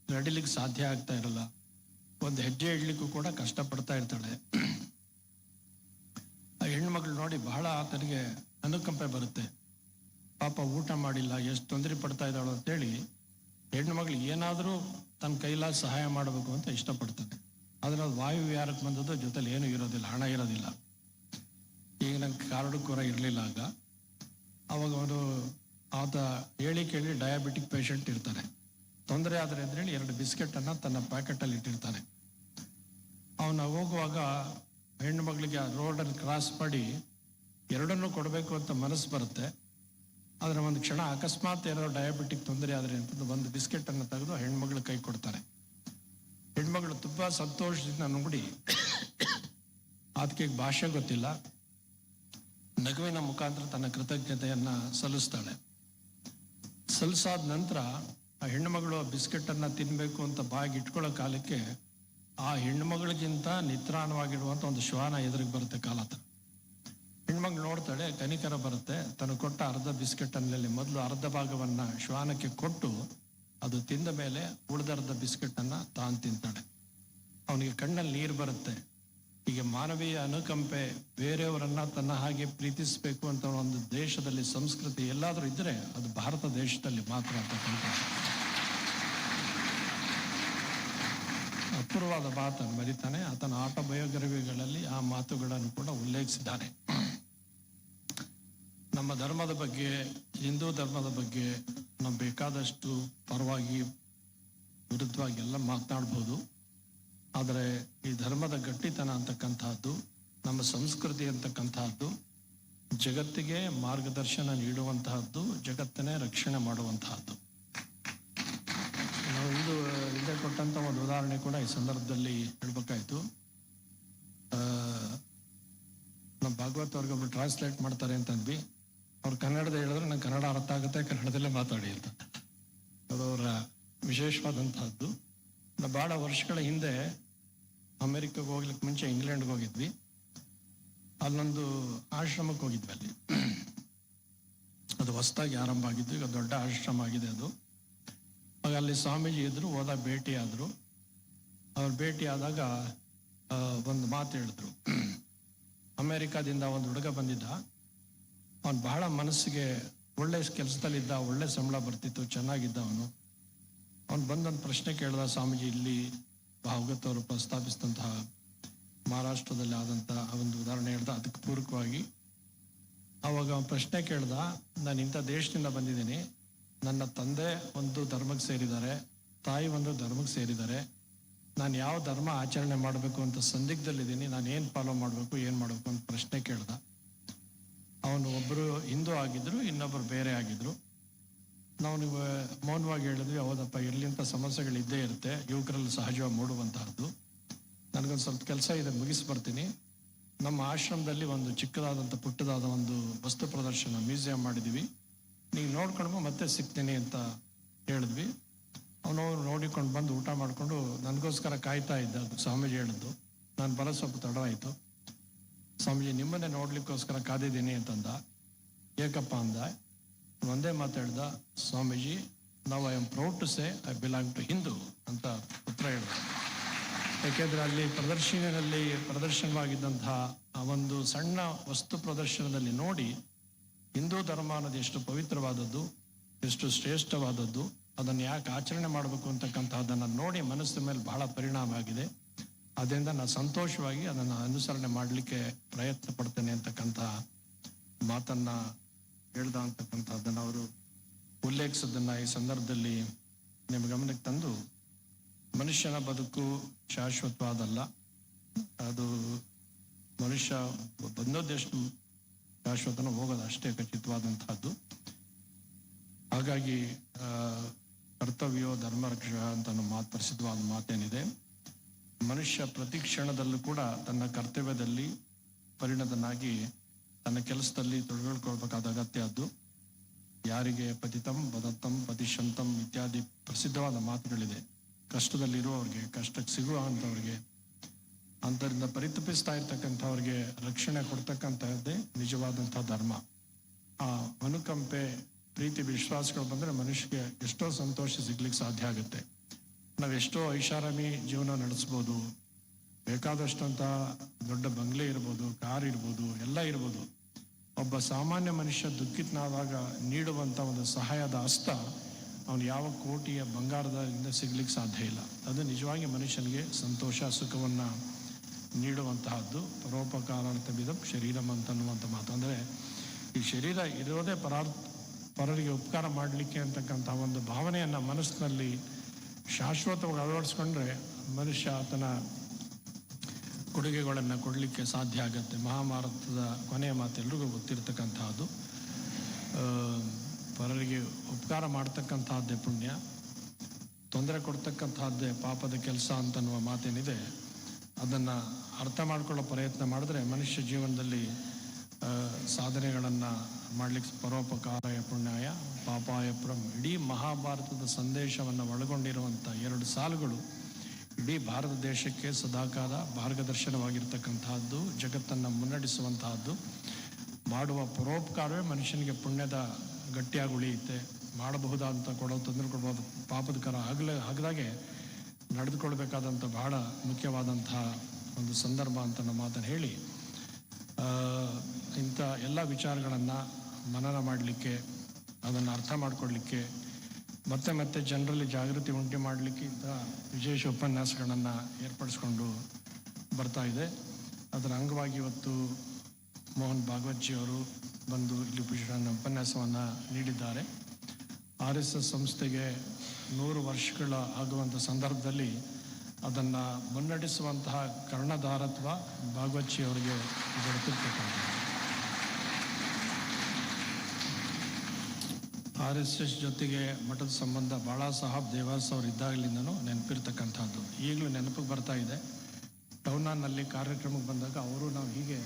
Speaker 5: ನಡಿಲಿಕ್ಕೆ ಸಾಧ್ಯ ಆಗ್ತಾ ಇರಲ್ಲ, ಒಂದು ಹೆಜ್ಜೆ ಇಡ್ಲಿಕ್ಕೂ ಕೂಡ ಕಷ್ಟಪಡ್ತಾ ಇರ್ತಾಳೆ. ಆ ಹೆಣ್ಣು ಮಗಳು ನೋಡಿ ಬಹಳ ಆತನಿಗೆ ಅನುಕಂಪೆ ಬರುತ್ತೆ. ಪಾಪ ಊಟ ಮಾಡಿಲ್ಲ, ಎಷ್ಟು ತೊಂದರೆ ಪಡ್ತಾ ಇದ್ದಾಳು ಅಂತೇಳಿ ಹೆಣ್ಣು ಮಗಳು ಏನಾದರೂ ತನ್ನ ಕೈಲಾದ ಸಹಾಯ ಮಾಡಬೇಕು ಅಂತ ಇಷ್ಟಪಡ್ತಾನೆ. ಆದ್ರೆ ಅದು ವಾಯು ವಿಹಾರಕ್ಕೆ ಬಂದದ್ದು, ಜೊತೆಲಿ ಏನೂ ಇರೋದಿಲ್ಲ, ಹಣ ಇರೋದಿಲ್ಲ. ಈಗ ನಂಗೆ ಕಾರ್ಡು ಕೂಡ ಇರಲಿಲ್ಲ. ಅವಾಗ ಅವನು ಆತ ಹೇಳಿ ಕೇಳಿ ಡಯಾಬಿಟಿಕ್ ಪೇಷಂಟ್ ಇರ್ತಾನೆ. ತೊಂದರೆ ಆದರೆ ಅಂತೇಳಿ 2 ಬಿಸ್ಕೆಟನ್ನು ತನ್ನ ಪ್ಯಾಕೆಟಲ್ಲಿ ಇಟ್ಟಿರ್ತಾನೆ. ಅವನು ಹೋಗುವಾಗ ಹೆಣ್ಣು ಮಗಳಿಗೆ ಆ ರೋಡನ್ನು ಕ್ರಾಸ್ ಮಾಡಿ ಎರಡನ್ನೂ ಕೊಡಬೇಕು ಅಂತ ಮನಸ್ಸು ಬರುತ್ತೆ. ಆದರೆ ಒಂದು ಕ್ಷಣ ಅಕಸ್ಮಾತ್ ಏನಾದ್ರು ಡಯಾಬಿಟಿಕ್ ತೊಂದರೆ ಆದರೆ ಅಂತ ಒಂದು ಬಿಸ್ಕೆಟನ್ನು ತೆಗೆದು ಹೆಣ್ಮಗಳು ಕೈ ಕೊಡ್ತಾರೆ. ಹೆಣ್ಮಗಳು ತುಂಬಾ ಸಂತೋಷದಿಂದ ನುಂಗುಡಿ, ಆತಕ್ಕೆ ಭಾಷೆ ಗೊತ್ತಿಲ್ಲ, ನಗುವಿನ ಮುಖಾಂತರ ತನ್ನ ಕೃತಜ್ಞತೆಯನ್ನ ಸಲ್ಲಿಸ್ತಾಳೆ. ಸಲ್ಲಿಸಾದ ನಂತರ ಆ ಹೆಣ್ಣುಮಗಳು ಆ ಬಿಸ್ಕೆಟನ್ನು ತಿನ್ಬೇಕು ಅಂತ ಬಾಯಿಗೆ ಇಟ್ಕೊಳ್ಳೋ ಕಾಲಕ್ಕೆ ಆ ಹೆಣ್ಣುಮಗಳಿಗಿಂತ ನಿತ್ರಾಣವಾಗಿರುವಂತ ಒಂದು ಶ್ವಾನ ಎದುರಿಗೆ ಬರುತ್ತೆ ಕಾಲತ. ಹೆಣ್ಮಗಳು ನೋಡ್ತಾಳೆ, ಕನಿಕರ ಬರುತ್ತೆ, ತನ್ನ ಕೊಟ್ಟ ಅರ್ಧ ಬಿಸ್ಕೆಟನ್ನಲ್ಲಿ ಮೊದಲು ಅರ್ಧ ಭಾಗವನ್ನ ಶ್ವಾನಕ್ಕೆ ಕೊಟ್ಟು ಅದು ತಿಂದ ಮೇಲೆ ಉಳಿದರ್ಧ ಬಿಸ್ಕೆಟ್ ಅನ್ನ ತಾನು ತಿಂತಾಳೆ. ಅವನಿಗೆ ಕಣ್ಣಲ್ಲಿ ನೀರು ಬರುತ್ತೆ. ಹೀಗೆ ಮಾನವೀಯ ಅನುಕಂಪೆ, ಬೇರೆಯವರನ್ನ ತನ್ನ ಹಾಗೆ ಪ್ರೀತಿಸಬೇಕು ಅಂತ ಒಂದು ದೇಶದಲ್ಲಿ ಸಂಸ್ಕೃತಿ ಎಲ್ಲಾದರೂ ಇದ್ದರೆ ಅದು ಭಾರತ ದೇಶದಲ್ಲಿ ಮಾತ್ರ ಅಂತಕ್ಕಂಥ ಅಪೂರ್ವವಾದ ಮಾತನ್ನು ಬರೀತಾನೆ. ಆತನ ಆಟೋಬಯೋಗ್ರಫಿಗಳಲ್ಲಿ ಆ ಮಾತುಗಳನ್ನು ಕೂಡ ಉಲ್ಲೇಖಿಸಿದ್ದಾನೆ. ನಮ್ಮ ಧರ್ಮದ ಬಗ್ಗೆ, ಹಿಂದೂ ಧರ್ಮದ ಬಗ್ಗೆ ನಾವು ಬೇಕಾದಷ್ಟು ಪರವಾಗಿ ವಿರುದ್ಧವಾಗಿ ಎಲ್ಲ ಮಾತನಾಡ್ಬೋದು. ಆದರೆ ಈ ಧರ್ಮದ ಗಟ್ಟಿತನ ಅಂತಕ್ಕಂಥದ್ದು, ನಮ್ಮ ಸಂಸ್ಕೃತಿ ಅಂತಕ್ಕಂಥದ್ದು ಜಗತ್ತಿಗೆ ಮಾರ್ಗದರ್ಶನ ನೀಡುವಂತಹದ್ದು, ಜಗತ್ತನ್ನೇ ರಕ್ಷಣೆ ಮಾಡುವಂತಹದ್ದು. ನಾವು ಹಿಂದೆ ಕೊಟ್ಟಂತ ಒಂದು ಉದಾಹರಣೆ ಕೂಡ ಈ ಸಂದರ್ಭದಲ್ಲಿ ಹೇಳ್ಬೇಕಾಯ್ತು. ನಮ್ಮ ಭಾಗವತ್ ಅವ್ರಿಗೊಬ್ರು ಟ್ರಾನ್ಸ್ಲೇಟ್ ಮಾಡ್ತಾರೆ ಅಂತಂದ್ವಿ. ಅವ್ರು ಕನ್ನಡದ ಹೇಳಿದ್ರೆ ನಂಗೆ ಕನ್ನಡ ಅರ್ಥ ಆಗುತ್ತೆ, ಕನ್ನಡದಲ್ಲೇ ಮಾತಾಡಿ ಅಂತ. ಅದು ಅವರ ವಿಶೇಷವಾದಂತಹದ್ದು. ನಾವು ಬಹಳ ವರ್ಷಗಳ ಹಿಂದೆ ಅಮೆರಿಕಕ್ಕೆ ಹೋಗ್ಲಿಕ್ಕೆ ಮುಂಚೆ ಇಂಗ್ಲೆಂಡ್ಗೆ ಹೋಗಿದ್ವಿ. ಅಲ್ಲೊಂದು ಆಶ್ರಮಕ್ಕೆ ಹೋಗಿದ್ವಿ. ಅಲ್ಲಿ ಅದು ಹೊಸದಾಗಿ ಆರಂಭ ಆಗಿದ್ದು, ಈಗ ದೊಡ್ಡ ಆಶ್ರಮ ಆಗಿದೆ ಅದು. ಆಗ ಅಲ್ಲಿ ಸ್ವಾಮೀಜಿ ಇದ್ರು, ಹೋದಾಗ ಭೇಟಿ ಆದ್ರು. ಅವ್ರು ಭೇಟಿ ಆದಾಗ ಒಂದು ಮಾತು ಹೇಳಿದ್ರು. ಅಮೆರಿಕಾದಿಂದ ಒಂದು ಹುಡುಗ ಬಂದಿದ್ದ. ಅವನು ಬಹಳ ಮನಸ್ಸಿಗೆ ಒಳ್ಳೆ ಕೆಲಸದಲ್ಲಿದ್ದ, ಒಳ್ಳೆ ಸಂಬಳ ಬರ್ತಿತ್ತು, ಚೆನ್ನಾಗಿದ್ದ ಅವನು. ಅವನು ಬಂದೊಂದು ಪ್ರಶ್ನೆ ಕೇಳ್ದ. ಸ್ವಾಮೀಜಿ ಇಲ್ಲಿ ಭಾಗವತ್ ಅವರು ಪ್ರಸ್ತಾಪಿಸಿದಂತಹ ಮಹಾರಾಷ್ಟ್ರದಲ್ಲಿ ಆದಂತಹ ಒಂದು ಉದಾಹರಣೆ ಹೇಳ್ದ. ಅದಕ್ಕೆ ಪೂರಕವಾಗಿ ಅವಾಗ ಅವನು ಪ್ರಶ್ನೆ ಕೇಳ್ದ, ನಾನು ಇಂಥ ದೇಶದಿಂದ ಬಂದಿದ್ದೀನಿ, ನನ್ನ ತಂದೆ ಒಂದು ಧರ್ಮಕ್ಕೆ ಸೇರಿದ್ದಾರೆ, ತಾಯಿ ಒಂದು ಧರ್ಮಕ್ಕೆ ಸೇರಿದ್ದಾರೆ, ನಾನು ಯಾವ ಧರ್ಮ ಆಚರಣೆ ಮಾಡಬೇಕು ಅಂತ ಸಂದಿಗ್ಧದಲ್ಲಿದ್ದೀನಿ, ನಾನು ಏನು ಫಾಲೋ ಮಾಡಬೇಕು, ಏನು ಮಾಡಬೇಕು ಅಂತ ಪ್ರಶ್ನೆ ಕೇಳ್ದ. ಅವನು ಒಬ್ಬರು ಹಿಂದೂ ಆಗಿದ್ರು, ಇನ್ನೊಬ್ಬರು ಬೇರೆ ಆಗಿದ್ರು. ನಾವು ಮೌನವಾಗಿ ಹೇಳಿದ್ವಿ, ಹೌದಪ್ಪ, ಎಲ್ಲಿಂಥ ಸಮಸ್ಯೆಗಳು ಇದ್ದೇ ಇರುತ್ತೆ, ಯುವಕರಲ್ಲಿ ಸಹಜವಾಗಿ ಮೂಡುವಂತಹದ್ದು. ನನಗೊಂದು ಸ್ವಲ್ಪ ಕೆಲಸ ಇದೆ, ಮುಗಿಸಿ ಬರ್ತೀನಿ. ನಮ್ಮ ಆಶ್ರಮದಲ್ಲಿ ಒಂದು ಚಿಕ್ಕದಾದಂಥ ಪುಟ್ಟದಾದ ಒಂದು ವಸ್ತು ಪ್ರದರ್ಶನ ಮ್ಯೂಸಿಯಂ ಮಾಡಿದ್ದೀವಿ, ನೀವು ನೋಡ್ಕೊಂಡು ಮತ್ತೆ ಸಿಗ್ತೀನಿ ಅಂತ ಹೇಳಿದ್ವಿ. ಅವನು ನೋಡಿಕೊಂಡು ಬಂದು ಊಟ ಮಾಡಿಕೊಂಡು ನನಗೋಸ್ಕರ ಕಾಯ್ತಾ ಇದ್ದ. ಸ್ವಾಮೀಜಿ ಹೇಳಿದ್ದು. ನಾನು ಬರೋ ಸ್ವಲ್ಪ ತಡ ಆಯಿತು. ಸ್ವಾಮೀಜಿ ನಿಮ್ಮನ್ನೇ ನೋಡ್ಲಿಕ್ಕೋಸ್ಕರ ಕಾದಿದ್ದೀನಿ ಅಂತಂದ. ಏಕಪ್ಪ ಅಂದ. ಒಂದೇ ಮಾತಾಡ್ದ, ಸ್ವಾಮೀಜಿ, ನಾವು I am proud to say I belong to Hindu ಅಂತ ಉತ್ತರ ಹೇಳಿದ. ಯಾಕೆಂದ್ರೆ ಅಲ್ಲಿ ಪ್ರದರ್ಶನವಾಗಿದ್ದಂತಹ ಆ ಒಂದು ಸಣ್ಣ ವಸ್ತು ಪ್ರದರ್ಶನದಲ್ಲಿ ನೋಡಿ ಹಿಂದೂ ಧರ್ಮ ಅನ್ನೋದು ಎಷ್ಟು ಪವಿತ್ರವಾದದ್ದು, ಎಷ್ಟು ಶ್ರೇಷ್ಠವಾದದ್ದು, ಅದನ್ನು ಯಾಕೆ ಆಚರಣೆ ಮಾಡಬೇಕು ಅಂತಕ್ಕಂಥದ್ದನ್ನು ನೋಡಿ ಮನಸ್ಸಿನ ಮೇಲೆ ಬಹಳ ಪರಿಣಾಮ ಆಗಿದೆ. ಅದರಿಂದ ನಾನು ಸಂತೋಷವಾಗಿ ಅದನ್ನು ಅನುಸರಣೆ ಮಾಡಲಿಕ್ಕೆ ಪ್ರಯತ್ನ ಪಡ್ತೇನೆ ಅಂತಕ್ಕಂಥ ಮಾತನ್ನ ಹೇಳ್ದ ಅಂತಕ್ಕಂಥದ್ದನ್ನು ಅವರು ಉಲ್ಲೇಖಿಸೋದನ್ನ ಈ ಸಂದರ್ಭದಲ್ಲಿ ನಿಮ್ಮ ಗಮನಕ್ಕೆ ತಂದು, ಮನುಷ್ಯನ ಬದುಕು ಶಾಶ್ವತವಾದಲ್ಲ, ಅದು ಮನುಷ್ಯ ಬಂದದ್ದೆಷ್ಟು ಶಾಶ್ವತನ ಹೋಗೋದು ಅಷ್ಟೇ ಖಚಿತವಾದಂತಹದ್ದು. ಹಾಗಾಗಿ ಕರ್ತವ್ಯೋ ಧರ್ಮ ರಕ್ಷ ಅಂತ ಮಾತು, ಪ್ರಸಿದ್ಧವಾದ ಮಾತೇನಿದೆ. ಮನುಷ್ಯ ಪ್ರತಿ ಕ್ಷಣದಲ್ಲೂ ಕೂಡ ತನ್ನ ಕರ್ತವ್ಯದಲ್ಲಿ ಪರಿಣತನಾಗಿ ತನ್ನ ಕೆಲಸದಲ್ಲಿ ತೊಡಗಿಕೊಳ್ಬೇಕಾದ ಅಗತ್ಯ ಅದು. ಯಾರಿಗೆ ಪತಿತಂ ವದತ್ತಂ ಪತಿಶಂತಂ ಇತ್ಯಾದಿ ಪ್ರಸಿದ್ಧವಾದ ಮಾತುಗಳಿದೆ. ಕಷ್ಟದಲ್ಲಿರುವವ್ರಿಗೆ, ಕಷ್ಟಕ್ಕೆ ಸಿಗುವಂಥವ್ರಿಗೆ, ಅಂತರಿಂದ ಪರಿತಪಿಸ್ತಾ ಇರ್ತಕ್ಕಂಥವ್ರಿಗೆ ರಕ್ಷಣೆ ಕೊಡ್ತಕ್ಕಂಥದ್ದೇ ನಿಜವಾದಂತಹ ಧರ್ಮ. ಆ ಅನುಕಂಪೆ, ಪ್ರೀತಿ, ವಿಶ್ವಾಸಗಳು ಬಂದರೆ ಮನುಷ್ಯಗೆ ಎಷ್ಟೋ ಸಂತೋಷ ಸಿಗ್ಲಿಕ್ಕೆ ಸಾಧ್ಯ ಆಗುತ್ತೆ. ನಾವೆಷ್ಟೋ ಐಷಾರಾಮಿ ಜೀವನ ನಡೆಸ್ಬೋದು, ಬೇಕಾದಷ್ಟಂತ ದೊಡ್ಡ ಬಂಗ್ಲೆ ಇರ್ಬೋದು, ಕಾರ್ ಇರ್ಬೋದು, ಎಲ್ಲ ಇರ್ಬೋದು. ಒಬ್ಬ ಸಾಮಾನ್ಯ ಮನುಷ್ಯ ದುಃಖಿತನಾದಾಗ ನೀಡುವಂಥ ಒಂದು ಸಹಾಯದ ಹಸ್ತ ಅವನು ಯಾವ ಕೋಟಿಯ ಬಂಗಾರದಿಂದ ಸಿಗ್ಲಿಕ್ಕೆ ಸಾಧ್ಯ ಇಲ್ಲ. ಅದು ನಿಜವಾಗಿ ಮನುಷ್ಯನಿಗೆ ಸಂತೋಷ, ಸುಖವನ್ನು ನೀಡುವಂತಹದ್ದು. ಪರೋಪಕಾರಾರ್ಥ ಬಿದಂ ಶರೀರಂ ಅಂತನ್ನುವಂಥ ಮಾತು. ಅಂದರೆ ಈ ಶರೀರ ಇರೋದೇ ಪರರಿಗೆ ಉಪಕಾರ ಮಾಡಲಿಕ್ಕೆ ಅಂತಕ್ಕಂಥ ಒಂದು ಭಾವನೆಯನ್ನು ಮನಸ್ಸಿನಲ್ಲಿ ಶಾಶ್ವತವಾಗಿ ಅಳವಡಿಸ್ಕೊಂಡ್ರೆ ಮನುಷ್ಯ ಆತನ ಕೊಡುಗೆಗಳನ್ನು ಕೊಡಲಿಕ್ಕೆ ಸಾಧ್ಯ ಆಗುತ್ತೆ. ಮಹಾಭಾರತದ ಕೊನೆಯ ಮಾತು ಎಲ್ರಿಗೂ ಗೊತ್ತಿರ್ತಕ್ಕಂಥದ್ದು. ಪರರಿಗೆ ಉಪಕಾರ ಮಾಡ್ತಕ್ಕಂಥದ್ದೇ ಪುಣ್ಯ, ತೊಂದರೆ ಕೊಡ್ತಕ್ಕಂಥದ್ದೇ ಪಾಪದ ಕೆಲಸ ಅಂತನ್ನುವ ಮಾತೇನಿದೆ. ಅದನ್ನು ಅರ್ಥ ಮಾಡ್ಕೊಳ್ಳೋ ಪ್ರಯತ್ನ ಮಾಡಿದ್ರೆ ಮನುಷ್ಯ ಜೀವನದಲ್ಲಿ ಸಾಧನೆಗಳನ್ನು ಮಾಡಲಿಕ್ಕೆ ಪರೋಪಕಾರಾಯ ಪುಣ್ಯಾಯ ಪಾಪಾಯ ಪುರಂ, ಇಡೀ ಮಹಾಭಾರತದ ಸಂದೇಶವನ್ನು ಒಳಗೊಂಡಿರುವಂಥ 2 ಸಾಲುಗಳು ಇಡೀ ಭಾರತ ದೇಶಕ್ಕೆ ಸದಾಕಾಲ ಮಾರ್ಗದರ್ಶನವಾಗಿರ್ತಕ್ಕಂತಹದ್ದು, ಜಗತ್ತನ್ನು ಮುನ್ನಡೆಸುವಂತಹದ್ದು. ಮಾಡುವ ಪರೋಪಕಾರವೇ ಮನುಷ್ಯನಿಗೆ ಪುಣ್ಯದ ಗಟ್ಟಿಯಾಗಿ ಉಳಿಯುತ್ತೆ. ಮಾಡಬಹುದಾದಂಥ ಕೊಡೋ ತೊಂದರೆ ಕೊಡ್ಬೋದು, ಪಾಪದ ಕರ ಆಗದಾಗೆ ನಡೆದುಕೊಳ್ಬೇಕಾದಂಥ ಬಹಳ ಮುಖ್ಯವಾದಂತಹ ಒಂದು ಸಂದರ್ಭ ಅಂತ ನಮ್ಮ ಮಾತನ್ನು ಹೇಳಿ, ಇಂಥ ಎಲ್ಲ ವಿಚಾರಗಳನ್ನು ಮನನ ಮಾಡಲಿಕ್ಕೆ, ಅದನ್ನು ಅರ್ಥ ಮಾಡಿಕೊಡ್ಲಿಕ್ಕೆ, ಮತ್ತೆ ಮತ್ತೆ ಜನರಲ್ಲಿ ಜಾಗೃತಿ ಉಂಟು ಮಾಡಲಿಕ್ಕೆ ಇಂಥ ವಿಶೇಷ ಉಪನ್ಯಾಸಗಳನ್ನು ಏರ್ಪಡಿಸ್ಕೊಂಡು ಬರ್ತಾ ಇದೆ. ಅದರ ಅಂಗವಾಗಿ ಇವತ್ತು ಮೋಹನ್ ಭಾಗವತ್ ಅವರು ಬಂದು ಇಲ್ಲಿ ಉಪನ್ಯಾಸವನ್ನು ನೀಡಿದ್ದಾರೆ. RSS ಸಂಸ್ಥೆಗೆ 100 ವರ್ಷಗಳ ಆಗುವಂಥ ಸಂದರ್ಭದಲ್ಲಿ ಅದನ್ನು ಮುನ್ನಡೆಸುವಂತಹ ಕರ್ಣಧಾರತ್ವ ಭಾಗವತ್ ಅವರಿಗೆ ದೊರೆತಿರ್ತಕ್ಕಂಥದ್ದು. RSS ಜೊತೆಗೆ ಮಠದ ಸಂಬಂಧ ಬಾಳಾ ಸಾಹೇಬ್ ದೇವಾಸ್ ಅವರು ಇದ್ದಾಗಲಿಂದನೂ ನೆನಪಿರ್ತಕ್ಕಂಥದ್ದು. ಈಗಲೂ ನೆನಪಿಗೆ ಬರ್ತಾ ಇದೆ. ಟೌನ್ ಹಾಲ್ನಲ್ಲಿ ಕಾರ್ಯಕ್ರಮಕ್ಕೆ ಬಂದಾಗ ಅವರು ನಾವು ಹೀಗೆ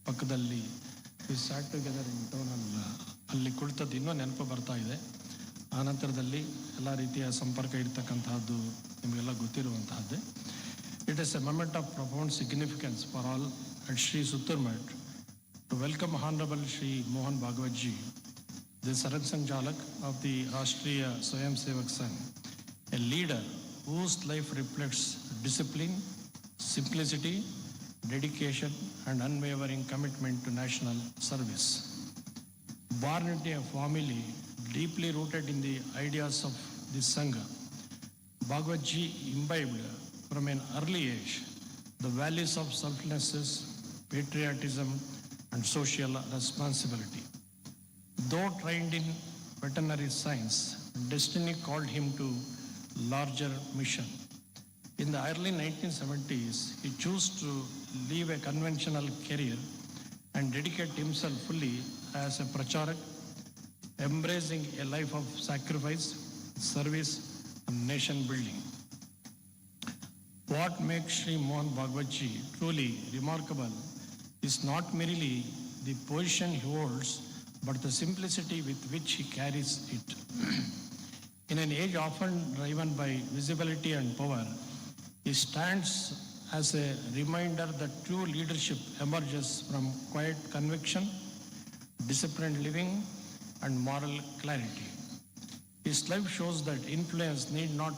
Speaker 5: ಪಕ್ಕದಲ್ಲಿ sat together in town hall ಅಲ್ಲಿ ಕುಳಿತದ್ದು ಇನ್ನೂ ನೆನಪು ಬರ್ತಾ ಇದೆ. ಆ ನಂತರದಲ್ಲಿ ಎಲ್ಲ ರೀತಿಯ ಸಂಪರ್ಕ ಇರ್ತಕ್ಕಂತಹದ್ದು ನಿಮಗೆಲ್ಲ ಗೊತ್ತಿರುವಂತಹದ್ದೇ. It is a moment of profound significance for all at Shri Sutturmath to welcome honourable Shri Mohan Bhagwat ji, the Sarsanghachalak of the Rashtriya Swayam Sevak Sangh, a leader whose life reflects discipline, simplicity, dedication and unwavering commitment to national service. Born into a family deeply rooted in the ideas of the Sangha, Bhagwat ji imbibed from an early age the values of selflessness, patriotism and social responsibility. Though trained in veterinary science, destiny called him to larger mission. In the early 1970s, he chose to leave a conventional career and dedicate himself fully as a pracharak, embracing a life of sacrifice, service, and nation building. What makes Sri Mohan Bhagwat ji truly remarkable is not merely the position he holds, but the simplicity with which he carries it. In an age often driven by visibility and power, he stands as a reminder that true leadership emerges from quiet conviction, disciplined living, and moral clarity. His life shows that influence need not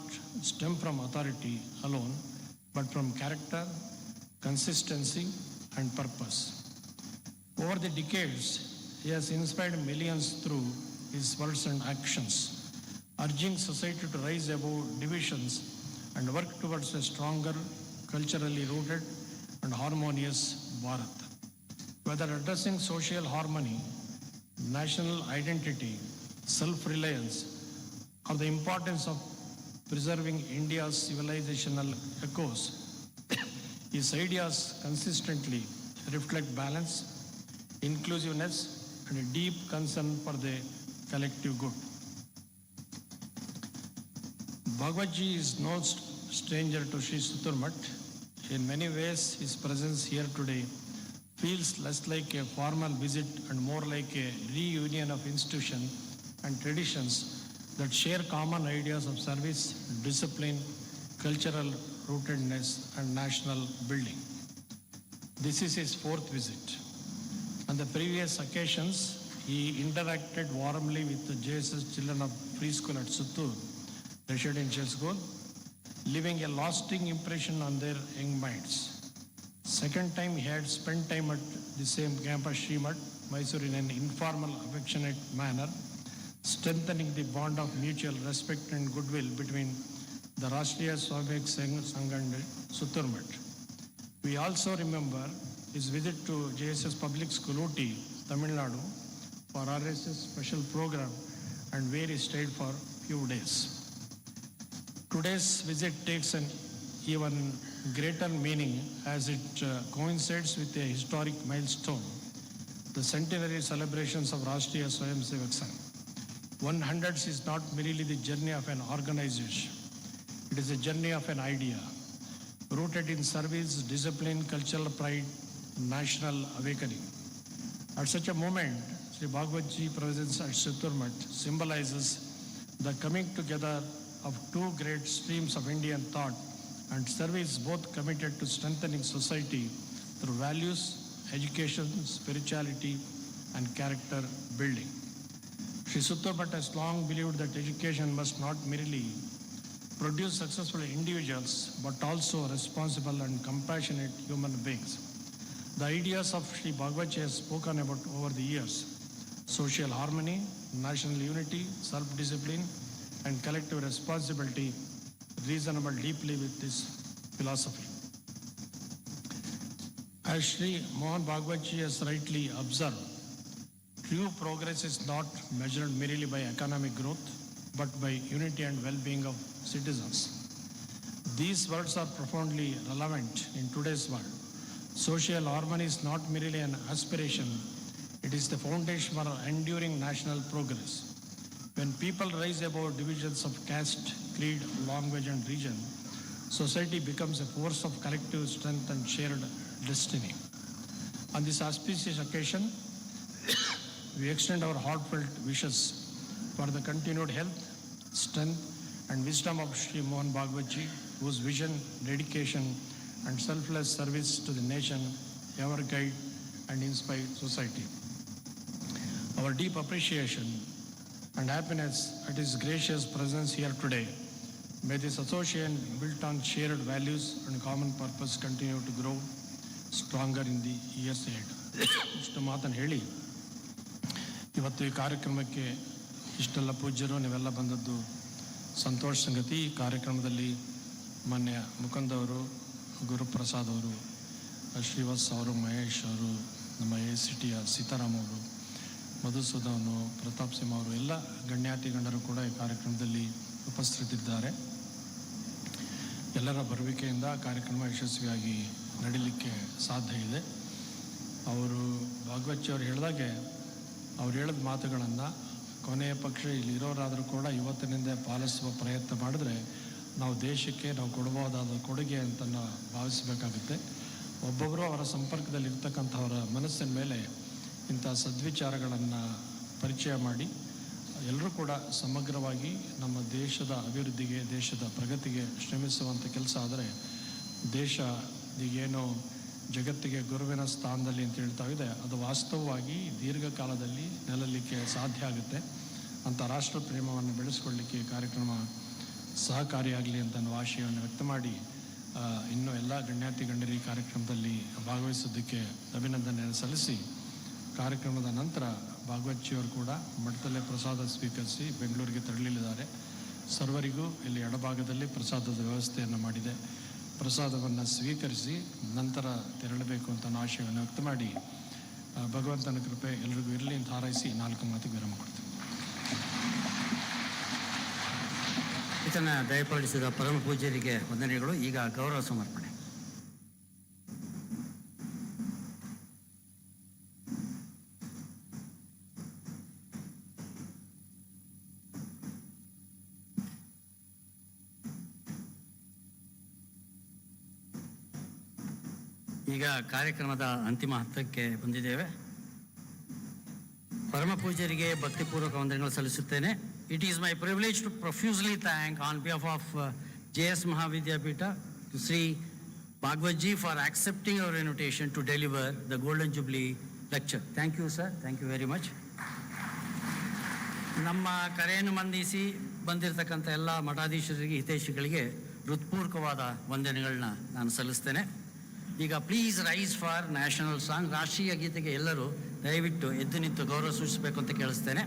Speaker 5: stem from authority alone, but from character, consistency, and purpose. Over the decades, he has inspired millions through his words and actions, urging society to rise above divisions and work towards a stronger, culturally rooted and harmonious Bharat. Whether addressing social harmony, national identity, self-reliance, or the importance of preserving India's civilizational echoes, his ideas consistently reflect balance, inclusiveness, and a deep concern for the collective good. Bhagwat ji is no stranger to Sri Suturmat. In many ways, his presence here today feels less like a formal visit and more like a reunion of institutions and traditions that share common ideas of service, discipline, cultural rootedness, and national building. This is his 4th visit. On the previous occasions, he interacted warmly with the JSS children of preschool at Suttur, resident in Chesgol, leaving a lasting impression on their young minds. Second time, he had spent time at the same campus, Srimat, Mysuru, in an informal, affectionate manner, strengthening the bond of mutual respect and goodwill between the Rashtriya Swayam Sevak Sangh and Sutturmat. We also remember his visit to JSS Public School, Ooty, Tamil Nadu, for RSS special program, and where he stayed for few days. Today's visit takes an even greater meaning as it coincides with a historic milestone, the centenary celebrations of Rashtriya Swayam Sevak Sangh. 100 is not merely the journey of an organization, it is a journey of an idea, rooted in service, discipline, cultural pride, national awakening. At such a moment, Sri Bhagwat ji presence at Sutturmat symbolizes the coming together of 2 great streams of Indian thought and service, both committed to strengthening society through values, education, spirituality, and character building. Sri Sutturmat has long believed that education must not merely produce successful individuals, but also responsible and compassionate human beings. The ideas of Sri Bhagwat has spoken about over the years: social harmony, national unity, self-discipline, and collective responsibility reasonable deeply with this philosophy. As Sri Mohan Bhagwat has rightly observed, true progress is not measured merely by economic growth, but by unity and well-being of citizens. These words are profoundly relevant in today's world. Social harmony is not merely an aspiration, it is the foundation for enduring national progress. When people rise above divisions of caste, creed, language, and region, society becomes a force of collective strength and shared destiny. On this auspicious occasion, we extend our heartfelt wishes for the continued health, strength, and wisdom of Sri Mohan Bhagwat ji, whose vision, dedication, and selfless service to the nation ever guide and inspire society. Our deep appreciation and happiness at his gracious presence here today. May this association built on shared values and common purpose continue to grow stronger in the years ahead. ಇಷ್ಟು ಮಾತನ್ನು ಹೇಳಿ, ಇವತ್ತು ಈ ಕಾರ್ಯಕ್ರಮಕ್ಕೆ ಇಷ್ಟೆಲ್ಲ ಪೂಜ್ಯರು ನೀವೆಲ್ಲ ಬಂದದ್ದು ಸಂತೋಷ ಸಂಗತಿ. ಈ ಕಾರ್ಯಕ್ರಮದಲ್ಲಿ ಮಾನ್ಯ ಮುಕುಂದ್ ಅವರು, ಗುರುಪ್ರಸಾದ್ ಅವರು, ಶ್ರೀವತ್ಸ ಅವರು, ಮಹೇಶ್ ಅವರು, ನಮ್ಮ ACTಯ ಸೀತಾರಾಮ್ ಅವರು, ಮಧುಸೂದನ್, ಪ್ರತಾಪ್ ಸಿಂಹ ಅವರು, ಎಲ್ಲ ಗಣ್ಯಾತಿ ಗಣ್ಯರು ಕೂಡ ಈ ಕಾರ್ಯಕ್ರಮದಲ್ಲಿ ಉಪಸ್ಥಿತರಿದ್ದಾರೆ. ಎಲ್ಲರ ಬರುವಿಕೆಯಿಂದ ಕಾರ್ಯಕ್ರಮ ಯಶಸ್ವಿಯಾಗಿ ನಡೀಲಿಕ್ಕೆ ಸಾಧ್ಯ ಇದೆ. ಅವರು ಭಾಗವತ್ ಅವರು ಹೇಳಿದಾಗೆ, ಅವ್ರು ಹೇಳಿದ ಮಾತುಗಳನ್ನು ಕೊನೆಯ ಪಕ್ಷ ಇಲ್ಲಿರೋರಾದರೂ ಕೂಡ ಇವತ್ತಿನಿಂದ ಪಾಲಿಸುವ ಪ್ರಯತ್ನ ಮಾಡಿದ್ರೆ ನಾವು ದೇಶಕ್ಕೆ ನಾವು ಕೊಡಬಹುದಾದ ಕೊಡುಗೆ ಅಂತ ನಾವು ಭಾವಿಸಬೇಕಾಗುತ್ತೆ. ಒಬ್ಬೊಬ್ಬರು ಅವರ ಸಂಪರ್ಕದಲ್ಲಿ ಇರ್ತಕ್ಕಂಥವರ ಮನಸ್ಸಿನ ಮೇಲೆ ಇಂಥ ಸದ್ವಿಚಾರಗಳನ್ನು ಪರಿಚಯ ಮಾಡಿ ಎಲ್ಲರೂ ಕೂಡ ಸಮಗ್ರವಾಗಿ ನಮ್ಮ ದೇಶದ ಅಭಿವೃದ್ಧಿಗೆ, ದೇಶದ ಪ್ರಗತಿಗೆ ಶ್ರಮಿಸುವಂಥ ಕೆಲಸ ಆದರೆ ದೇಶ ಈಗೇನು ಜಗತ್ತಿಗೆ ಗುರುವಿನ ಸ್ಥಾನದಲ್ಲಿ ಅಂತ ಹೇಳ್ತಾ ಇದೆ, ಅದು ವಾಸ್ತವವಾಗಿ ದೀರ್ಘಕಾಲದಲ್ಲಿ ನೆಲಲಿಕ್ಕೆ ಸಾಧ್ಯ ಆಗುತ್ತೆ. ಅಂಥ ರಾಷ್ಟ್ರ ಪ್ರೇಮವನ್ನು ಬೆಳೆಸ್ಕೊಳ್ಳಿಕ್ಕೆ ಕಾರ್ಯಕ್ರಮ ಸಹಕಾರಿಯಾಗಲಿ ಅಂತ ಅನ್ನೋ ಆಶಯವನ್ನು ವ್ಯಕ್ತ ಮಾಡಿ, ಇನ್ನೂ ಎಲ್ಲ ಗಣ್ಯಾತಿ ಗಣ್ಯರು ಈ ಕಾರ್ಯಕ್ರಮದಲ್ಲಿ ಭಾಗವಹಿಸೋದಕ್ಕೆ ಅಭಿನಂದನೆಯನ್ನು ಸಲ್ಲಿಸಿ, ಕಾರ್ಯಕ್ರಮದ ನಂತರ ಭಾಗವತ್ಜಿಯವರು ಕೂಡ ಮಠದಲ್ಲೇ ಪ್ರಸಾದ ಸ್ವೀಕರಿಸಿ ಬೆಂಗಳೂರಿಗೆ ತೆರಳಲಿದ್ದಾರೆ. ಸರ್ವರಿಗೂ ಇಲ್ಲಿ ಎಡಭಾಗದಲ್ಲಿ ಪ್ರಸಾದದ ವ್ಯವಸ್ಥೆಯನ್ನು ಮಾಡಿದೆ. ಪ್ರಸಾದವನ್ನು ಸ್ವೀಕರಿಸಿ ನಂತರ ತೆರಳಬೇಕು ಅಂತ ಆಶಯವನ್ನು ವ್ಯಕ್ತ ಮಾಡಿ, ಭಗವಂತನ ಕೃಪೆ ಎಲ್ಲರಿಗೂ ಇರಲಿ ಅಂತ ಹಾರೈಸಿ 4 ಮಾತಿಗೆ ವಿರಾಮ ಕೊಡ್ತೀನಿ.
Speaker 1: ಇದನ್ನು ದಯಪಾಲಿಸಿದ ಪರಮ ಪೂಜ್ಯರಿಗೆ ವಂದನೆಗಳು. ಈಗ ಗೌರವ ಸಮರ್ಪಣೆ. ಈಗ ಕಾರ್ಯಕ್ರಮದ ಅಂತಿಮ ಹಂತಕ್ಕೆ ಬಂದಿದ್ದೇವೆ. ಪರಮ ಪೂಜ್ಯರಿಗೆ ಭಕ್ತಿಪೂರ್ವಕ ವಂದನೆಗಳು ಸಲ್ಲಿಸುತ್ತೇನೆ. It is my privilege to profusely thank on behalf of JSS Mahavidyapeetha to Sri Bhagwat ji for accepting our invitation to deliver the Golden Jubilee lecture. Thank you, sir. Thank you very much. ನಮ್ಮ ಕರೆಯನ್ನು ಮಂದಿಸಿ ಬಂದಿರತಕ್ಕಂಥ ಎಲ್ಲ ಮಠಾಧೀಶರಿಗೆ, ಹಿತೈಷಿಗಳಿಗೆ ಹೃತ್ಪೂರ್ವಕವಾದ ವಂದನೆಗಳನ್ನ ನಾನು ಸಲ್ಲಿಸ್ತೇನೆ. ಈಗ please rise for national song. ರಾಷ್ಟ್ರೀಯ ಗೀತೆಗೆ ಎಲ್ಲರೂ ದಯವಿಟ್ಟು ಎದ್ದು ನಿಂತು ಗೌರವ ಸೂಚಿಸಬೇಕು ಅಂತ ಕೇಳಿಸ್ತೇನೆ.